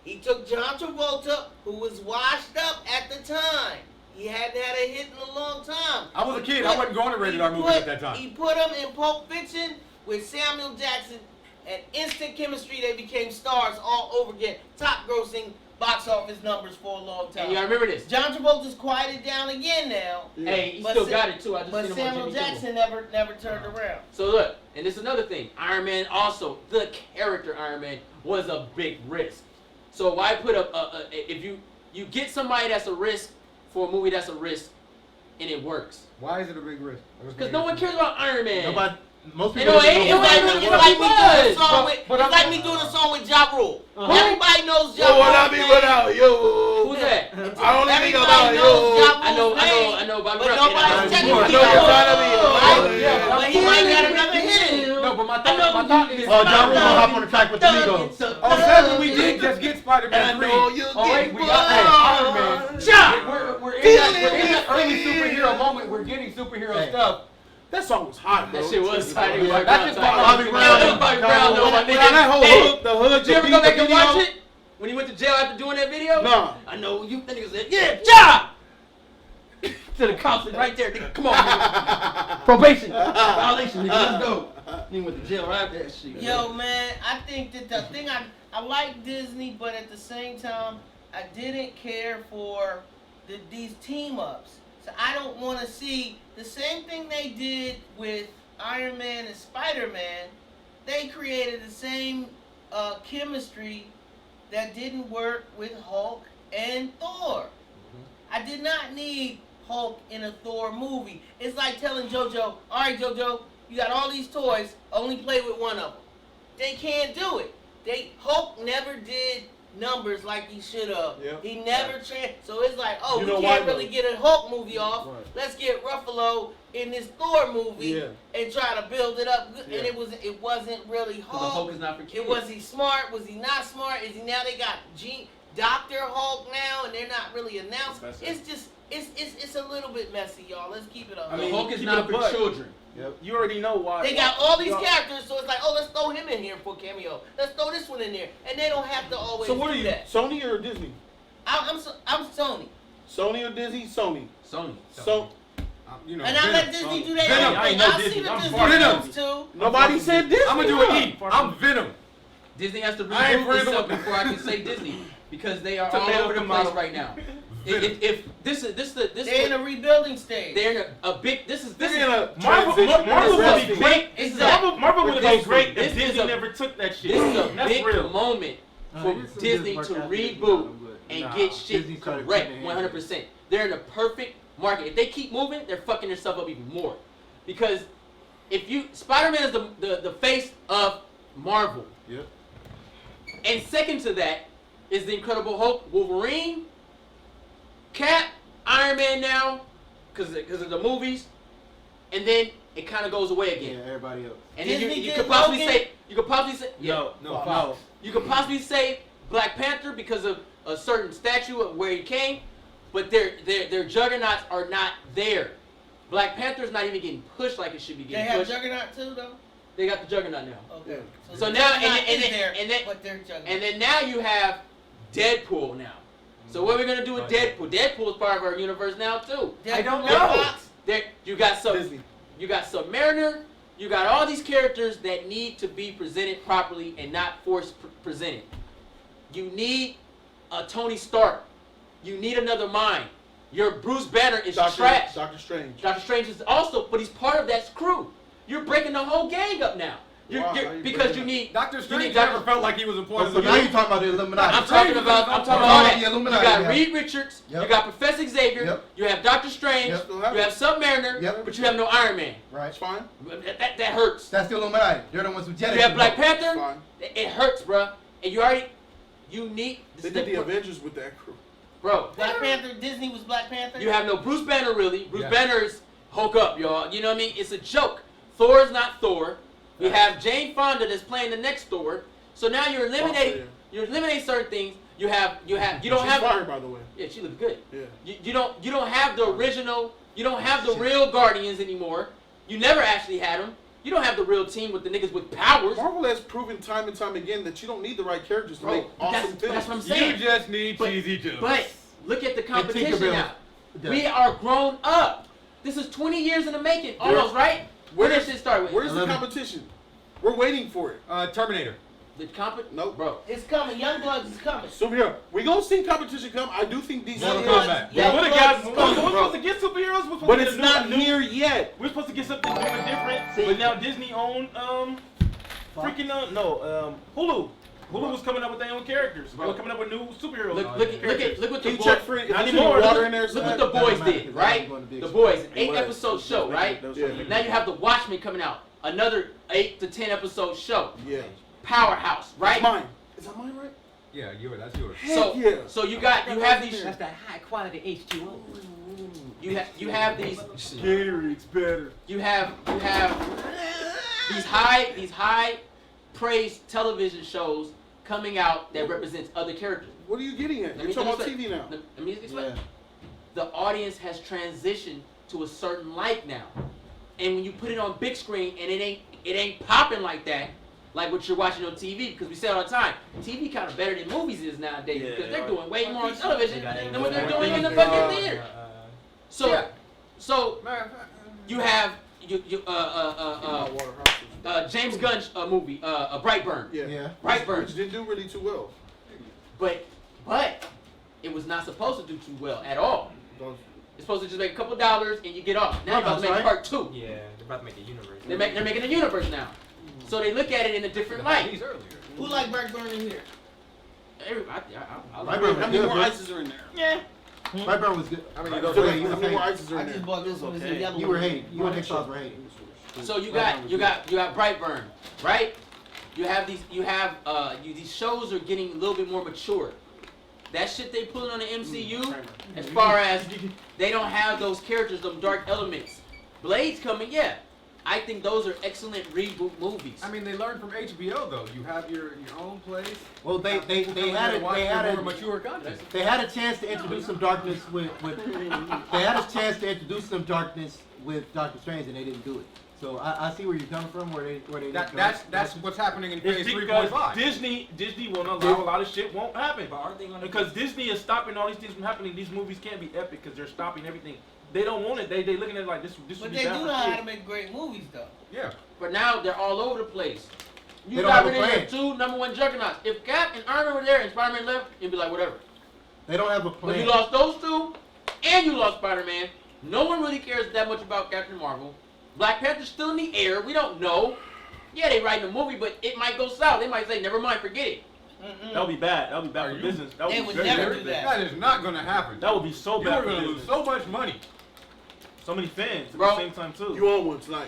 He took John Travolta, who was washed up at the time. He hadn't had a hit in a long time. I was a He kid. put- I wasn't going to rated he R movies put- at that time. He put him in Pulp Fiction with Samuel Jackson, and instant chemistry. They became stars all over again. Top grossing box office numbers for a long time. And you gotta remember this. John Travolta's quieted down again now, Hey, he But still Sa- got it too. I just but seen him Samuel on Jimmy Kimmel. Jackson never turned around. So look, and this is another thing. Iron Man also, the character Iron Man was a big risk. So why put if you get somebody that's a risk for a movie that's a risk, and it works? Why is it a big risk? Because no one cares about Iron Man. Nobody, most You people know, don't it know was who like- Iron It's Man like was. me doing a song But- with, but it's I'm- like me doing a song with Ja Rule. Uh-huh. Everybody knows Ja Yo, Rule. what I mean without you? Who's that? I only think about Everybody knows you. Ja I know, Rule's I know, name, I know about but Ruck, nobody's and I checking know for I Ja know you're trying to be Rule, a- right? Yeah, But he might got another hit. No, but my I know thought is. Oh, John Rule gonna hop on the track with the Migos. Oh, 7, we did just get Spider-Man I 3. know you Oh, wait, get we got Iron Man. Ja! We're in Feeling that early it. superhero moment. We're getting superhero Hey. stuff. That song was hot, bro. That shit was exciting. Yeah, that's just Bobby Brown. Yeah, that was Bobby Brown, though, my Now, nigga. that whole Hey, hook, the hood, did you ever the go beat, back the and watch video. it? When he went to jail after doing that video? Nah. I know you niggas said, yeah, Ja! To the cops right there, nigga, come on, nigga. Probation. Violation, nigga, let's go. Nigga went to jail right after that shit. Yo, man, I think that the thing I like Disney, but at the same time, I didn't care for these team ups. So I don't want to see the same thing they did with Iron Man and Spider-Man. They created the same chemistry that didn't work with Hulk and Thor. I did not need Hulk in a Thor movie. It's like telling JoJo, all right, JoJo, you got all these toys, only play with one of them. They can't do it. Hulk never did numbers like he should have. Yeah. He never so it's like, oh, You we know can't why, really though? get a Hulk movie off. Right. Let's get Ruffalo in this Thor movie Yeah. and try to build it up. Yeah. And it wasn't really The Hulk Hulk. is not for kids. Was he smart? Was he not smart? Is he now they got Dr. Hulk now and they're not really announced. That's It's just it's a little bit messy, y'all. Let's keep it on. I The mean, Hulk is keep not it a for buck. children. Yep. You already know why. They got all these characters, so it's like, oh, let's throw him in here for a cameo. Let's throw this one in there, and they don't have to always So what are do you, that. Sony or Disney? I'm Sony, Sony or Disney? Sony. Sony. So You know, and I let Disney do their Venom. own I thing. know I'll see Disney. the I'm Disney far from films too. nobody said Disney. I'm gonna do an E. Far I'm from- Venom. Disney has to I ain't reboot friends itself with- before I can say Disney because they are all Tomato, over the tomato. place right now. Venom. If this They're in a rebuilding stage. they're in a big. This is They're in a Marvel transition. would be Interesting. great. Exactly. Marvel would have been This- great this if is Disney a- never took that shit. This is a That's big real. moment for Disney to reboot and get shit correct 100%. They're in a perfect market. If they keep moving, they're fucking themselves up even more. Because if you Spider-Man is the face of Marvel. Yep. And second to that is the Incredible Hulk, Wolverine, Cap, Iron Man now, because of the movies, and then it kind of goes away Yeah, again. everybody else. And then Disney you did could possibly Logan? say No, no. You could possibly say Black Panther because of a certain statue of where he came, but their juggernauts are not there. Black Panther's not even getting pushed like it should be They getting have pushed. Juggernaut too, though. They got the juggernaut now. Okay. So the now- Juggernaut and is then- there, and then- but they're Juggernaut. And then now you have Deadpool now. So what are we gonna do with Deadpool? Deadpool is part of our universe now too. Deadpool I don't and know. Fox? There, you got Disney. Submariner. You got all these characters that need to be presented properly and not forced presented. You need a Tony Stark. You need another mind. Your Bruce Banner is trash. Doctor Strange. Doctor Strange is also, but he's part of that crew. You're breaking the whole gang up now. Wow, how you Because breaking you it? need Doctor you Strange need never felt like he was a part Oh, of so the now group. you're talking about the Illuminati. I'm talking about Oh, that. the You Illuminati, got yeah. Reed Richards, Yep. you got Professor Xavier, Yep. you have Doctor Strange, Yep. you have Submariner, Yep. but you have no Iron Man. Right. It's fine. That hurts. That's the Illuminati. They're the ones who jetted You have Black It's Panther, fine. it hurts, bruh. And you need They did the Avengers with that crew. bro. Black Panther, Disney was Black Panther? You have no Bruce Banner really. Bruce Yeah. Banner is Hulk up, y'all. You know what I mean? It's a joke. Thor's not Thor. We have Jane Fonda that's playing the next Thor. So now you're eliminating certain things. You don't She's have fired, by the way. Yeah, she looks good. Yeah. You don't have the original. You don't have the real Guardians anymore. You never actually had them. You don't have the real team with the niggas with powers. Marvel has proven time and time again that you don't need the right characters to Bro, make awesome films. that's what I'm You saying. just need But- cheesy jokes. But look at the competition Tinkerbell. now. Yeah. We are grown up. This is 20 years in the making, almost, right? Where did Where's- shit start with? Where's the 11. competition? We're waiting for it. Terminator. Nope. Bro. It's coming. Youngbloods is coming. Superhero. We gonna see competition come. I do think DC. Mortal is- Kombat. Yeah, what Youngbloods got? is We're coming. supposed to get superheroes. We're supposed But to get it's a not new, here yet. We're supposed to get something new and different. But now Disney owned Hulu. Hulu was coming up with their own characters. They were coming up with new superheroes. Look what Can the you check boys. for it? If Not there's any anymore. water in there, Look what so the boys matter, did, 'cause right? I'm going to be The extreme. boys, an It was. 8-episode show, right? Yeah. Now you have the Watchmen coming out, another 8 to 10 episode show. Yeah. Powerhouse, right? It's mine. Is that mine right? Yeah, that's yours. So, Heck yeah. so you have these. That's that high quality H2O. You have these. Gator's better. You have these high praised television shows coming out that represents other characters. What are you getting at? Let You're me talking about explain. TV now. Let me explain. Yeah. The audience has transitioned to a certain light now, and when you put it on big screen and it ain't popping like that, like what you're watching on TV, because we say it all the time, TV kind of better than movies is nowadays Yeah, because they they're are. doing way more on television than what they're More doing in the things, fucking theater. So, Yeah. so you have James Gunn's movie, Brightburn. Yeah. Yeah. Brightburn. Which didn't do really too well. But it was not supposed to do too well at all. Those- It's supposed to just make a couple dollars and you get off. Now they're about to make Right. part 2. Yeah, they're about to make a universe. They're making a universe now. So they look at it in a different light. These earlier. Who like Brightburn in here? I Brightburn like was How many good, more bro. ices are in there? Yeah. Brightburn was good. I mean, So So wait, you how was many more hating. ices are I in just there? bought this one. It's a Okay. yellow You were one. hating. You and Nick Sauce were hating. So you got Brightburn, right? You have these shows are getting a little bit more mature. That shit they put on the MCU, as far as they don't have those characters, them dark elements. Blade's coming, yeah. I think those are excellent reboot movies. I mean, they learned from HBO though. You have your own place. Well, they had a more mature content. they had a chance to introduce some darkness with they had a chance to introduce some darkness with Doctor Strange and they didn't do it. So I see where you're coming from, where they. That's what's happening in phase It's because 3.5. Disney won't allow a lot of shit won't happen. But aren't they gonna Because Disney is stopping all these things from happening. These movies can't be epic because they're stopping everything. They don't want it. They looking at it like this But would be they bad do for know how kids. to make great movies, though. Yeah. But now they're all over the place. You They don't got have a rid of your plan. two number one juggernauts. If Cap and Iron Man were there and Spider-Man left, you'd be like, whatever. They don't have a But you plan. lost those two, and you lost Spider-Man. No one really cares that much about Captain Marvel. Black Panther's still in the air. We don't know. Yeah, they writing a movie, but it might go south. They might say, never mind, forget it. That would be bad. That would be bad Are for you- business. That would They be would very, never very do bad. that. That is not going to happen. That would be so You bad are for going to business. lose so much money. So many fans at Bro. the same time too. You on one tonight?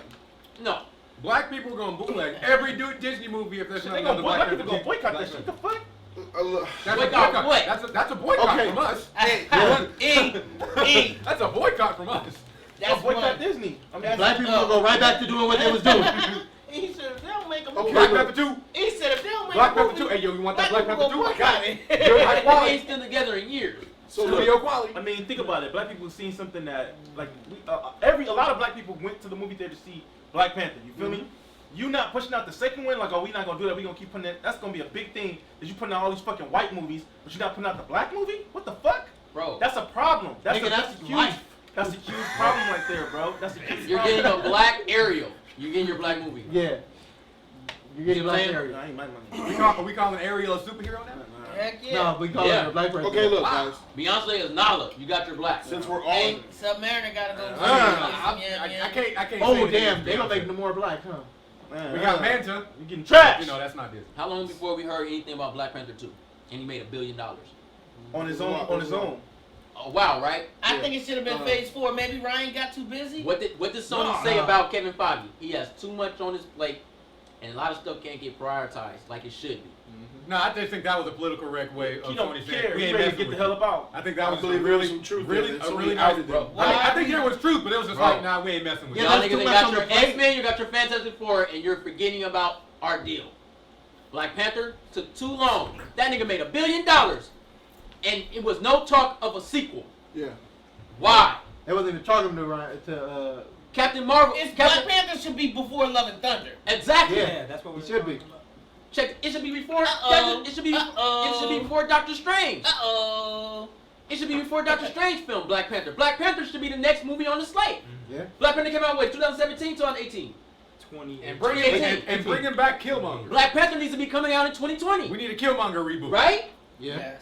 No. Black people are going to bootleg every Disney movie if there's Shit, not they gonna another Black people Panther. gonna boycott Black that shit. Panther. The fuck? That's a Boycott boycott. what? That's a boycott Okay. from us. E. That's a boycott from us. That's boycott one. Disney. I mean, That's- Black people will go right back to doing what they was doing. He said if they don't make a Okay, movie, Black look. Panther 2. he said if they don't make Black a Panther movie, 2. Hey, yo, you want that Black people Panther 2? gonna I got boycott it. it. Good high They quality. ain't still together in years. So look, Studio quality. I mean, think about it. Black people seen something that, like, a lot of black people went to the movie theater to see Black Panther. You feel me? You not pushing out the second one, like, oh, we not gonna do that. We gonna keep putting that. That's gonna be a big thing. That you putting out all these fucking white movies, but you not putting out the black movie? What the fuck? Bro, That's a problem. That's Nigga, a that's huge. life. That's a huge problem right there, bro. That's a huge you're problem. getting a black Ariel. You're getting your black movie. Yeah. You're getting See what I'm black saying? area. I ain't my money. Are we calling Ariel a superhero now? Heck yeah. No, we call Yeah. it a black person. okay, look, Wow. guys. Beyonce is Nala. You got your black. Since we're all Hey, Submariner gotta go. I can't Oh say anything damn, against they gonna Beyonce. make no more black, huh? Man, We got Manta. You getting trash You know, that's not Disney. How long before we heard anything about Black Panther 2? And he made $1 billion. on his own. On his own. Oh, wow, right? I think it should have been phase 4. Maybe Ryan got too busy. What did Sony Nah, say nah. about Kevin Feige? He has too much on his plate, and a lot of stuff can't get prioritized like it should be. No, I just think that was a political correct way of He don't Sony care. saying we He ain't ready to messing get the with hell you. up out. I think that was I believe really, there was some truth really, there. a Somebody really outed nice, them. bro. I think there was truth, but it was just Bro. like, nah, we ain't messing with Yeah, you. Y'all there's niggas too that much got on your the plate. X-Men, you got your Fantastic Four, and you're forgetting about our deal. Black Panther took too long. That nigga made $1 billion, and it was no talk of a sequel. Yeah. Why? They wasn't even talking to Ryan to Captain Marvel. It's Captain, Black Panther should be before Love and Thunder. exactly. Yeah. That's what we It should be. talking about. Check. It should be before. Uh-oh. It should be. Uh-oh. It should be before Doctor Strange. Uh-oh. It should be before Doctor Strange film Black Panther. Black Panther should be the next movie on the slate. yeah. Black Panther came out what 2017, 2018. 20 And Bring bringing, it and bringing back Killmonger. Black Panther needs to be coming out in 2020, We need a Killmonger reboot. right? Yeah. Yes.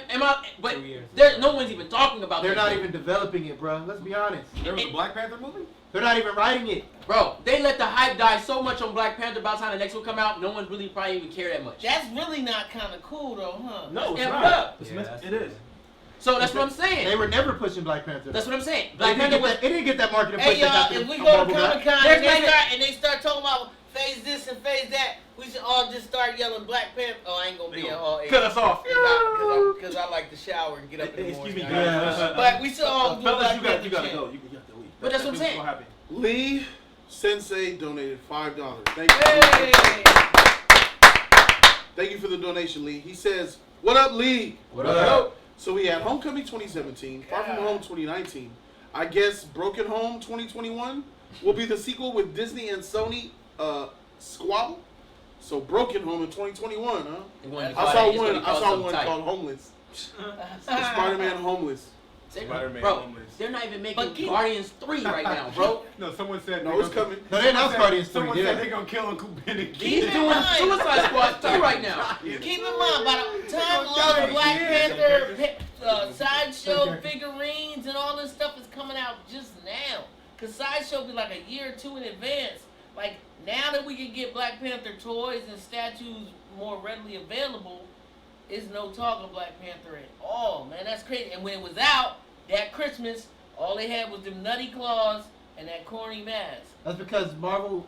Am I? But 2 years. there, no one's even talking about. They're that not shit. even developing it, bro. Let's be honest. There was a Black Panther movie? They're not even writing it. Bro, they let the hype die so much on Black Panther. By the time the next one come out, no one really probably even care that much. That's really not kind of cool, though, huh? No, it's Amp not. it up. It's Yeah, mis- that's it is. So that's what I'm They saying. were never pushing Black Panther. That's what I'm saying. It Black didn't Panther get was. that, it didn't get that marketing push. Hey, that y'all, got if we the go to Marvel got. Comic Con There's and they start talking about phase this and phase that, we should all just start yelling Black Panther. Oh, I ain't gonna They be in gonna all eight. cut us off. Because I like to shower and get up in the Excuse morning. me, Yeah. guys. But we should all do Fellas, Black you Panther gotta chant. go. You got to leave. But that's what I'm saying. What happened? Lee Sensei donated $5. Thank you. Hey! Thank you for the donation, Lee. He says, "What up, Lee? What up? So we had Homecoming 2017, Far From Home 2019. I guess Broken Home 2021 will be the sequel with Disney and Sony squabble. So Broken Home in 2021, huh? They wanted to I call saw it- it's gonna one. be I called saw something one tight. called Homeless. Spider-Man Homeless. Spider-Man Bro, homeless. they're not even making But keep- Guardians 3 right now, bro. No, someone said. No, they it's gonna- coming. No, they announced Guardians 3, Someone yeah. said they're going to kill Uncle Ben again. He's in doing mind. Suicide Squad 2 right now. Keep in mind, by the time all the Yeah. Black Panther sideshow Okay. figurines and all this stuff is coming out just now. Because sideshow be like a year or two in advance. Like, now that we can get Black Panther toys and statues more readily available, is no talk of Black Panther at all, man. That's crazy. And when it was out, that Christmas, all they had was them nutty claws and that corny mask. That's because Marvel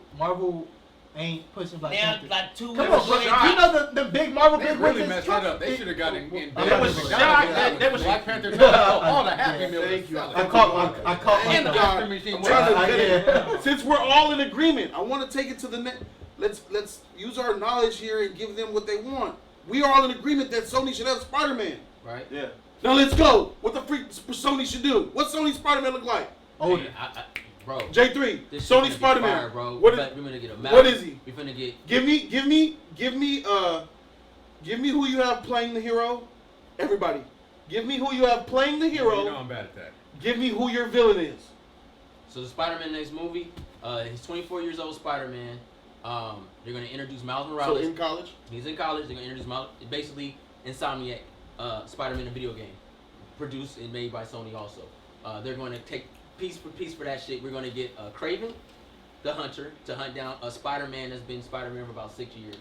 ain't pushing Black Now, Panther. like 2 Come weeks on, bro. later- You know the big Marvel They big really wigs messed is that up. They should have got in They McDonald's. was McDonald's. shocked. They was- Black Panther all the Happy Yeah, Meals. thank you. I caught And myself. God, machine. I'm trying to I- get it. yeah. Since we're all in agreement, I want to take it to the next. Let's use our knowledge here and give them what they want. We are all in agreement that Sony should have Spider-Man. Right? Yeah. Now let's go. What the freak Sony should do? What Sony Spider-Man look like? Older. I, bro. J3, This shit Sony finna be Spider-Man. fire, bro. What we is- finna get a what is he? We finna get. Give me who you have playing the hero. Everybody, give me who you have playing the hero. You know I'm bad at that. Give me who your villain is. So the Spider-Man next movie, he's 24 years old Spider-Man. They're gonna introduce Miles Morales. So in college. He's in college. They're gonna introduce Miles. Basically, Insomniac, Spider-Man, a video game, produced and made by Sony also. They're going to take piece for piece for that shit. We're gonna get Kraven, the Hunter, to hunt down a Spider-Man that's been Spider-Man for about 6 years,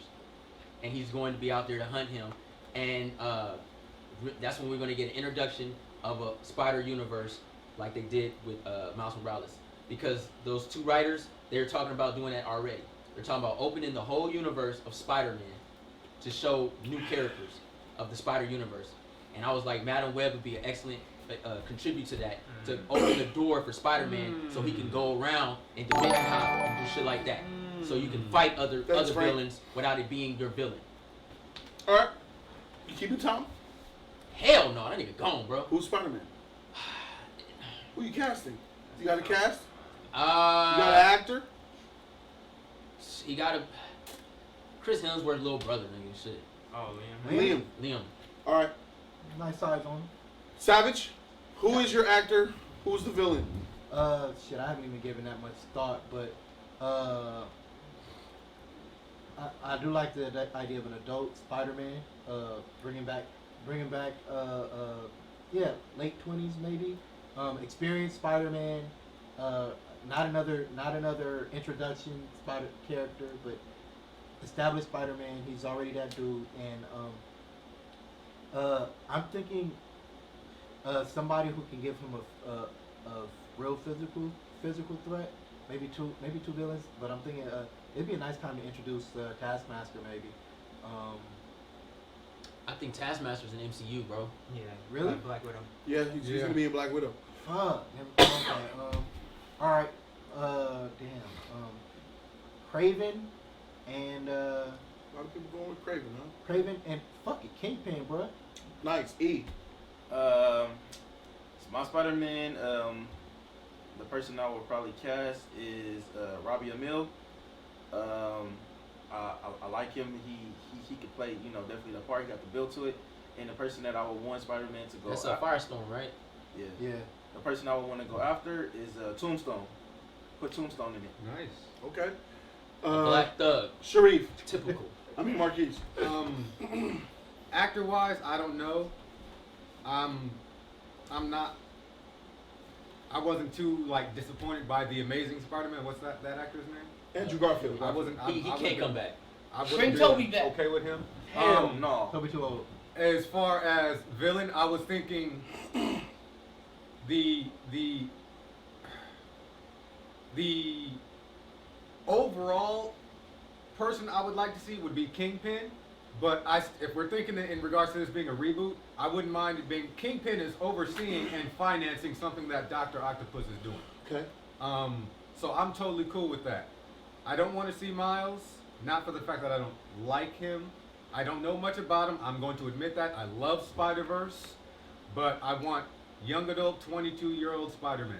and he's going to be out there to hunt him. And that's when we're gonna get an introduction of a Spider Universe like they did with Miles Morales, because those two writers, they're talking about doing that already. They're talking about opening the whole universe of Spider-Man to show new characters of the Spider Universe. And I was like, Madam Web would be an excellent contribute to that, to open the door for Spider-Man so he can go around and dimension hop and do shit like that. So you can fight other villains without it being your villain. All right, you keep it, Tom. Hell no, that nigga gone, bro. Who's Spider-Man? Who you casting? You got a cast? You You got an actor? He got a Chris Hemsworth's little brother, nigga. Shit. Oh, Liam. Liam. All right. Nice size on him. Savage, who is your actor? Who's the villain? Shit, I haven't even given that much thought, but I do like the idea of an adult Spider-Man. Bringing back, late 20s maybe. Experienced Spider-Man. Not another introduction Spider character, but established Spider-Man. He's already that dude, and I'm thinking somebody who can give him a real physical threat. Maybe two villains, but I'm thinking it'd be a nice time to introduce Taskmaster maybe. I think Taskmaster's an MCU, bro. Yeah. Really? Like Black Widow. Yeah, he's gonna be in Black Widow. Fuck. Never thought that. All right. Craven and A lot of people going with Kraven, huh? Craven and fuck it, Kingpin, bro. Nice. E. My Spider-Man, the person I would probably cast is Robbie Amell. I like him. He could play, definitely the part. He got the build to it. And the person that I would want Spider-Man to go. That's a Firestorm, right? Yeah. Yeah. The person I would want to go after is Tombstone. Put Tombstone in it. Nice. Okay. Black Thug. Sharif. Typical. I mean Marquise. Actor wise, I don't know. I'm not. I wasn't too disappointed by the Amazing Spider-Man. What's that actor's name? Andrew Garfield. I wasn't. He can't come back. I Bring wasn't Toby really back. okay with him. Hell no. Toby too old. As far as villain, I was thinking the overall person I would like to see would be Kingpin. But if we're thinking in regards to this being a reboot, I wouldn't mind it being Kingpin is overseeing and financing something that Dr. Octopus is doing. Okay. So I'm totally cool with that. I don't want to see Miles, not for the fact that I don't like him. I don't know much about him. I'm going to admit that. I love Spider-Verse, but I want young adult 22-year-old Spider-Man.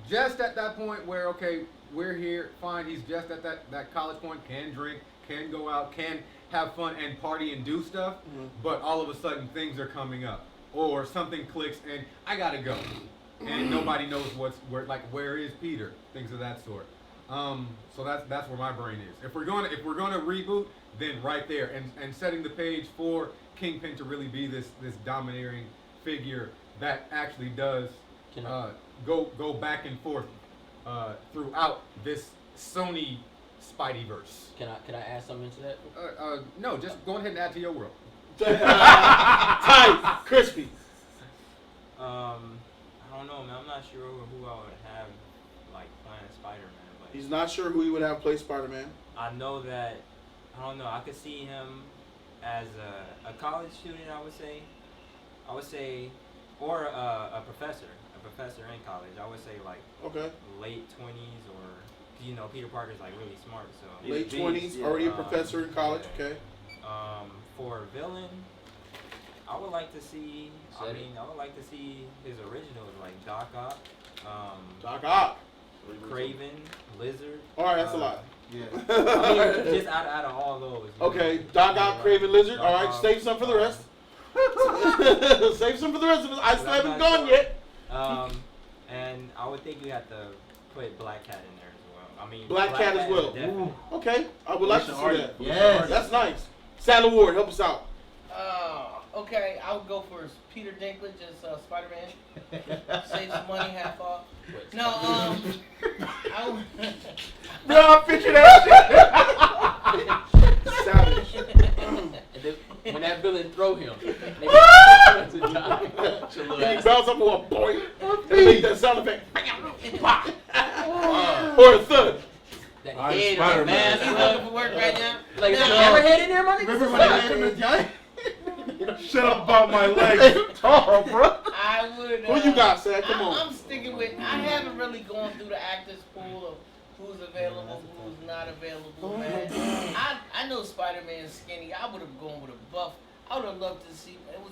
Just at that point where, okay, we're here, fine, he's just at that college point, can drink, can go out, can have fun and party and do stuff, but all of a sudden things are coming up. Or something clicks and I gotta go. And nobody knows where is Peter? Things of that sort. So that's where my brain is. If we're gonna reboot, then right there and setting the page for Kingpin to really be this domineering figure that actually does go back and forth throughout this Sony Spideyverse. Can I add something into that? No, just go ahead and add to your world. Tight, crispy. I don't know, man. I'm not sure who I would have playing Spider-Man. But He's not sure who he would have play Spider-Man. I know that. I don't know. I could see him as a college student. I would say, or a professor in college. I would say Okay. late 20s, or Peter Parker's really smart. So Late 20s, already a professor in college. yeah. Okay. For a villain, I would like to see. Said I would like to see his originals like Doc Ock. Doc Ock. Craven, Lizard. All right, that's a lot. Yeah. I mean, just out of all those. you Okay, know, Doc Ock, Craven, Lizard. All right, Doc Ock, save some for the rest. Save some for the rest of us. I still haven't gone yet. And I would think you have to put Black Cat in there as well. I mean, Black Cat as well. definitely. Okay, I would like to see that. Yes. That's nice. Saddle Ward, help us out. Okay, I would go for Peter Dinklage as Spider-Man. Save some money, half off. No, I would. Bro, I picture that shit. Savage. And then when that villain throw him, they to die. He bounce up with a boy and make that sound effect. Or a thud. That I'm head, Spider-Man. mask, He's looking for work right now. like is No. there a hammerhead in there, my nigga? Remember when I had him in the giant? Shut up about my legs. Tall, bro. I would. Who you got, Sam? Come on. I'm sticking with. I haven't really gone through the actors pool of who's available, who's not available, man. I know Spider-Man's skinny. I would have gone with a buff. I would have loved to see. It was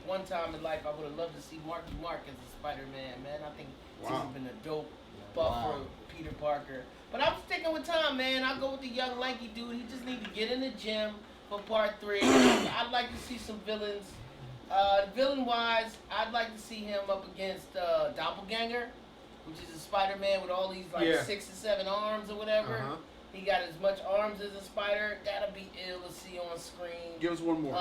one time in life I would have loved to see Marky Mark as a Spider-Man, man. I think this Wow. has been a dope buff for Peter Parker. But I'm sticking with Tom, man. I'll go with the young lanky dude. He just need to get in the gym for part 3. I'd like to see some villains. Villain-wise, I'd like to see him up against Doppelganger, which is a Spider-Man with all these like 6 or 7 arms or whatever. Uh-huh. He got as much arms as a spider. That'll be ill to see on screen. Give us one more.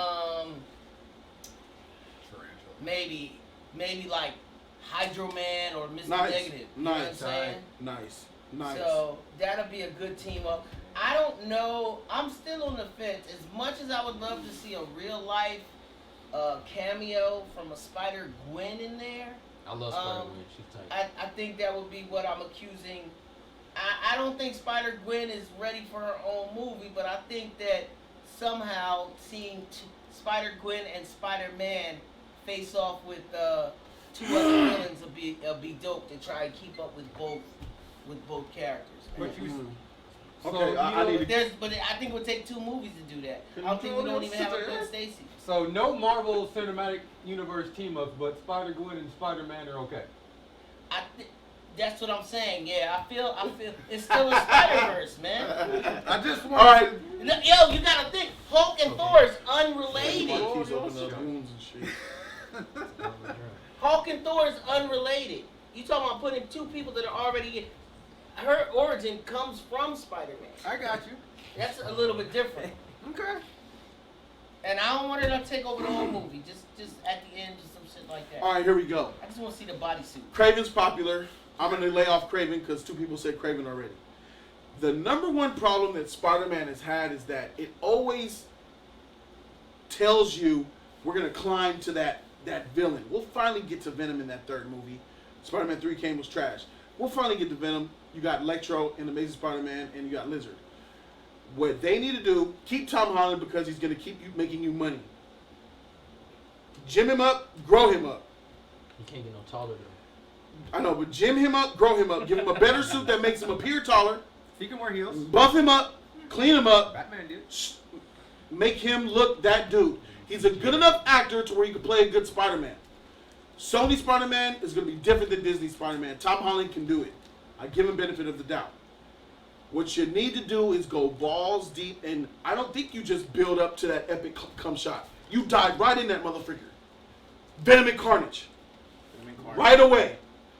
Maybe like Hydro Man or Mr. Nice. Negative. You know what I'm Nice. saying? Nice. Nice. So that'll be a good team up. I don't know. I'm still on the fence. As much as I would love to see a real life cameo from a Spider Gwen in there, I love Spider-Gwen. She's tight. I think that would be what I'm accusing. I don't think Spider Gwen is ready for her own movie, but I think that somehow seeing Spider Gwen and Spider Man face off with 2 other villains will be dope to try and keep up with both characters. But you, Okay, I need to. But I think it would take 2 movies to do that. I don't think we don't even have a Gwen Stacy. so no Marvel Cinematic Universe team ups, but Spider-Gwen and Spider-Man are okay. That's what I'm saying. Yeah, I feel it's still a Spider-Verse, man. I just want All right. Yo, you gotta think. Hulk and Thor is unrelated. Keeps opening up wounds and shit. Hulk and Thor is unrelated. You talking about putting 2 people that are already in. Her origin comes from Spider-Man. I got you. That's a little bit different. Okay. And I don't want her to take over the whole movie. Just at the end, just some shit like that. All right, here we go. I just want to see the bodysuit. Craven's popular. I'm going to lay off Craven because 2 people said Craven already. The number one problem that Spider-Man has had is that it always tells you we're going to climb to that villain. We'll finally get to Venom in that 3rd movie. Spider-Man 3 came was trash. We'll finally get to Venom. You got Electro in Amazing Spider-Man, and you got Lizard. What they need to do, keep Tom Holland because he's going to keep making you money. Gym him up, grow him up. You can't get no taller than him. I know, but gym him up, grow him up. Give him a better suit that makes him appear taller. He can wear heels. Buff him up, clean him up, Batman did. make him look that dude. He's a good enough actor to where he can play a good Spider-Man. Sony Spider-Man is going to be different than Disney Spider-Man. Tom Holland can do it. I give him benefit of the doubt. What you need to do is go balls deep, and I don't think you just build up to that epic come shot. You dive right in that motherfucker. Venom and Carnage. Right away.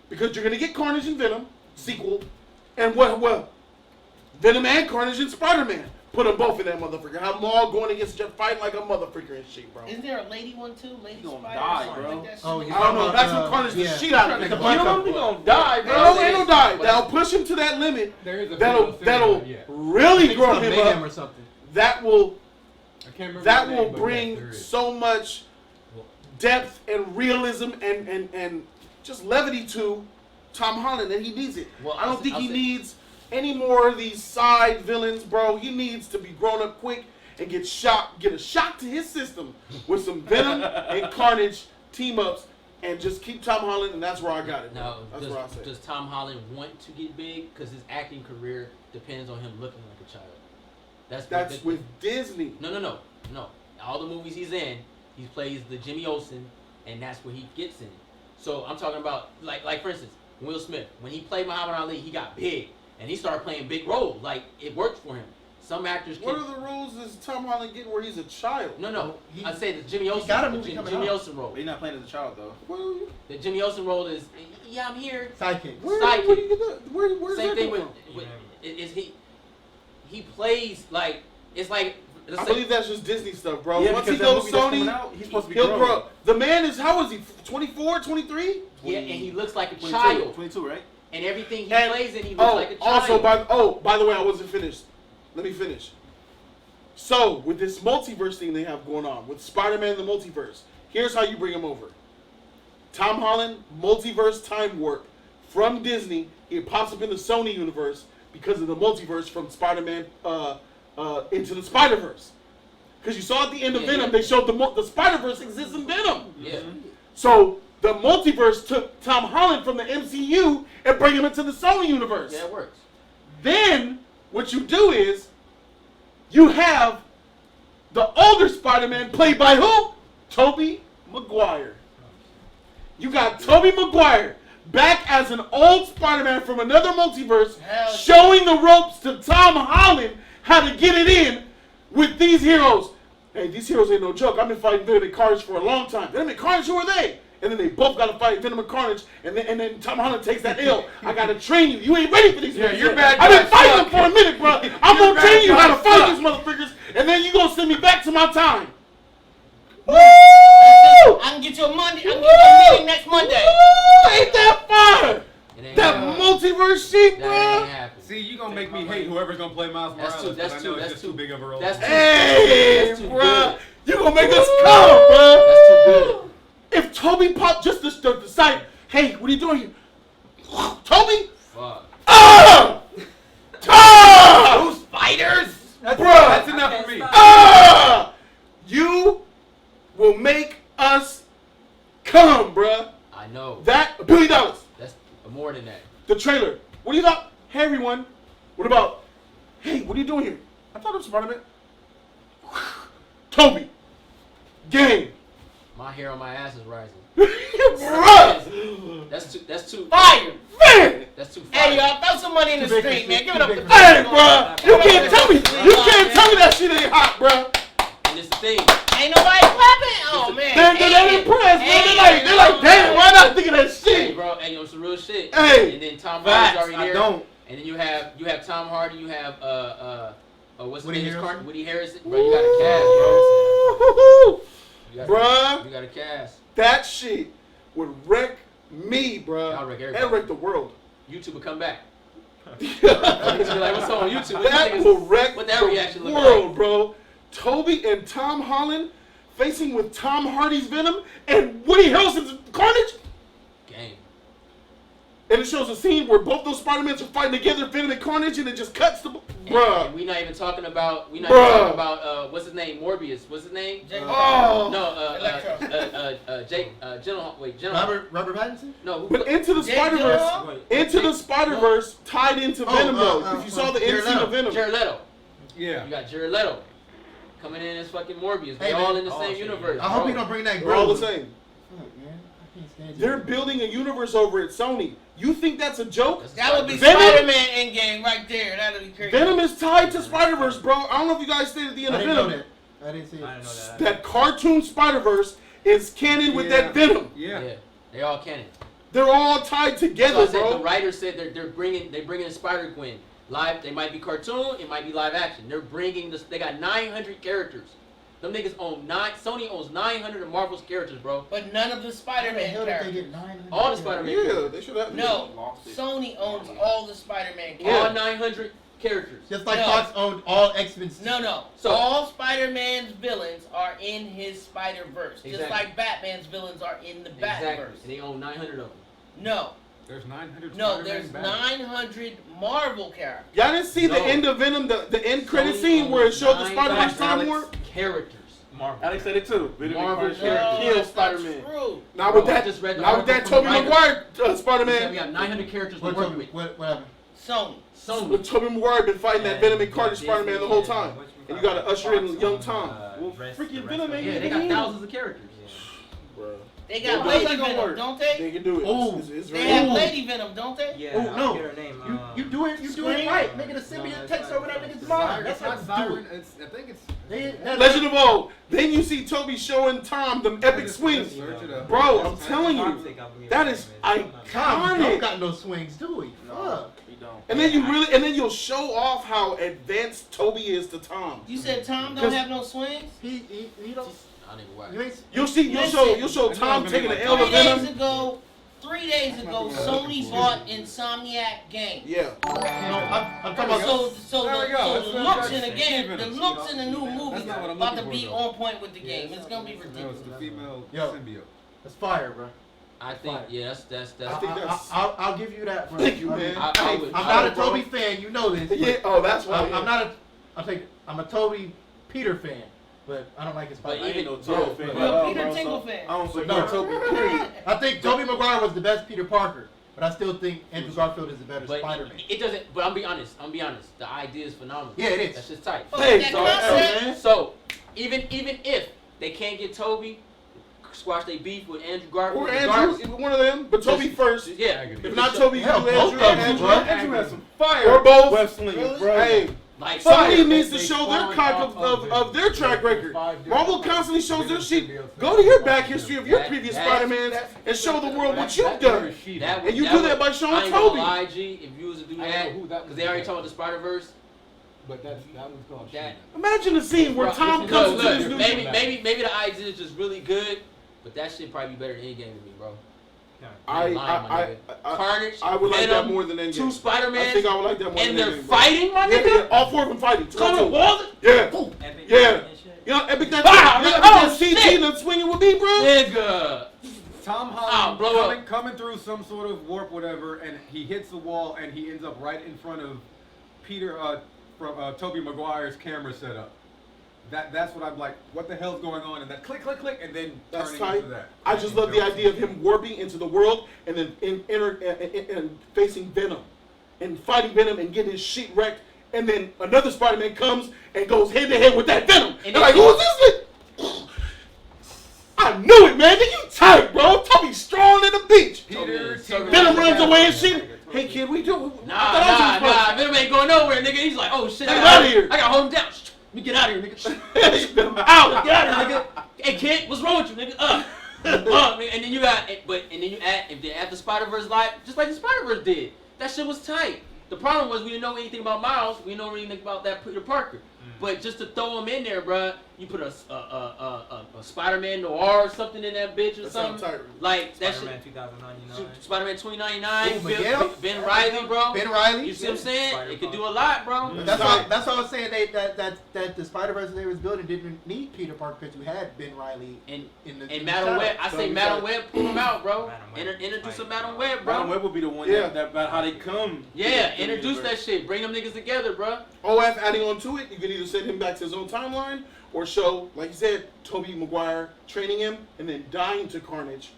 Because you're going to get Carnage and Venom, sequel, and what? Venom and Carnage and Spider-Man. Put them both in that motherfucker. Have them all going against each other, fighting like a motherfucker and shit, bro. Isn't there a lady one too? Lady You gonna Spider die, or something bro. like that? Oh, She- you I don't know. talking That's about, what Carnage the yeah. shit out of Make him. a bunch of them. You gonna die, bro. No, ain't no die. That'll push him to that limit. There is a That'll female Spider-Man, yeah. really grow him Mayhem up. or something. That will I can't remember that the name, will but yes, bring there is. so much depth and realism and just levity to Tom Holland, and he needs it. Well, I don't think I'll he say- needs any more of these side villains, bro. He needs to be grown up quick and get a shock to his system with some Venom and Carnage team ups, and just keep Tom Holland, and that's where I got it. bro. Now, That's where I say. does Tom Holland want to get big? Because his acting career depends on him looking like a child. That's with Disney. No. All the movies he's in, he plays the Jimmy Olsen, and that's what he gets in. So I'm talking about, like for instance, Will Smith. When he played Muhammad Ali, he got big. And he started playing big roles. Like, it worked for him. Some actors What can... are the roles does Tom Holland get where he's a child? No. He- I say the Jimmy Olsen. got a the movie Jim- coming Jimmy out. Olsen role. But he's not playing as a child though. What are you? The Jimmy Olsen role is, yeah, I'm here. Sidekick. Where do you get that? Where's Same that thing come with from? is he plays like it's like let's I say- believe that's just Disney stuff, bro. Yeah, Once he because that goes movie that's coming Sony, out, he's supposed to be he'll grown. grow. The man is, how is he? 24, 23? yeah, and he looks like a 22, child. 22, right? And everything he And- plays in, he looks like a child. Also, by the way, I wasn't finished. Let me finish. So, with this multiverse thing they have going on, with Spider-Man and the multiverse, here's how you bring him over. Tom Holland, multiverse time warp from Disney. He pops up in the Sony universe because of the multiverse from Spider-Man into the Spider-Verse. Because you saw at the end of Yeah, Venom, yeah. they showed the Spider-Verse exists in Venom. yeah. So, the multiverse took Tom Holland from the MCU and bring him into the Sony universe. Yeah, it works. Then, what you do is, you have the older Spider-Man played by who? Tobey Maguire. You got Tobey Maguire back as an old Spider-Man from another multiverse, Hell yeah. showing the ropes to Tom Holland how to get it in with these heroes. Hey, these heroes ain't no joke. I've been fighting Venom and Carnage for a long time. Venom and Carnage, who are they? And then they both got to fight Venom and Carnage, and then Tom Holland takes that L. I got to train you. You ain't ready for these. Yeah, moves you're yet. bad I've been guys fighting them suck. for a minute, bro. I'm Your gonna train you how to bad fight guys these motherfuckers, and then you gonna send me back to my time. Woo! I can get you a Monday. I can get you a meeting next Monday. Woo! Ain't that fire? It ain't That happening. multiverse shit, That ain't bro. happening. See, you gonna make me hate whoever's gonna play Miles Morales. That's too- 'cause that's I know too- it's that's just too- too big of a role. that's too- Hey, That's too bro, good. you gonna make us come, bro? That's too good. If Toby popped just to decide, hey, what are you doing here? Toby? Fuck. Ah! Ah! Those fighters! That's, Bruh. that's enough for me. Ah! You will make us come, bruh. I know. That $1 billion. That's more than that. The trailer. What do you thought? Hey, everyone. What about? Hey, what are you doing here? I thought it was Spider-Man. Toby. Game. My hair on my ass is rising. Bruh. That's too Fire. Man. That's too Hey, fire. y'all, throw some money in the Too big for street, man. shit. Give it Too up big to for Hey, bruh. You can't tell me. You can't tell me that shit ain't hot, bruh. And it's the thing. Ain't nobody clapping? Oh, man. They're impressed, man. They're like, damn, why not think of that Hey, shit? bro, hey, on some real shit. Hey. And then Tom Facts, Hardy's already I there. don't. And then you have Tom Hardy. You have what's his Woody name? Harrelson? Woody Harrison. Bro, you got a cast, bro. Woo-hoo-hoo. You got, Bruh. You got a cast. That shit would wreck me, bruh. That'll wreck everybody. And wreck the world. YouTube will come back. Niggas be like, what's on YouTube? That Niggas- will wreck what that the reaction look world, like? bro. Toby and Tom Holland facing with Tom Hardy's Venom and Woody Harrelson's Carnage. Game. And it shows a scene where both those Spider-Mans are fighting together, Venom and Carnage, and it just cuts to... Bruh. And we not even talking about. We not Bruh. even talking about. What's his name? Morbius. What's his name? Oh. No. Jake. Gyllenhaal. Robert Pattinson? No. Who But Into the Jake Spider-Verse... Gyllenhaal? Into the Spider-Verse tied into Venom, though. If you saw the end Jared scene Leto. of Venom. Jared Leto. Yeah. You got Jared Leto coming in as fucking Morbius. They Hey, all man. in the same shit, universe. I hope bro. you don't bring that They're all the girl. same. Fuck, man. I can't stand you. They're building a universe over at Sony. You think that's a joke? That's That would be Venom? Spider-Man Endgame right there. That would be crazy. Venom is tied to Spider-Verse, bro. I don't know if you guys stayed at the end I of didn't know Venom. that. I didn't see it. I didn't know that. That cartoon Spider-Verse is canon with Yeah. that Venom. Yeah. Yeah. They all canon. They're all tied So together, I said bro. the writer said they're bringing in Spider-Gwen live. They might be cartoon, it might be live action. They're bringing this. They got 900 characters. Them niggas own Sony owns 900 of Marvel's characters, bro. But none of the How the Spider-Man hell did they characters. get 900? All the Spider-Man. Yeah, they should have. No, Lost it. Sony owns all the Spider-Man Yeah. All characters. 900 characters. Just like No. Fox owned all X-Men. No. So- all Spider-Man's villains are in his Spider-Verse. Just Exactly. like Batman's villains are in the Exactly. Batverse. And they own 900 of them. No. There's 900 No, Spider-Man there's Batman. 900 Marvel characters. Y'all didn't see the No. end of Venom, the end credit Sony scene where it owns showed the Spider-Verse 900 time warp? characters. Marvel. Alex said it too. Venom and Marvel Carnage. character. No, Kill that's Spider-Man. not true. Now Bro, with I that, just read the now with that article from Tobey the writer. Maguire He said we Spider-Man, got 900 characters to What, work with. what happened? Sony. Sony. Tobey Maguire been fighting that Venom and you Carnage got Spider-Man the Disney whole and time. whatchamacallit, And you gotta usher in Fox young on, Tom. Well, rest- freaking the rest Venom of ain't it. Yeah, they got thousands of characters. Yeah. Bruh. They got How's Lady that gonna Venom, work? don't They they? can do it. Oh, It's They very have Ooh. Lady Venom, don't they? Yeah, Oh I no! forget her name. You do it Scream? right. Make it a No, symbiote it's takes not- over that it's nigga's not- mind. It's That's not how you do Siren. it. I think it's. Legend of Old. Then you see Toby showing Tom them epic swings. Search it up. Bro, I'm telling you, that is Tom don't iconic. got no swings, do we? Fuck. You don't. And then you'll show off how advanced Toby is to Tom. You said Tom don't 'Cause- have no swings? He don't. I don't even watch. You ain't. You'll show I know Tom it's taking gonna the be L to 3 days Venom. ago, 3 days ago, Sony bought Insomniac Games. Yeah. No, I'm talking about. So There we go. the That's looks in the that's game, Steven. the looks in the new movie That's not what I'm about to looking be for, though. on point with the game. It's gonna be No, ridiculous. it's the female Yo. symbiote. That's fire, bro. I think that's I think that's- I'll give you that, bro. Thank you, man. I Hey, would- I'm I not a would- Toby fan, you know this. Yeah. Oh, that's why. I'm not a. I'm a Toby Peter fan, but I don't like his But Spider. I ain't even- no Toby fan. You're a at all, Peter bro, Tingle so fan. I don't support No. Toby. Period. I think Tobey Maguire was the best Peter Parker, but I still think Andrew Garfield is the better But Spider-Man. it doesn't. But I'm be honest. The idea is phenomenal. Yeah, it is. That's just tight. But Hey, that so- concept, man. So even if they can't get Toby, squash they beef with Andrew Garfield. Or regardless- Andrew, one of them, but Toby first. Yeah. If not Toby, you do Hell, both Andrew. of them, Andrew, bro. Andrew has some Fire. Or both. Web slingers, bro. Hey, Like Sony needs to They show their spawn cock off of their track record. 5 different Marvel constantly shows their symbiotes shit. that Go to your spawn back off history them. of your That- previous that- Spider-Mans and show the world what you've That done. very sheet. That would, And you that do would- that by showing I ain't gonna Toby. lie, G, if you was to do I don't that, know who that because they already was. talking about the Spider-Verse. But that one's called That- She-Hulk. Imagine the scene where Bro, Tom look, comes into look, this new maybe the idea is just really good, but that shit probably be better than Endgame to me, bro. I Carnage, I would like that Venom, more than Endgame. two Spider-Mans, I think I would like that more and than they're Endgame, bro. fighting, my Yeah, nigga. yeah, all four of them fighting. Come on, Walter. Yeah. Yeah. You know, epic that Ah, you know, oh, epic that CG shit. and swinging with me, bro. Nigga. Tom Ah, Holland blow up. coming through some sort of warp, whatever, and he hits the wall, and he ends up right in front of Tobey Maguire's camera setup. That's what I'm like. What the hell's going on? And that click, click, click, and then That's turning tight. into that. I just love the idea of him warping into the world and then and facing Venom and fighting Venom and getting his shit wrecked. And then another Spider-Man comes and goes head to head with that Venom. And like, who is this? I knew it, man. You tight, bro. Toby's strong in the beach. Peter, Venom runs away and shit. Hey, kid, we do. Nah. Venom ain't going nowhere, nigga. He's like, oh shit, Get out of here. I gotta hold him down. Shh, let me get out of here, nigga. Venom out. Get out of here, nigga. Hey, kid, what's wrong with you, nigga? Nigga. And then you got, and then you add, if they add the Spider-Verse live, just like the Spider-Verse did. That shit was tight. The problem was we didn't know anything about Miles. We didn't know anything about that Peter Parker. But just to throw him in there, bruh, you put a Spider-Man Noir or something in that bitch or That something. sounds tight. Like that Spider-Man shit. 2099. Spider-Man 2099. Ooh, Miguel? Ben Riley, bro. Ben Riley. You see what I'm saying? Spider-Man. It could do a lot, bro. But that's why I was saying that the Spider-Verse they was building didn't need Peter Parker because you had Ben Riley And in the. and Madam Web, I say Madam Web, pull him out, bro. Madam Web. Introduce a Madam Web, Madam bro. Web will be the one Yeah. that about how they come. Yeah, to the introduce universe. that shit. Bring them niggas together, bro. OF adding on to it, you can either send him back to his own timeline or show, like you said, Tobey Maguire training him and then dying to Carnage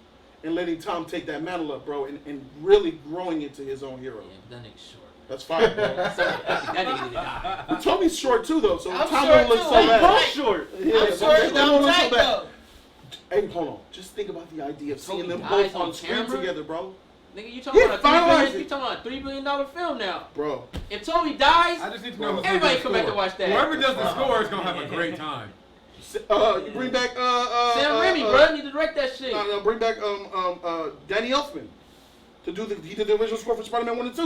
and letting Tom take that mantle up, bro, and really growing into his own hero. Yeah, but that nigga's short. That's fine, bro. I think that nigga need to die. But Toby's short too, though, so I'm Tom short don't look too. so I'm bad. tight. Short. I'm Yeah, sure Tom it's don't look so tight bad. though. Hey, hold on. Just think about the idea of seeing Toby them dies both on on screen camera? together, bro. Nigga, you talking Yeah, about a $3 finalize billion? it. You talking about a $3 billion film now? Bro. If Toby dies, I just need to know. everybody come back to watch that. Whoever does the score is gonna have a great time. You bring back Sam Raimi, bro, need to direct that shit. No, bring back Danny Elfman to do he did the original score for Spider-Man 1 and 2.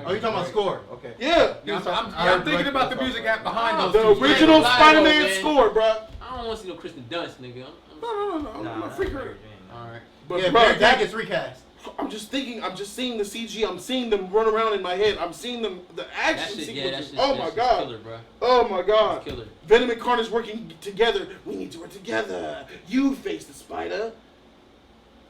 Oh, you talking about score? Okay. Yeah. I'm thinking about the music app behind those. The two. original Live, Spider-Man man. score, bro. I don't want to see no Kristen Dunst, nigga. No. I'm Nah, not freaking that's her. Alright. But Yeah, bro, Mary Jane that gets recast. I'm just seeing the CG. I'm seeing them run around in my head. I'm seeing the That action shit, yeah, sequences. that shit. Oh that my shit's god. Killer, bro. Oh my god. It's killer. Venom and Carnage working together. We need to work together. You face the spider.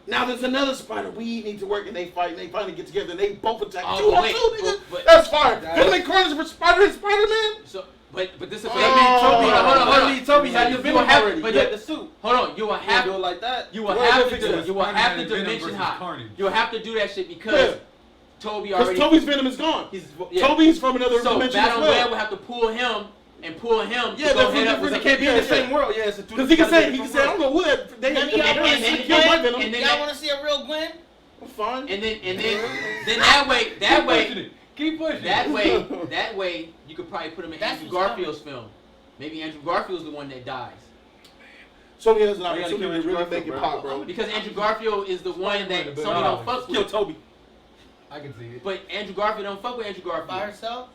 Now there's another spider. We need to work, and they fight, and they finally get together, and they both attack. Oh, 2 on wait, 2, nigga. but- That's fire. Venom and Carnage for Spider-Man. So, but this is Oh. Toby. Hold on. Toby had the You Venom will have- already. but He had you- the suit. Hold on, you will You can't do it have like that. you will Well, have fix to do it. you will have to Spider-Man and Venom dimension versus hop. Carnage. You'll have to do that shit because Yeah. Toby Because already. Toby's Venom is gone. He's Yeah. Toby's from another So dimension as Battle Web well. will have to pull him and pull him. Yeah, to they're go from head up different. with They can't be in the something. same world. Yeah, it's a two. Because he can say, I don't know who that. They None of y'all want to see and Gwen? then- and then Y'all want to see a real Gwen? I'm fine. And then that way, Keep pushing. that way, you could probably put him in That's Andrew what's Garfield's film. Maybe Andrew Garfield's the one that dies. Sony has an Oh, you gotta opportunity kill to Andrew really Garfield, make it bro. pop, bro. Because Andrew Garfield is the one that Spider-Man, Sony don't fuck Kill with. Toby. I can see it. But Andrew Garfield don't fuck with Andrew By Garfield. herself?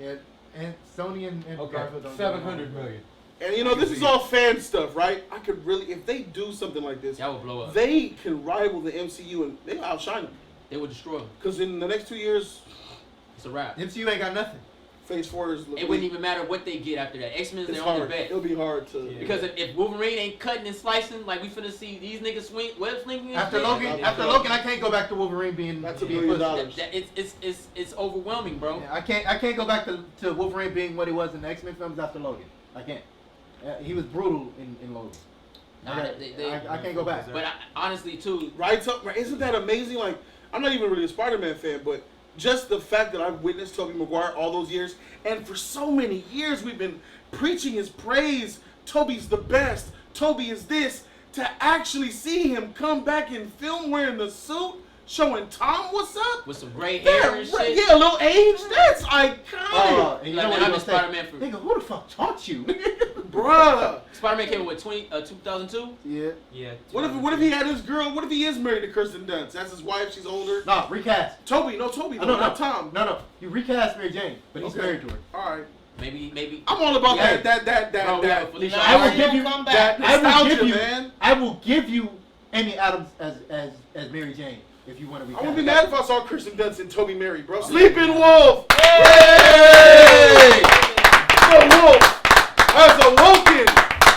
Yeah, and Sony and Okay, Garfield don't 700 million. And you know, this is all fan stuff, right? I could really, if they do something like this, That would blow up. they can rival the MCU and they'll outshine them. They would destroy him. Because in the next 2 years, It's a wrap. MCU ain't got nothing. Phase 4 is. It wouldn't even matter what they get after that. X-Men's It's their only hard. bet. It'll be hard to. Yeah. Because if Wolverine ain't cutting and slicing like we finna see these niggas swing web slinging and After shit, Logan, I can't go back to Wolverine being. That's $1 being billion. pushed. it's overwhelming, bro. Yeah, I can't go back to Wolverine being what he was in the X-Men films after Logan. I can't. He was brutal in Logan. Nah, I can't go back. But honestly, too, Right? Isn't that amazing? Like, I'm not even really a Spider-Man fan, but just the fact that I've witnessed Tobey Maguire all those years, and for so many years we've been preaching his praise. Tobey's the best. Tobey is this. To actually see him come back in film wearing the suit, showing Tom what's up. with some gray hair and shit. Yeah, a little age. That's iconic, And you Like, know man, what I've he been gonna say? Spider-Man for. Nigga, who the fuck taught you? bruh. Spider-Man came in with 2002. Yeah. Yeah. What if he had his girl? What if he is married to Kirsten Dunst? That's his wife. She's older. No, recast. Toby, No, not Tom. No. You recast Mary Jane, but he's Okay. married to her. All right. Maybe. I'm all about Yeah. that. Bro, we have a Felicia Nah, I will Hardy. give you come That back. I will nostalgia, give you, man. I will give you Amy Adams as Mary Jane if you want to I recast. wouldn't be mad if I saw Kirsten Dunst and Toby married, bro. Sleeping Wolf. Hey! The Wolf has awoken.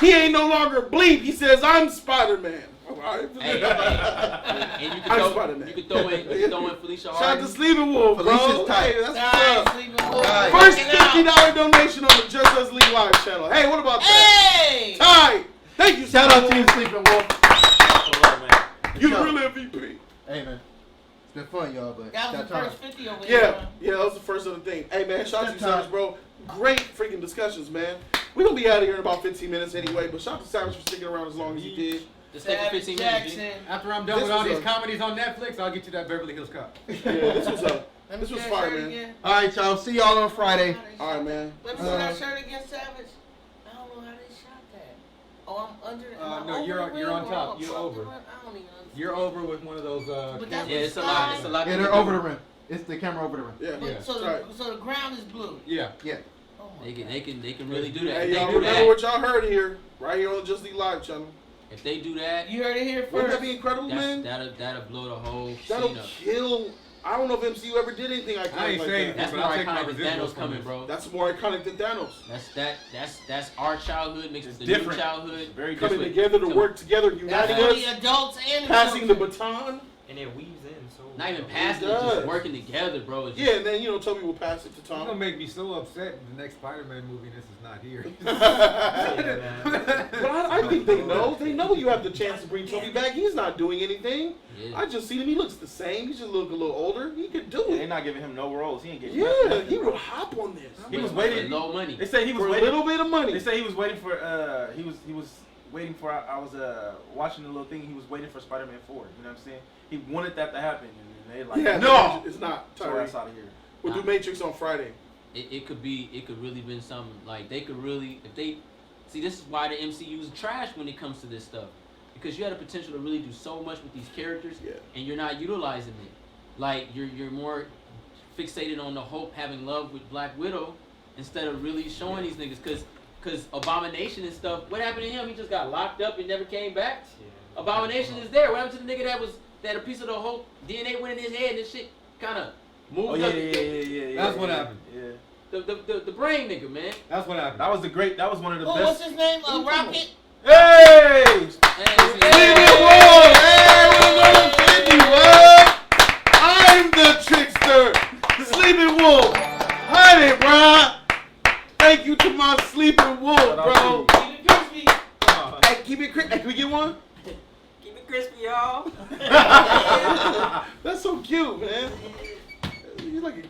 He ain't no longer Bleep. He says, I'm Spider-Man. All right. Hey, and you I'm can Spider-Man. throw in Felicia Shout out Hardy. to Sleeping Wolf, bro. Felicia's tight. Hey, that's Guys, what's up. sleeping wolf. Guys. First Working out. $50 donation on the Just Us League Live channel. Hey, what about that? Hey! Ty, thank you. Shout out to you, Sleeping Sleeping Wolf. You the real MVP. Hey man, it's been fun, y'all. But That was that the time. first 50 over here. Yeah, huh? yeah, that was the first other thing. Hey man, shout out to you, That time. Savage, bro. Great freaking discussions, man. We're gonna be out of here in about 15 minutes anyway, but shout out to Savage for sticking around as long as you did. Just take Savage 15 minutes. G. Jackson. After I'm done This with all was these a- comedies on Netflix, I'll get you that Beverly Hills Cop. Yeah, this was Let me This see was that fire, shirt man. again. All right, y'all. See y'all on Friday. all right, man. Let me see that shirt again, Savage. I don't know how they shot that. Oh, I'm under. am I No, over you're the on rim or top. I'm You're above over. the rim? I don't even understand. You're over with one of those But that's Yeah, it's a lot. It's a lot. Yeah, to they're do. over the rim. It's the camera over the rim. Yeah. But Yeah. so, Right. so the ground is blue. Yeah. Yeah. Oh my They can really do that. Hey, If y'all they do remember that, what y'all heard here, right here on the Just League Live channel. if they do that, You heard it here Wouldn't first. that be incredible, man? that'll blow the whole That'll scene up. kill. I don't know if MCU ever did anything iconic I ain't like saying that. That's But more I'll take my iconic than residuals Thanos from coming, this. bro. That's more iconic than Thanos. That's our childhood mixed with the different. new childhood. Very Coming different. together to work together, That's uniting for the us, adults and the passing the children. baton. And it weaves in so. Not even well. passing it, does. just working together, bro. It's Yeah, and then Toby will pass it to You're gonna Tom. make me so upset in the next Spider-Man movie. This is not here. Yeah, man. But I think they know. They know you have the chance to bring Toby back. He's not doing anything. Yeah. I just seen him. He looks the same. He's just a little older. He could do They're it. not giving him no roles. He ain't getting. Yeah, nothing. he would hop on this. He was For waiting. low money. They say he was For a waiting. little bit of money. They say he was waiting for. He was waiting for. I was watching the little thing. He was waiting for Spider-Man 4. You know what I'm saying? He wanted that to happen, and they like. Yeah, No! it's not. So Sorry. that's out of here. We'll do Matrix on Friday. It could really been something like they could really if they see this is why the MCU is trash when it comes to this stuff because you had the potential to really do so much with these characters Yeah. and you're not utilizing it. Like you're more fixated on the Hope having love with Black Widow instead of really showing these niggas because Abomination and stuff. What happened to him? He just got locked up and never came back. Yeah. Abomination is there. What happened to the nigga that a piece of the Hope DNA went in his head and this shit kind of moved Oh yeah, up? yeah. That's what happened. Yeah. The brain nigga, man. That's what happened. That was That was one of the Oh, best. what's his name? Rocket? Hey! Sleeping Wolf! Hey, we're gonna fit you up! I'm the trickster! Sleeping Wolf! Honey, bro! Thank you to my Sleeping Wolf, bro! Keep it crispy. Hey, keep it crispy. Hey, can we get one? Keep it crispy, y'all. That's so cute, man. You're like a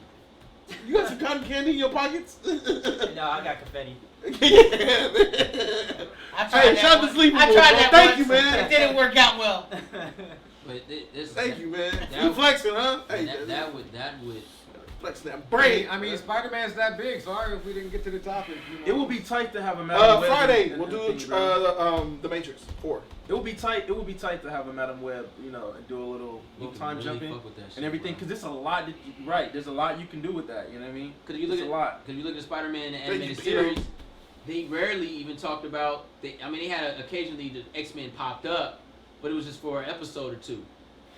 You got some cotton candy in your pockets? No, I got confetti. Yeah, man. I tried Hey, that shout out to once. Sleepy I Boy, tried bro. that Thank once. you, man. It didn't work out well. But this, Thank you, man. that- You flexing, huh? Hey, that would flexing that I brain. mean, Spider-Man's that big. Sorry if we didn't get to the topic. You know. It would be tight to have a Madam Web. Friday and- we'll and do thing, bro. the Matrix 4. It would be tight. It would be tight to have a Madam Web, and do a little time really jumping fuck with that shit, and everything, bro. because it's a lot. Right, there's a lot you can do with that. You know what I mean? Because you look It's at a lot. Because you look at Spider-Man the Thank animated you, Peter. series, they rarely even talked about. They had occasionally the X-Men popped up, but it was just for an episode or two.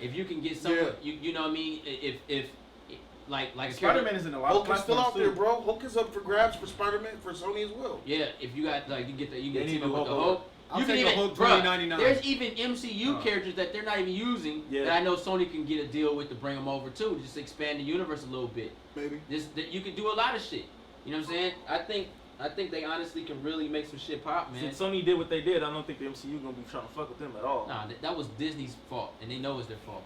If you can get someone, you know what I mean. If like a Spider-Man character, is in a lot of Hulk is still platforms out there, too. bro. Hulk is up for grabs for Spider-Man for Sony as well. yeah, if you got you get They team need up to with the Hulk Hulk. I'll You take can a even, Hulk bruh, 2099. there's even MCU Oh. characters that they're not even using Yeah. that I know Sony can get a deal with to bring them over too, just expand the universe a little bit. Maybe. You can do a lot of shit. You know what I'm saying? I think they honestly can really make some shit pop, man. Since Sony did what they did, I don't think the MCU gonna be trying to fuck with them at all. Nah, that was Disney's fault, and they know it's their fault.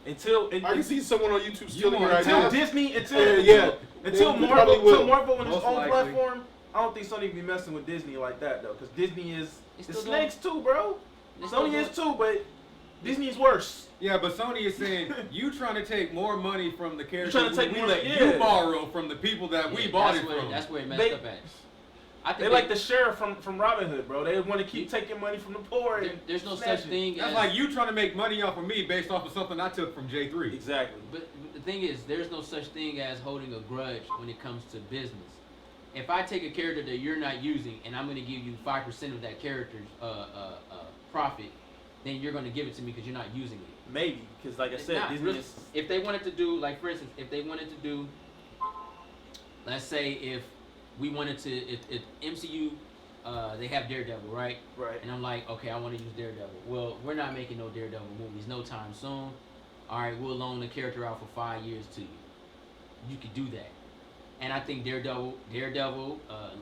Until I can see someone on YouTube stealing your until ideas. Disney, until Yeah. until They Marvel, probably will. until Marvel on its Most own likely. platform, I don't think Sony can be messing with Disney like that though, because Disney is They the still snakes too, bro. They still Sony do is it. too, but Disney's worse. Yeah, but Sony is saying you trying to take more money from the characters trying to take we more- let yeah. you borrow from the people that we Yeah, bought that's it where, from. That's where it messed They- up at. I They think like the sheriff from Robin Hood, bro. They want to keep taking money from the poor. And there's no such snatching. thing That's as like you trying to make money off of me based off of something I took from J3. Exactly. But the thing is, there's no such thing as holding a grudge when it comes to business. If I take a character that you're not using and I'm going to give you 5% of that character's profit, then you're going to give it to me because you're not using it. Maybe, because like I It's said, not Disney really- is. If they wanted to do, like for instance, if they wanted to do, let's say if we wanted to, if MCU, they have Daredevil, right? Right. And I'm like, okay, I want to use Daredevil. Well, we're not making no Daredevil movies no time soon. All right, we'll loan the character out for 5 years to you. You could do that. And I think Daredevil,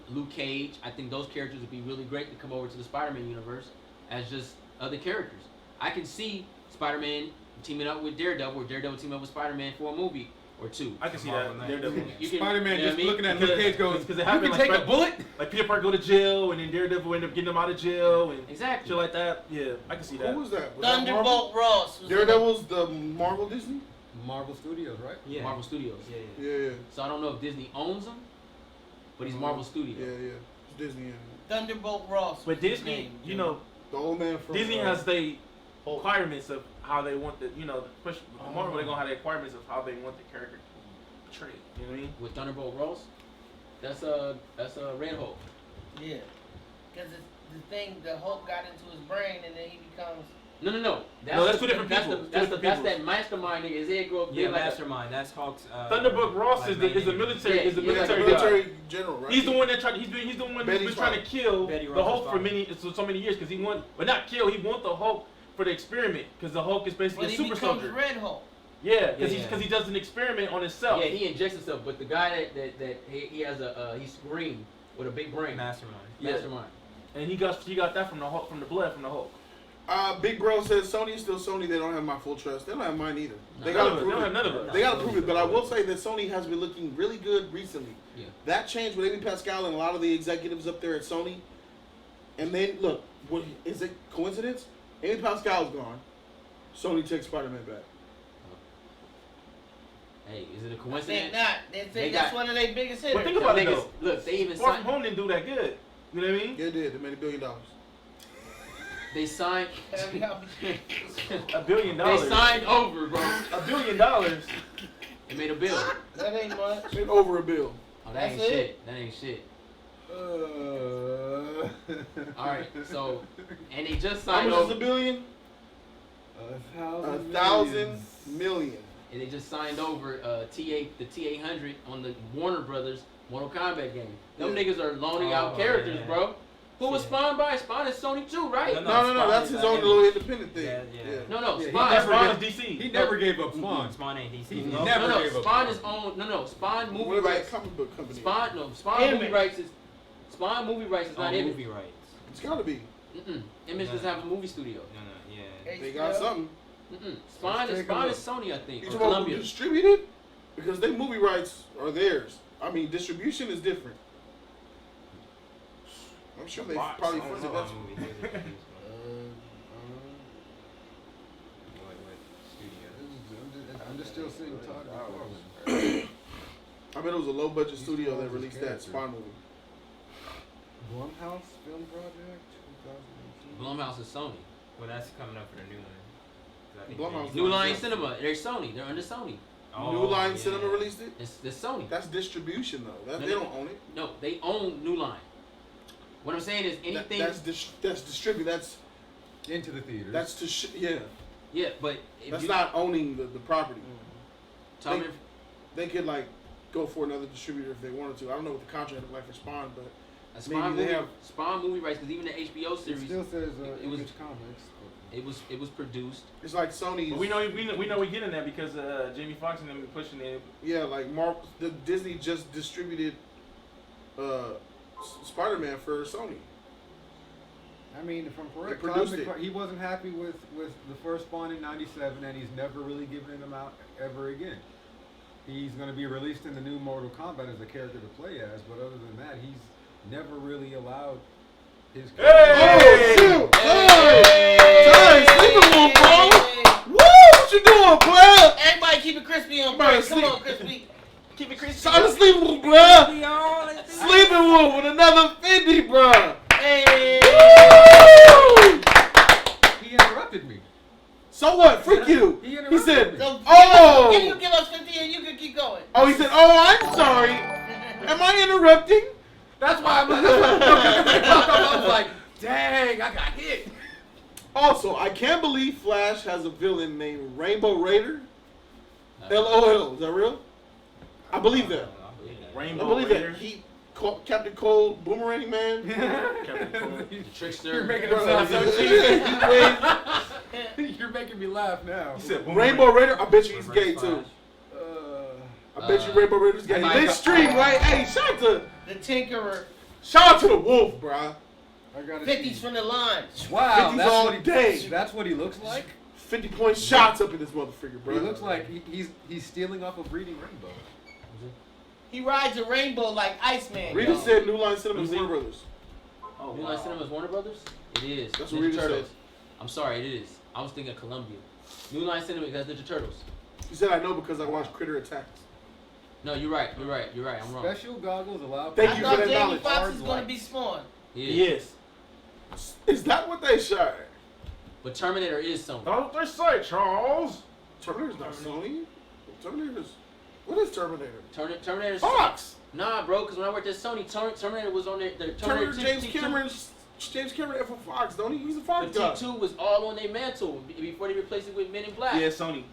Luke Cage, I think those characters would be really great to come over to the Spider-Man universe as just other characters. I can see Spider-Man teaming up with Daredevil, or Daredevil teaming up with Spider-Man for a movie or two. I can see Marvel that. Knight. Daredevil. You can- Spider-Man you know just what I mean? looking at Luke Cage goes, Because it you happened can like take a bullet? Like Peter Parker go to jail, and then Daredevil end up getting him out of jail, and Exactly. shit like that. Yeah, I can see that. Who was that? Was that Marvel? Thunderbolt Ross. Was Daredevil's the Marvel Disney? Marvel Studios, right? Yeah. Marvel Studios. Yeah. Yeah, So I don't know if Disney owns them, but he's Marvel Studios. yeah. It's Disney. Yeah. Thunderbolt Ross. But was his Disney, name. you know, The old man from Disney has the Hulk. requirements of how they want the, especially with Marvel, they're gonna have the requirements of how they want the character portrayed. You know what I mean? With Thunderbolt Ross, that's Red Hulk. Yeah. Because the thing, the Hulk got into his brain and then he becomes. No. No, that's two different people. That's Two different that people. mastermind nigga. His head grow up Yeah, big like a, Mastermind. That's Hulk's. Thunderbolt Ross like is the main enemy. military Yeah, is the he's like a military guy. military general, right? He's the one that tried. He's the one who's Betty's been trying to kill Betty the Ross's Hulk for father. so many years because he want, but not kill. He want the Hulk for the experiment because the Hulk is basically But a he super becomes soldier. Red Hulk. Yeah, because Yeah. he does an experiment on himself. yeah, he injects himself. But the guy that he has he's green with a big brain. Mastermind. Yeah. Mastermind. And he got that from the Hulk, from the blood from the Hulk. Big Bro says Sony is still Sony. They don't have my full trust. They don't have mine either. They None gotta of it. They prove don't have it. none of it. They gotta prove it. But I will say that Sony has been looking really good recently. Yeah. That changed with Amy Pascal and a lot of the executives up there at Sony. And then look, is it coincidence? Amy Pascal's gone. Sony takes Spider-Man back. Hey, is it a I coincidence? think not. They They think that's got- one of their biggest hitters. But think about it Niggas- though. Look, they even Far signed. From Home didn't do that good. You know what I mean? Yeah, it did. They made $1 billion. They signed. $1 billion. They signed over, bro. $1 billion. They made a bill. That ain't much. Made over $1 billion. Oh, that ain't That's it. shit. That ain't shit. All right, so and they just How signed much is over. $1 billion? 1,000 million. And they just signed over the T800 on the Warner Brothers Mortal Kombat game. Them Yeah. niggas are loaning out Oh, characters, yeah. bro. Who was Yeah. Spawn by? Spawn is Sony too, right? No, No, Spawn that's is his own Image. little independent thing. Yeah, yeah. No, Yeah, Spawn. he never Spawn gave- is DC. He never gave up Spawn. Spawn ain't DC. He No. never No, gave up Spawn is owned. No, Spawn movie What is that rights. comic book company? Spawn movie Image. rights is Spawn movie rights is Oh, not Image. movie rights. It's gotta be. Image doesn't have a movie studio. No, yeah. They got something. Spawn Let's is take a look. Sony, I think. You Or talking about Columbia. distributed? Because their movie rights are theirs. I mean, distribution is different. I'm sure they Box, probably I don't funded know. that. Movie theater produced one. What studio? I'm just still seeing Todd McFarlane. I bet it was a low budget He studio still that owns his released that character. spy movie. Blumhouse Film Project, 2018. Blumhouse is Sony. Well, that's coming up for the new one. I think Blumhouse they- New Line Cinema. They're Sony. They're under Sony. New Line yeah. Cinema released it? It's Sony. That's distribution though. That, No, they no, don't own it. No, they own New Line. What I'm saying is anything. That's distribute. That's Into the theaters. yeah. Yeah, but if That's you, not owning the property. Tom, They could like go for another distributor if they wanted to. I don't know what the contract looked like for Spawn, but a Spawn maybe they movie, have- Spawn movie rights, because even the HBO It series, still says it was- Image Comics. it was produced. it's like Sony's. But we know we're getting that because Jamie Foxx and them pushing it. Yeah, like the Disney just distributed Spider-Man for Sony. I mean, if I'm correct, They Todd produced it. he wasn't happy with the first Spawn in '97, and he's never really given them out ever again. He's going to be released in the new Mortal Kombat as a character to play as, but other than that, he's never really allowed his. Oh, shoot! Hey! Sleeping Wolf, bro! Woo! What you doing, bro? Everybody keep it crispy on Everybody break. Come sleep. on, crispy. Keep it crispy. Time to Sleeping Wolf, bro. Sleeping Wolf with another 50, bro. Hey. Woo! He interrupted me. So what? Freak you. He He interrupted said, me. So, oh. Can you give us 50 and you can keep going? Oh, he said, oh, I'm sorry. Am I interrupting? That's why I'm. I was like, dang, I got hit. Also, I can't believe Flash has a villain named Rainbow Raider. LOL. Is that real? I believe that. I Rainbow believe Raider. that. Captain Cold, Boomerang Man. Captain Cold. The Trickster. You're making Bro, him sound so yeah, cheesy. You're making me laugh now. He said Rainbow Raider. I bet you he's gay too. I bet you Rainbow Raider's gay. I This stream, right? Hey, The Tinkerer. shout out to the Wolf, bruh. I got 50s from the line. Wow, 50s that's all what he day. That's what he looks like. 50-point shots up in this motherfucker, bro. He looks like he's stealing off a breeding rainbow. He rides a rainbow like Iceman. Rita yo. said New Line Cinema Who's he? Warner Brothers. Oh, New wow. Line Cinema is Warner Brothers? It is. That's what Ninja Rita Turtles. said. I'm sorry, it is. I was thinking Columbia. New Line Cinema has Ninja Turtles. He said I know because I watched Critter Attacks. No, you're right. You're right. You're right. I'm wrong. Special goggles allow. Thank I you thought for that Jamie knowledge. Foxx is going to be Spawn. Yeah. Yes. Is that what they shot? But Terminator is Sony. Don't they say, Charles? Terminator's not Sony. Terminator's. What is Terminator? Terminator's Fox. Nah, bro. Because when I worked at Sony, Terminator was on their Terminator. Terminator James Cameron. James Cameron for Fox, don't he? He's a Fox The guy. T2 was all on their mantle before they replaced it with Men in Black. Yeah, Sony.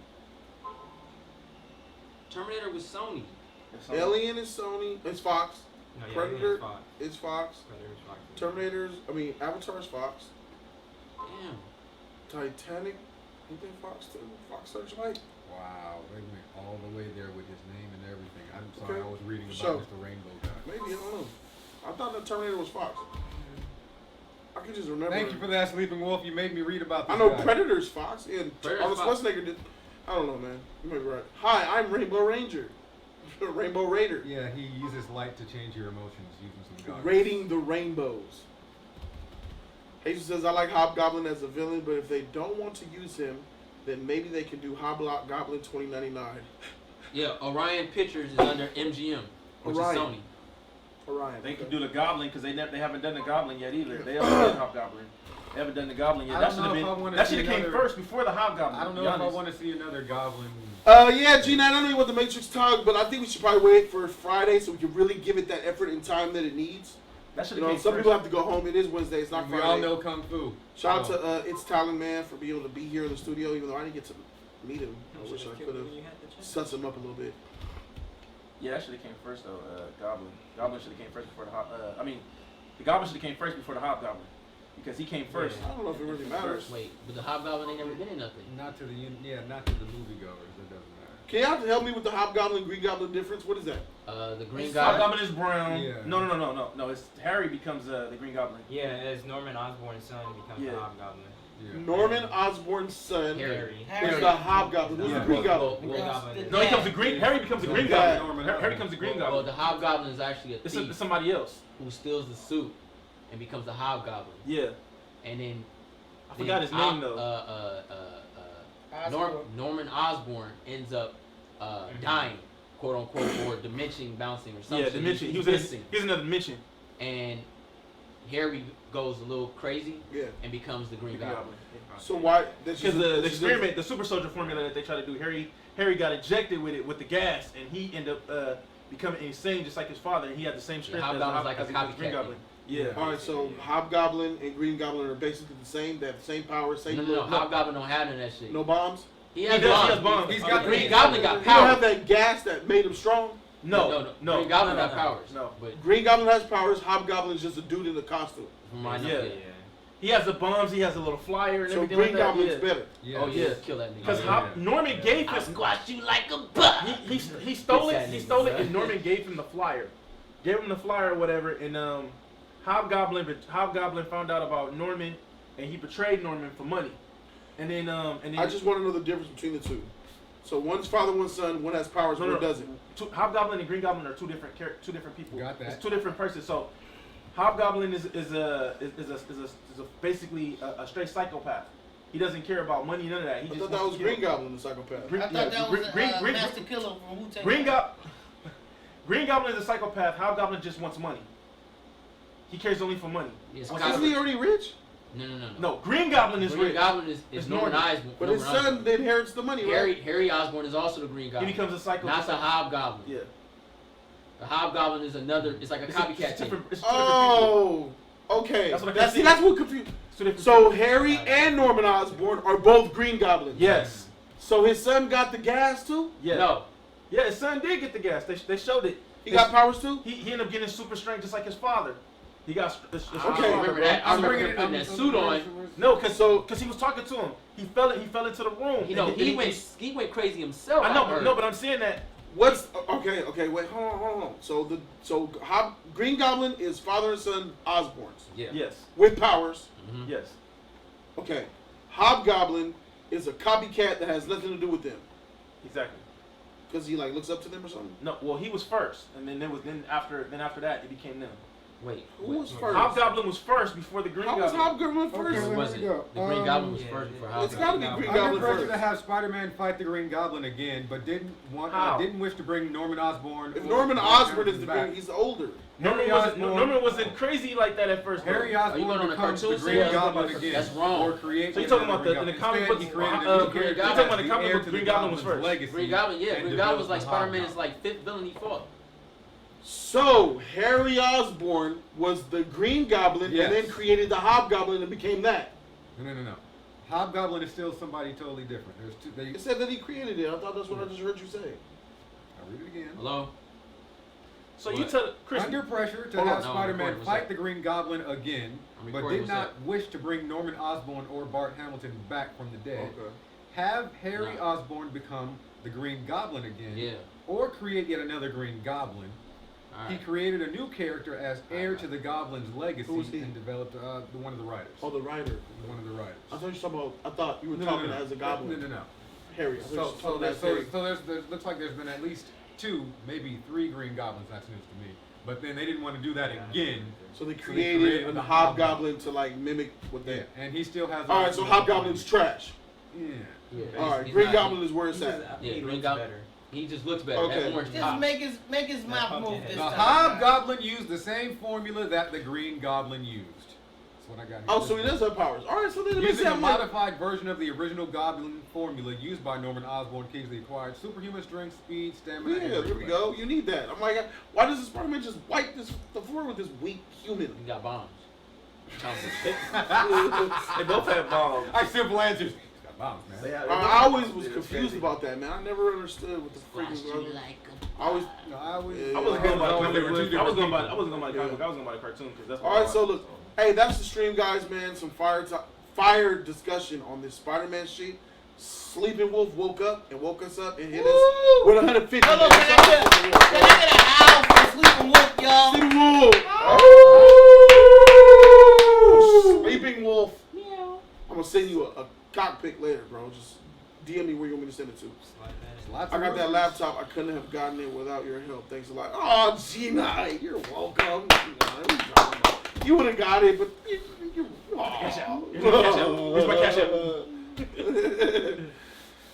Terminator was Sony. That's Sony. Alien is Sony. It's Fox. No, yeah, Predator it's Fox. is Fox. Predator's Fox. Terminator's. Avatar's Fox. Damn. Titanic. Ain't that Fox too? Fox Searchlight. Wow, they went all the way there with his name and everything. I'm sorry, Okay. I was reading about So- Mr. Rainbow guy. Maybe I don't know. I thought that Terminator was Fox. I could just remember. Thank you for that, Sleeping Wolf. You made me read about this I know guy. Predator's Fox and Predator's Arnold Fox. Schwarzenegger did. I don't know, man. You might be right. Hi, I'm Rainbow Ranger. Rainbow Raider. Yeah, he uses light to change your emotions using some goggles. Raiding the rainbows. Jesus says, I like Hobgoblin as a villain, but if they don't want to use him, then maybe they can do Hobgoblin 2099. Yeah, Orion Pictures is under MGM, which Orion. is Sony. Orion. They can do the Goblin because they haven't done the Goblin yet either. They haven't done Hobgoblin. They haven't done the Goblin yet. I That don't should have know if I been. wanna That see should have came another- first before the Hobgoblin. I don't to know be if I honest. want to see another Goblin. Yeah, Gina, I don't know what the Matrix talk, but I think we should probably wait for Friday so we can really give it that effort and time that it needs. That should You have know, came some first. people have to go home. It is Wednesday. It's not We Friday. all know Kung Fu. Shout out to It's Talent Man for being able to be here in the studio, even though I didn't get to meet him. I wish I could have sussed him up a little bit. Yeah, that should have came first though. Goblin. Goblin should have came first before the the Goblin should have came first before the Hobgoblin because he came first. I don't know if it really matters. Wait, but the Hobgoblin ain't never been in nothing. Not to the not to the moviegoers. That doesn't matter. Can y'all help me with the Hobgoblin Green Goblin difference? What is that? The Green Goblin. Hobgoblin is brown. Yeah. No. It's Harry becomes the Green Goblin. Yeah, as Norman Osborn's son becomes Yeah. the Hobgoblin. Norman Osborn's son Harry. is the Hobgoblin. Who's the Green Goblin? No, he becomes the Green. Harry becomes the Green Yeah. Goblin. Harry becomes the Green Well, Goblin. the Hobgoblin is actually a It's thief somebody else. who steals the suit and becomes the Hobgoblin. Yeah, And then I forgot his name though. Norman Osborn ends up dying, quote unquote, or dimension bouncing or something. Yeah, dimension. He was missing. He's another dimension. And Harry goes a little crazy Yeah. and becomes the Green Goblin. So why? Because the experiment, the super soldier formula that they try to do, Harry got injected with the gas, and he ended up becoming insane just like his father, and he had the same strength as Hobgoblin's like a as the Green copycat Goblin. thing. Yeah. All right, so Hobgoblin and Green Goblin are basically the same. They have the same power, same. No, Hobgoblin don't have none of that shit. No bombs. He He has bombs. He's The got Green Goblin got He don't powers. have that gas that made him strong. No. Green Goblin got powers. No. But Green Goblin has powers. Hobgoblin is just a dude in a costume. from my Yeah. knowledge, He has the bombs. He has a little flyer and So everything Green like that. Goblin's Yeah. better. Yeah. Oh yeah, Yeah. kill that nigga. Because Yeah. Norman gave I him. squash you like a buck. He stole it. Bitch He ass stole it, niggas, and Norman gave him the flyer. Gave him the flyer or whatever, and Hobgoblin found out about Norman, and he betrayed Norman for money. And then I just want to know the difference between the two. So one's father, one's son. One has powers, one doesn't. Hobgoblin and Green Goblin are two different people. Got that. It's two different persons. So Hobgoblin is basically a straight psychopath. He doesn't care about money, none of that. He I just thought that wants was to kill. Green Goblin, the psychopath. Green- I thought yeah, that Green- was Green- Master Killer from Wu-Tang. Green Goblin is a psychopath. Hobgoblin just wants money. He cares only for money. It's Well, kind Isn't of, he already rich? no. No, Green Goblin is Green rich. Goblin is It's Norman Norman. Osborn. But his Norman son Osborn. inherits the money, right? Harry Osborn is also the Green He Goblin. becomes a psychopath. Not the Hobgoblin. Yeah. The Hobgoblin is another. It's like a copycat It's thing. different, it's two different people. Oh, okay. That's what I That's, keep that's saying. what confused. It's two different So people. Harry and Norman Osborn are both Green Goblins. Yes. So his son got the gas too. Yeah. No. Yeah, his son did get the gas. They showed it. He got powers too. He ended up getting super strength just like his father. He got. Okay. I remember that. I remember him putting that suit on. No, cause he was talking to him. He fell into the room. You know, And he went crazy himself. I know, heard. but I'm saying that. What's okay? Wait, hold on. So Green Goblin is father and son Osborns Yeah. Yes. with powers. Mhm. Yes. Okay, Hobgoblin is a copycat that has nothing to do with them Exactly. because he like looks up to them or something. No. Well, he was first, and then after that, it became them. Wait. Who was first? Hobgoblin was first before the Green How was Goblin. Hobgoblin Okay, first? wait, It wasn't. The Green Goblin was first before It's got to Hobgoblin. be Green Under Goblin pressure first. to have Spider-Man fight the Green Goblin again, but didn't How? wish to bring Norman Osborn. If or Norman Mark Osborn is Hamilton the back. Green, he's older. Norman wasn't crazy like that at first. though. Harry Are you Osborn going on a becomes the cartoon Green series? Goblin again. That's wrong. Or create So you're talking about another in the Green comic Goblin. books? Instead, he created You're a new talking character about as the the comic heir book, to Green the Goblin was Goblin's first. legacy Green Goblin, yeah. and Green Goblin was developed like the Spider-Man is Hobgoblin. like fifth villain he fought. So Harry Osborn was the Green Goblin Yes. and then created the Hobgoblin and became that. No. Hobgoblin is still somebody totally different. There's two. It said that he created it. I thought that's what I just heard you say. I'll read it again. Hello. So you tell Chris. Under pressure to Hold have on. No, I'm Spider-Man recording, what's fight up? the Green Goblin again, I'm but recording, did what's not up? wish to bring Norman Osborn or Bart Hamilton back from the dead, Okay. have Harry No. Osborn become the Green Goblin again, Yeah. or create yet another Green Goblin. All He right. created a new character as heir to the Goblin's legacy Who was he? and developed one of the writers. Oh, the writer. One of the writers. I thought you were talking about. I thought you were No, talking no. as a Goblin. No. Harry. I thought you were So talking there's as Harry. looks like there's been at least 2, maybe 3 Green Goblins. That's news to me. But then they didn't want to do that again. So they So they created created a the Hobgoblin to like mimic what Yeah, they. and he still has. All right, so Hobgoblin's trash. Yeah. Yeah. All right, He's Green not- Goblin is where it's at. Yeah, He Green looks Goblin. better. He just looks better. Okay. That orange Just top. make his mouth pumpkin move head. this The time. Hobgoblin used the same formula that the Green Goblin used. That's what I got here. Oh, so he does have powers. All right, so then it makes Using a sense. Like, modified version of the original Goblin formula used by Norman Osborn, Kingsley acquired superhuman strength, speed, stamina. yeah, and there we reflex. go. You need that. I'm like, why does the Spider-Man just wipe the floor with this weak human? He got bombs. They both have bombs. I simple answers. He's got bombs, man. I always was confused about that, man. I never understood what the freaking. I always. No, I was. Yeah. I wasn't going by the comic They were two book. I different wasn't going by people. the comic book. I was going by the cartoon because that's what All I right, so watched. look, hey, that's the stream, guys, man. Some fire discussion on this Spider-Man sheet. Sleeping Wolf woke up and woke us up and hit us with 150. Hello, man. can I get a howl for Sleeping Wolf, y'all? Sleeping Wolf. Sleeping Wolf. I'm gonna send you bro. Just DM me where you want me to send it to. Slide I got that laptop. I couldn't have gotten it without your help. Thanks a lot. Oh, G9, you're welcome. You would have got it, but you. Cash out. Here's my cash out. Here's my cash out.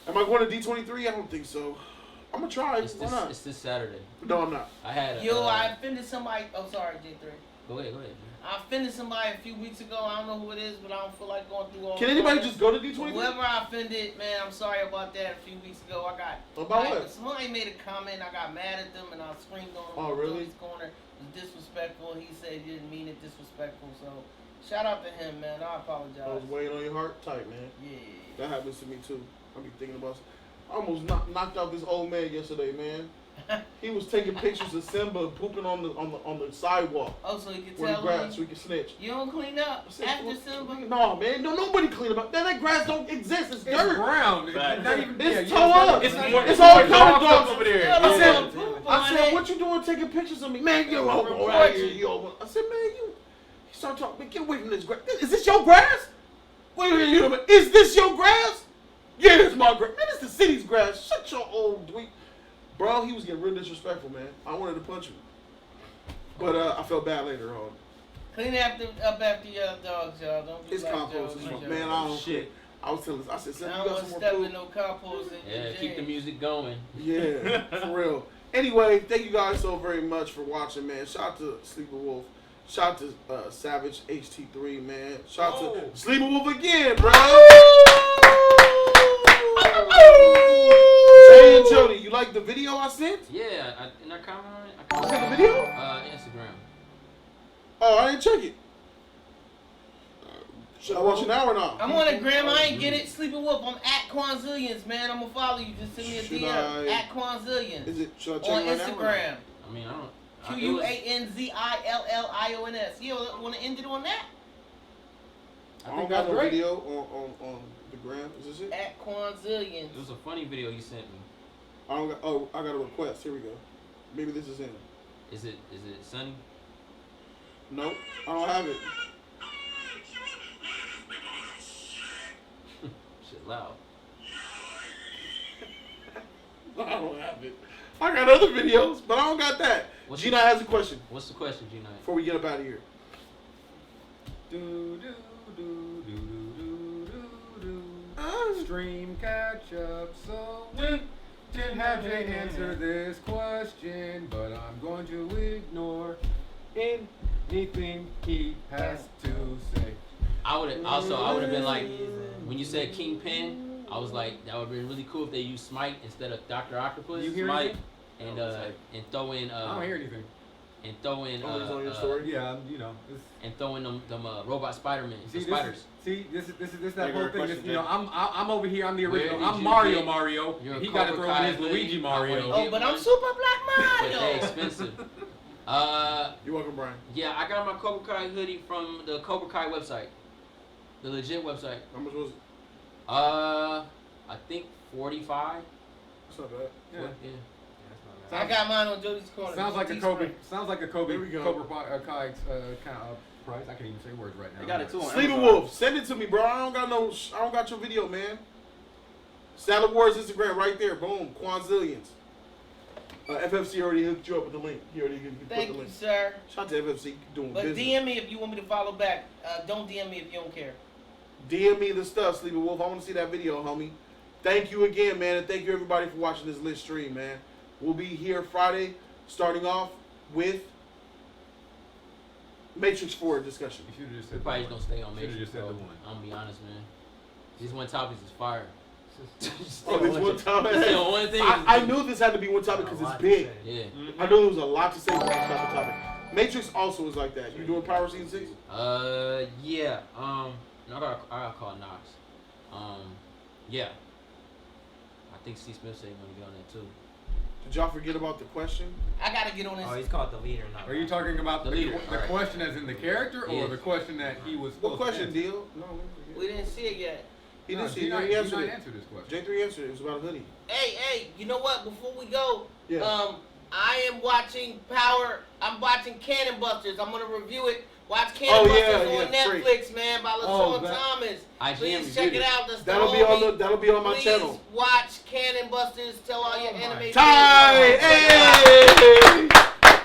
Am I going to D23? I don't think so. I'm gonna try. Why not? It's this Saturday. No, I'm not. I had a, Yo, I offended somebody. Oh, sorry, J3. Go ahead. I offended somebody a few weeks ago. I don't know who it is, but I don't feel like going through all. Can the anybody comments. just go to D23? Whoever I offended, man, I'm sorry about that. A few weeks ago, I got. About what? Somebody made a comment. I got mad at them and I screamed on him. Oh, really? His corner. It was disrespectful. He said he didn't mean it disrespectful. So, shout out to him, man. I apologize. I was weighing on your heart tight, man. Yeah. That happens to me too. I be thinking about. I almost knocked out this old man yesterday, man. He was taking pictures of Simba pooping on the sidewalk. Oh, so you can where the tell grass, him so he can snitch. you don't clean up I said, after Simba. No, man, nobody clean up. That grass don't exist. It's It's dirt. brown. Fact. Not even, It's yeah, toe up. It's It's more all dog kind of stuff dogs over there. Yeah, I said, poop I on said, it. what you doing taking pictures of me? Man, get over out of here, yo. I said, man, you. He started talking, man, get away from this grass. Is this your grass? Wait a minute, is this your grass? Yeah, it's my grass. Man, it's the city's grass. Shut your old dweeb. Bro, he was getting real disrespectful, man. I wanted to punch him. But I felt bad later on. Clean up after your dogs, y'all. Don't be It's like compost. dogs, It's y'all. man, I don't Shit. I was telling, I said, son, I you don't got want some to more step food? in no compost. Yeah, keep the music going. Yeah, for real. Anyway, thank you guys so very much for watching, man. Shout out to Sleeper Wolf. Shout out to Savage HT3, man. Shout out to Sleeper Wolf again, bro. Jay and Jody, you like the video I sent? Yeah, and I comment on it. You sent the video? Instagram. Oh, I didn't check it. Should I watch it now or not? I'm on it, Graham. I ain't get it. Sleeping Wolf. I'm at Quanzillions, man. I'm gonna follow you. Just send me a Should DM I- at Quanzillions Is it? Should I check on it right now or not? Instagram. I mean, I don't. QUANZILLIONS. You want to end it on that? I don't got no video on the gram. Is this it? At Quanzillions. It was a funny video you sent me. I don't got. Oh, I got a request. Here we go. Maybe this is him. Is it Sunny? Nope, I don't have it. Shit loud. I don't have it. I got other videos, but I don't got that. What's Gina has a question What's the question, G9? before we get up out of here. Stream catch up, so we didn't have to answer this question, but I'm going to ignore anything he has to say. I would have been like, when you said Kingpin, I was like, that would have been really cool if they used Smite instead of Dr. Octopus. You hear Smite anything? and throw in I don't hear anything. and throw in Oh, it's on your story? Yeah, you know. It's, and throw in them robot Spider-Man, see, the spiders. This is that Regular whole thing. question, This, you know, Jay. I'm over here. I'm the Where original. did I'm you Mario. get Mario. your He got to Cobra throw in his Kai Luigi hoodie? Mario. Oh, but I'm Super Black But they Mario. expensive. You're welcome, Brian. Yeah, I got my Cobra Kai hoodie from the Cobra Kai website, the legit website. How much was it? I think 45. That's not bad. Yeah. I got mine on Jody's corner. Sounds like a G-Spring. Kobe. Sounds like a Kobe. There we go. Cobra Kai kind of price. I can't even say words right now. They got it too on Sleeper Amazon. Wolf, send it to me, bro. I don't got your video, man. Salad Wars Instagram right there. Boom. Quanzillions. FFC already hooked you up with the link. He already put Thank the you, link. sir. Shout out to FFC doing But business. DM me if you want me to follow back. Don't DM me if you don't care. DM me the stuff, Sleeper Wolf. I want to see that video, homie. Thank you again, man, and thank you everybody for watching this lit stream, man. We'll be here Friday, starting off with Matrix 4 discussion. You should have just We said probably the gonna one. stay on Should've Matrix. just said Bro. the one. I'm gonna be honest, man. These one topics is fire. Oh, this one topic. That's the only thing. I knew this had to be one topic because it's big. Yeah. I knew there was a lot to say about this type of topic. Matrix also is like that. You doing Power Season 6? Yeah. I gotta call Knox. Yeah. I think Steve Smith said he's gonna be on that too. Did y'all forget about the question? I gotta get on this. Oh, he's called the leader, not Are you talking about The the, leader, the alright. question as in the character, or Yeah. the question that he was? What supposed question, to answer? Deal? No, We didn't see it yet. he No, didn't see it. G9 He answered G9 it. answered this question. J3 answered it. It was about a hoodie. Hey, you know what? Before we go, Yeah. I am watching Power. I'm watching Cannon Busters. I'm gonna review it Watch Cannon Busters on yeah, Netflix, man, by Oh, LaShawn that- Thomas. IGN Please check reviewed it out. That's the That'll be on my Please channel. watch Cannon Busters. Tell all your anime Ty, fans. hey!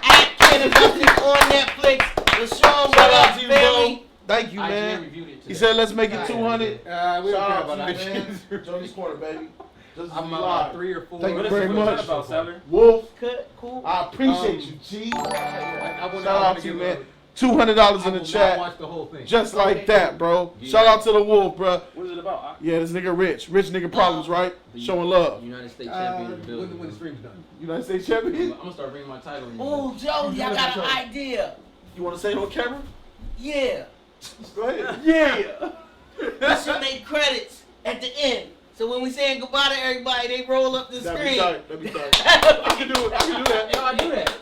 At Cannon Busters on Netflix. LaShawn, what Shout out up, to you, family? bro. Thank you, IGN man. reviewed it today. He said, let's make it Alright. 200. We Shout don't care out about to you, that. man. Jody's Corner, baby. Just I'm live. about 3 or 4. Thank you What is very it? What's much. that about, Sailor? Wolf, Good, cool. I appreciate you, G. I Shout out to you, man. $200 in the chat. Watch the whole thing. Just like Okay. that, bro. Yeah. Shout out to the Wolf, bro. What is it about? Yeah, this nigga rich. Rich nigga problems, right? The Showing love. United States champion in the when building. the stream's done. United States I'm champion? gonna start bringing my title in. Oh, Jody, I got an idea. You want to say it on camera? Yeah. Go ahead. Yeah. We should make credits at the end. So when we saying goodbye to everybody, they roll up the That'd be screen. tight. That'd be tight. I can do it. I can do that. Yo, I do that.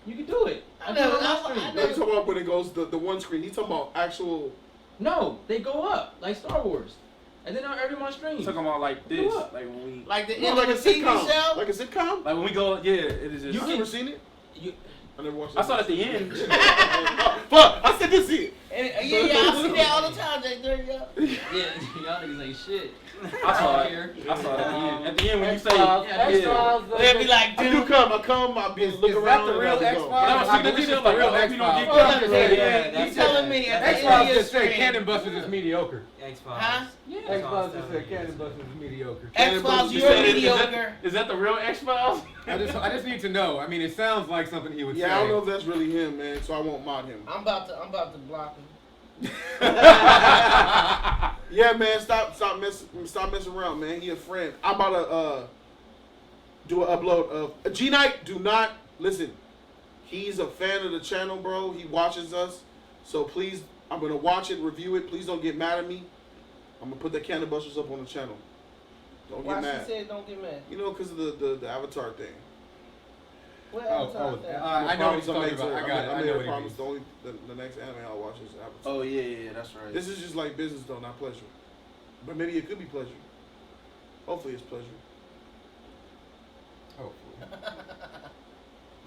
You can do it. I I do it know, on my I stream. know. He's talking about when it goes the one screen. He's talking about actual. No, they go up like Star Wars, and then on every my stream. Talking about like this, What? like when we, Like the No, end like a of the TV sitcom. show. Like a sitcom. like when we go, yeah, it is just. You never seen it? You, I never watched it. I saw it at the end. Fuck! I said this here. And, yeah, I see that all the time, Jay. There you go. yeah, y'all niggas ain't shit. I saw it. Here. I saw it at the end. At the end when you say, X-Files, yeah, X-Files, They'll be like, I do dude. come. I'll be look is around. that the real and I go. X-Files? I I see that believe shit it's like, the real I hope you don't get X-Files. caught. Hold up, Yeah, you telling me at the end X-Files of your just said stream. Cannon Busters is mediocre. X-Files. Huh? Yeah. X-Files just said Cannon Busters is mediocre. X-Files, You you're said it- mediocre. Is that the real X Files? I just need to know. I mean, it sounds like something he would say. Yeah, I don't know if that's really him, man. So I won't mod him. I'm about to block him. Yeah, man. Stop messing around, man. He a friend. I'm about to do an upload of G Knight. Do not listen. He's a fan of the channel, bro. He watches us, so please, I'm gonna watch it, review it. Please don't get mad at me. I'm gonna put the Cannon Busters up on the channel. Don't Why get mad. she said don't get mad? You know, because of the Avatar thing. What Oh, Avatar thing? I know what he's talking about. I got it. I know what he promise. means. The next anime I'll watch is Avatar. Oh yeah, that's right. This is just like business though, not pleasure. But maybe it could be pleasure. Hopefully it's pleasure.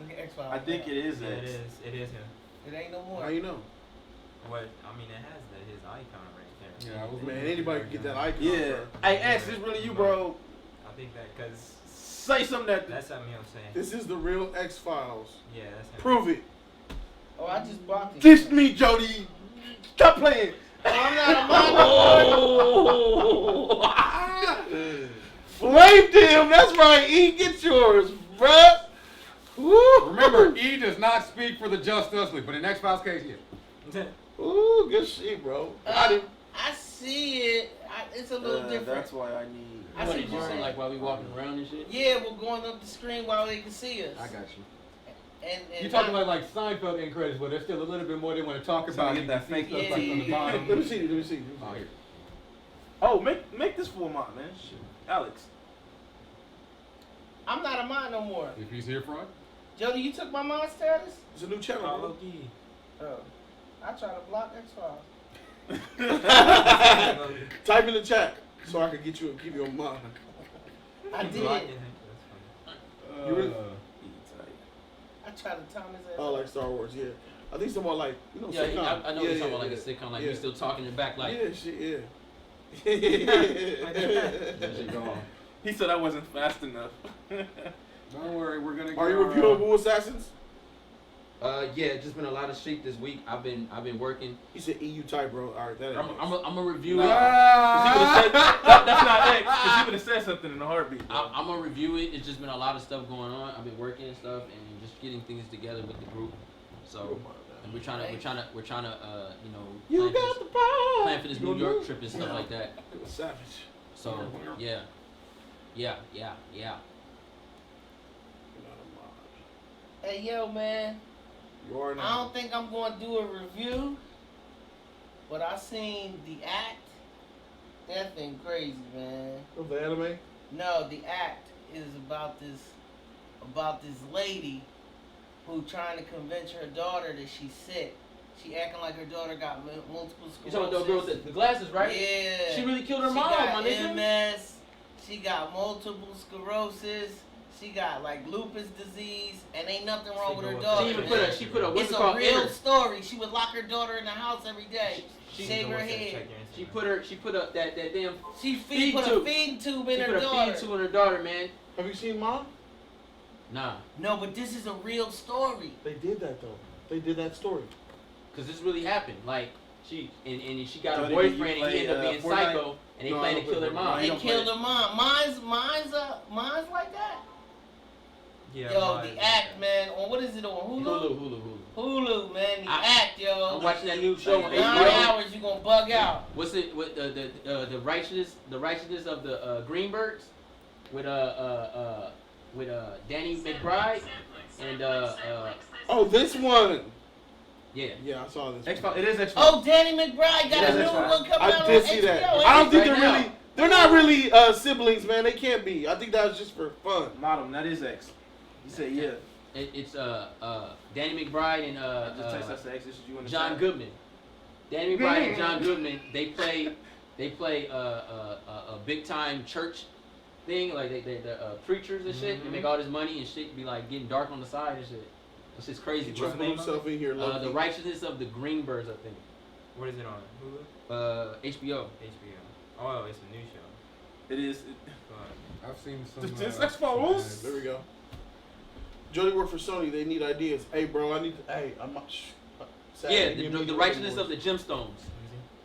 Look at X-Files. I think it is Yeah, X. it is him. It ain't no more. How you know? What? I mean, it has his icon right there. Yeah, I was Man, anybody can get that icon. Yeah. Bro. Hey, X, this really you, bro. I think that because Say something that. that's something he'll say. This is the real X Files. Yeah, that's him. Prove it. Oh, I just blocked him. Dish me, Jody. Stop playing. Oh, I'm not a mod. Flamed him. That's right. E, get yours, bruh. Woo. Remember, E does not speak for the Just Us League, but in X-Files case, yeah. Ooh, good shit, bro. Got him. I see it. It's a little different. That's why I need. I What see did what you you're say? saying. Like while we walking around and shit? Yeah, we're going up the screen while they can see us. I got you. And You're talking about like Seinfeld end credits, where there's still a little bit more they want to talk So about. they get You that can see fake stuff yeah, like on the yeah, bottom. Let me see. Let me see. Oh, here. Oh, make this full mod, man. Shit. Alex. I'm not a mod no more. If he's here front. Jody, you took my mod status? It's a new channel, Oh, bro. low-key. Oh. I try to block X-Files. Type in the chat so I can give you a mod. I did. Blocking him. That's funny. You really- I tried to time his ass. Oh, like Star Wars, yeah. I think somewhat like Yeah, sitcom. I know yeah, you're talking yeah, about like yeah. a sitcom, like yeah. you still talking it back like. Yeah, shit, That shit yeah. go on. He said I wasn't fast enough. Don't worry, we're gonna. Are you reviewing Blue Assassins? Yeah, just been a lot of shit this week. I've been working. He said EU type, bro. All right, that ain't I'm a review it. That's not X, because he would have said something in a heartbeat. bro. I'm gonna review it. It's just been a lot of stuff going on. I've been working and stuff, and just getting things together with the group. So, and we're trying to, you know, plan for this New York trip and stuff like that. It was savage. So, yeah. You're not a mod. Hey, yo, man. You are I now. don't think I'm going to do a review, but I seen the act. That thing crazy, man. Of the anime? No, the act is about this lady who trying to convince her daughter that she's sick. She acting like her daughter got multiple sclerosis. You talking about the girl with the glasses, right? Yeah. She really killed her She mom, got my nigga. MS. She got multiple sclerosis. She got like lupus disease, and ain't nothing wrong with her She daughter. She even man. put a what's It's it a called? real Inner. story. She would lock her daughter in the house every day, She- shave her head. She put up that damn. She feed put a tube. feeding tube She in put her a daughter. feed to her daughter, man. Have you seen Mom? Nah, No, but this is a real story. They did that though. They did that story. cause this really happened. Like she she got a Jody, boyfriend you and he play, ended up being Fortnite? psycho, and they No, I planned to don't kill play their Fortnite. mom. They don't killed play her mom. Mine's like that. Yeah, Yo, mine the is act, like man. On what is it on Hulu? Hulu. Man. The I- act, yo. I'm watching that new show on 9 HBO. hours, you gonna bug out. What's it with the righteousness of the Greenbergs with Danny McBride and Oh, this one. yeah. Yeah, I saw this. X-Files. It is X-Files. Oh, Danny McBride got Yeah, a new that's right. one coming out I did on see HBO. that. ain't I don't it? think Right they're now. really. They're not really siblings, man. They can't be. I think that was just for fun. Madam, that is X. You said yeah. It's Danny McBride and Just text us the X. This is you in the John chat. Goodman. Danny McBride and John Goodman. They play a big time church thing, like they're preachers and shit. They make all this money and shit be like getting dark on the side and shit. It's just crazy. He Bro. tripping himself in here. The righteousness of the Greenbergs, I think. What is it on? Hulu? HBO. HBO. Oh, it's a new show. It is. Fuck. I've seen some. It's X-Files. some There we go. Jody worked for Sony. They need ideas. Hey, bro, I need. Hey, I'm not. Yeah, the righteousness of the gemstones.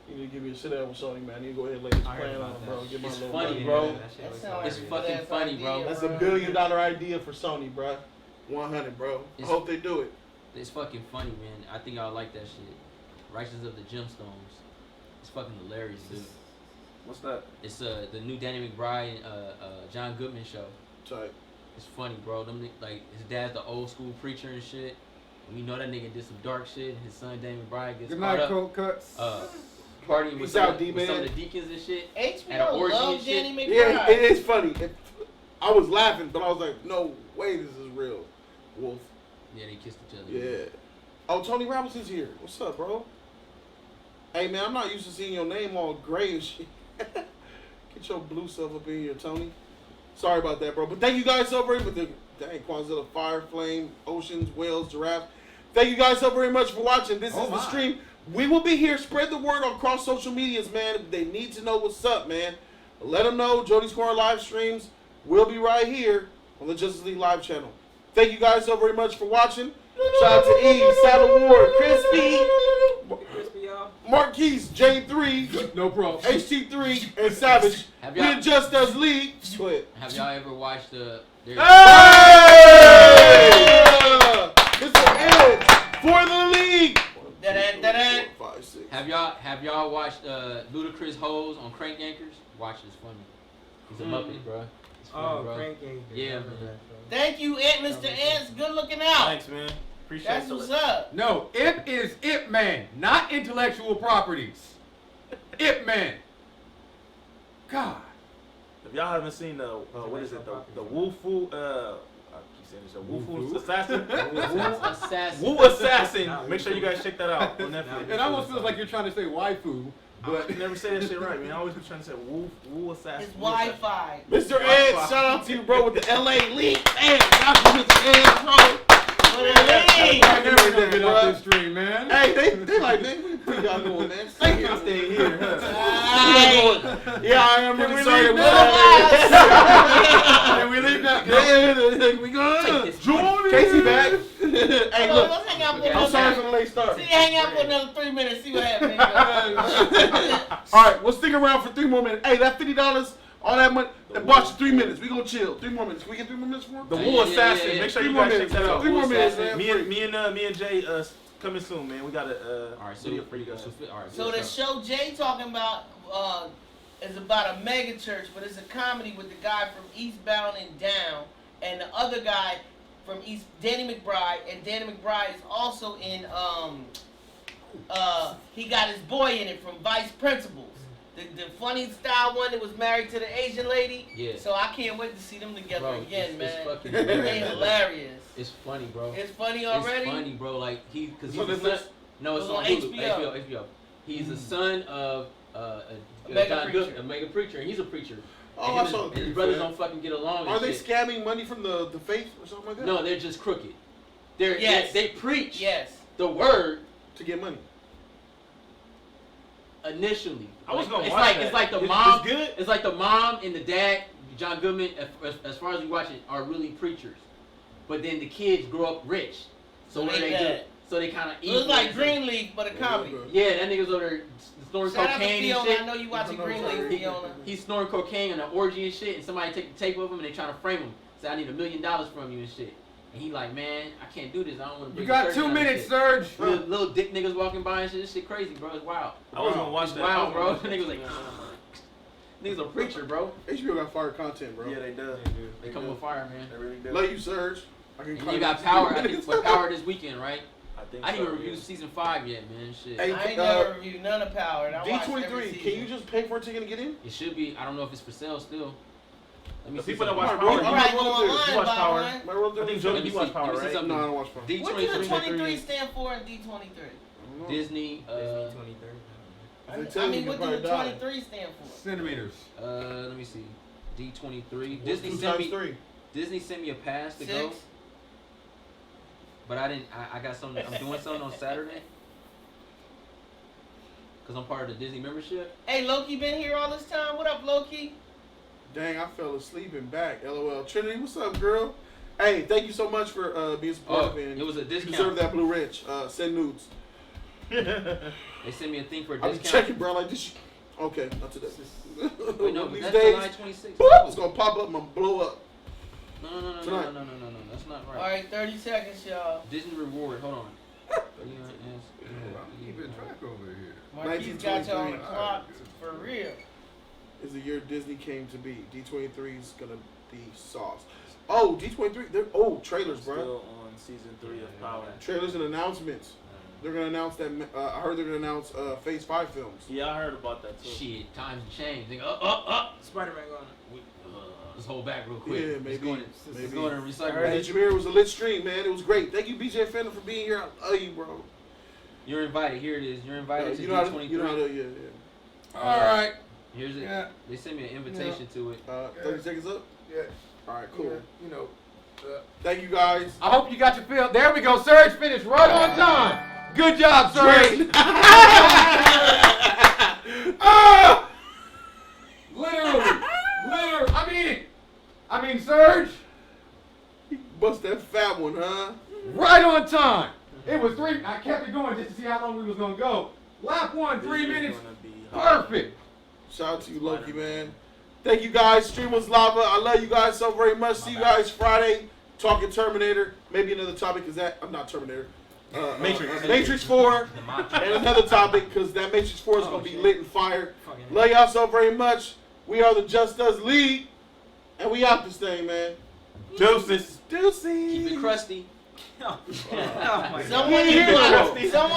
You need to give me a sit down with Sony, man. I need to go ahead and lay this I heard plan about on, that. bro. Get my It's little funny, money. bro. That shit That looks sound like like It's a fucking good-ass funny, idea, bro. That's $1 billion idea for Sony, bro. 100, bro. I It's- hope they do it. It's fucking funny, man. I think I like that shit. Righteousness of the gemstones. It's fucking hilarious, dude. What's that? It's the new Danny McBride and John Goodman show. Tight. It's funny, bro. Like his dad's the old school preacher and shit. And we know that nigga did some dark shit. And his son Danny McBride gets Good caught night, up Cold Cuts. partying with Peace some, out, of, with some of D-Man. the deacons and shit. At an HBO orgy love and shit. Danny McBride. Yeah, it is funny. I was laughing, but I was like, no way, this is real. Wolf. Yeah, they kissed each other. Yeah. Oh, Tony Robinson's here. What's up, bro? Hey, man, I'm not used to seeing your name all gray and shit. Get your blue stuff up in here, Tony. Sorry about that, bro. But thank you guys so very much. Dang, Quanzilla, Fire, Flame, Oceans, Whales, Giraffe. Thank you guys so very much for watching. This is the stream. We will be here. Spread the word across social medias, man. They need to know what's up, man. Let them know. Jody's Corner live streams will be right here on the Justice League live channel. Thank you guys so very much for watching. Shout out to Eve, Saddle Ward, Crispy, Crispy, y'all. Marquise, J3, No problem. HT3, and Savage. Have We y'all, are Just Us League. Go ahead. have y'all ever watched the? Hey! Mr. Ed for the league. Da-da-da-da. 5, 6. Have y'all watched Ludacris Hoes on Crank Yankers? Watch it, it's funny. He's a Muppet, bro. It's funny, Oh, bro. cranking. Yeah, man. Thank you, Mr. Ants. Good looking out. Thanks, man. Appreciate That's it. what's up. No, Ip is Ip Man, not intellectual properties. Ip Man. God. If y'all haven't seen the what is it, the Wu-Fu I keep saying this, the Wu-Fu Assassin. Assassin. Wu Assassin. Make sure you guys check that out on Netflix. It almost feels like you're trying to say waifu, But but never say that shit right, man. I always be trying to say Wu Assassin. It's Wu Assassin. Wi-Fi. Mr. Ed, shout out to you, bro, with the LA league. Damn, shout out to Mr. Ed, bro. I never gonna get off this stream, man. Hey, they like, man, what y'all doing, man? Stay here. Stay here. Aight. Yeah, I am really sorry. Can we leave that? Yeah, we go. Take this. Jordan. Casey back. Hey, look. Let's hang out for Okay, I'm another sorry for the late start. See, hang out for another 3 minutes. See what happens. All right, we'll stick around for 3 more minutes. Hey, that $50, all that money, that bought you 3 minutes. We gonna chill. 3 more minutes. Can we get 3 more minutes for him? The Yeah, Wu yeah, Assassin. yeah, yeah. Make sure 3 you more guys check minutes. that out. 3 more Wu minutes, Assassin. man. Me and Jay coming soon, man. We got a All right, so video for you guys. all right. So the show Jay talking about is about a mega church, but it's a comedy with the guy from Eastbound and Down, and the other guy from Danny McBride, and Danny McBride is also in he got his boy in it from Vice Principals. The funny style one that was married to the Asian lady. Yeah. So I can't wait to see them together Bro, again, it's man. fucking They hilarious. hilarious. It's funny, bro. It's funny already. It's funny, bro. Like because So he's this the son. No, it's It's on on Hulu. HBO. HBO. He's the son of mega John preacher. Good, a mega preacher, and he's a preacher. Oh, and I him saw and the his thing, brothers man. don't fucking get along. Are and they shit. scamming money from the faith or something like that? No, they're just crooked. They're Yes. they preach Yes. the word To get money. initially. I was gonna it's watch like that. it's like the It's mom. good? It's like the mom and the dad, John Goodman. As far as we watch it, are really preachers, but then the kids grow up rich. So what do they do? bad. So they kind of It was like Greenleaf, but a comedy. Yeah, that nigga's over there snoring Shout out to cocaine and Fiona. shit. I know you watching Greenleaf, Fiona. He's snoring cocaine in an orgy and shit, and somebody take the tape of him and they trying to frame him. Say, I need $1 million from you and shit. And he like, man, I can't do this. I don't want to. You got 2 minutes, Surge. Little dick niggas walking by and shit. This shit crazy, bro. It's wild. I was gonna watch It's that. wild, bro. Niggas like, niggas a preacher, bro. HBO got fire content, bro. Yeah, they do. They come with fire, man. They really do. Love you, Surge. I can And you got Power. I think with Power this weekend, right? I think I didn't so, even review yeah. season 5 yet, man. Shit. Hey, I ain't never reviewed none of Power. And I watched every D23, season. can you just pay for a ticket to get in? It should be. I don't know if it's for sale still. Let me The see. people that something. watch Bro, Power, I'm You not right, go rolling through. online, You watch buy Power. one. My roll I think through. Joe, Let me you watch see- Power, let me see right? something. No, I don't watch Power. What does D23. 23 stand for in D23? Disney. Disney 23. They I mean, you what can does probably die. 23 stand for? Centimeters. Let me see. D23. What's Disney 2 sent times me. 3? Disney sent me a pass to go, 6? but I didn't. I got something. I'm doing something on Saturday. Cause I'm part of the Disney membership. Hey, Loki been here all this time? What up, Loki? Dang, I fell asleep and back. LOL. Trinity, what's up, girl? Hey, thank you so much for being supportive. Oh, and it was a you discount. deserve that blue wrench. Send nudes. They sent me a thing for a I'll be discount. checking, bro. Like this. Okay, not today. Wait, no, These that's days, July 26th. boop, it's gonna pop up and blow up. No. Tonight. No. That's not right. All right, 30 seconds, y'all. Disney reward. Hold on. Keeping track over here. Marquise got you on the 1923. clock for real. Is the year Disney came to be. D23 is gonna be sauce. Oh, D23. They're trailers, bro. Still on season 3 of Power. Trailers and announcements. They're gonna announce that. I heard they're gonna announce Phase 5 films. Yeah, I heard about that too. Shit, times change. Think, Spider-Man going. Let's hold back real quick. Yeah, It's maybe. going Maybe. to recycle. Hey, Jameer, it was a lit stream, man. It was great. Thank you, BJ Fender, for being here. I love you, bro. You're invited. Here it is. You're invited to You know how to, D23. you know how to, yeah. All right. Here's it. Yeah. They sent me an invitation to it. 30 seconds up? Yeah. All right, cool. You know. Thank you, guys. I hope you got your fill. There we go. Surge finished right on time. Good job, Surge. Literally. I mean, Surge. Bust that fat one, huh? Right on time. It was 3. I kept it going just to see how long we was gonna go. Lap 1, 3 This is minutes. gonna be hot. Perfect. Shout out to you, Loki, man. Thank you, guys. Stream was lava. I love you guys so very much. See you guys Friday. Talking Terminator. Maybe another topic is that I'm not Terminator. Matrix 4. And another topic because that Matrix 4 is gonna be lit and fire. Love y'all so very much. We are the Just Us League, and we out this thing, man. Deuces. Deuces. Keep it crusty. Oh my God. Someone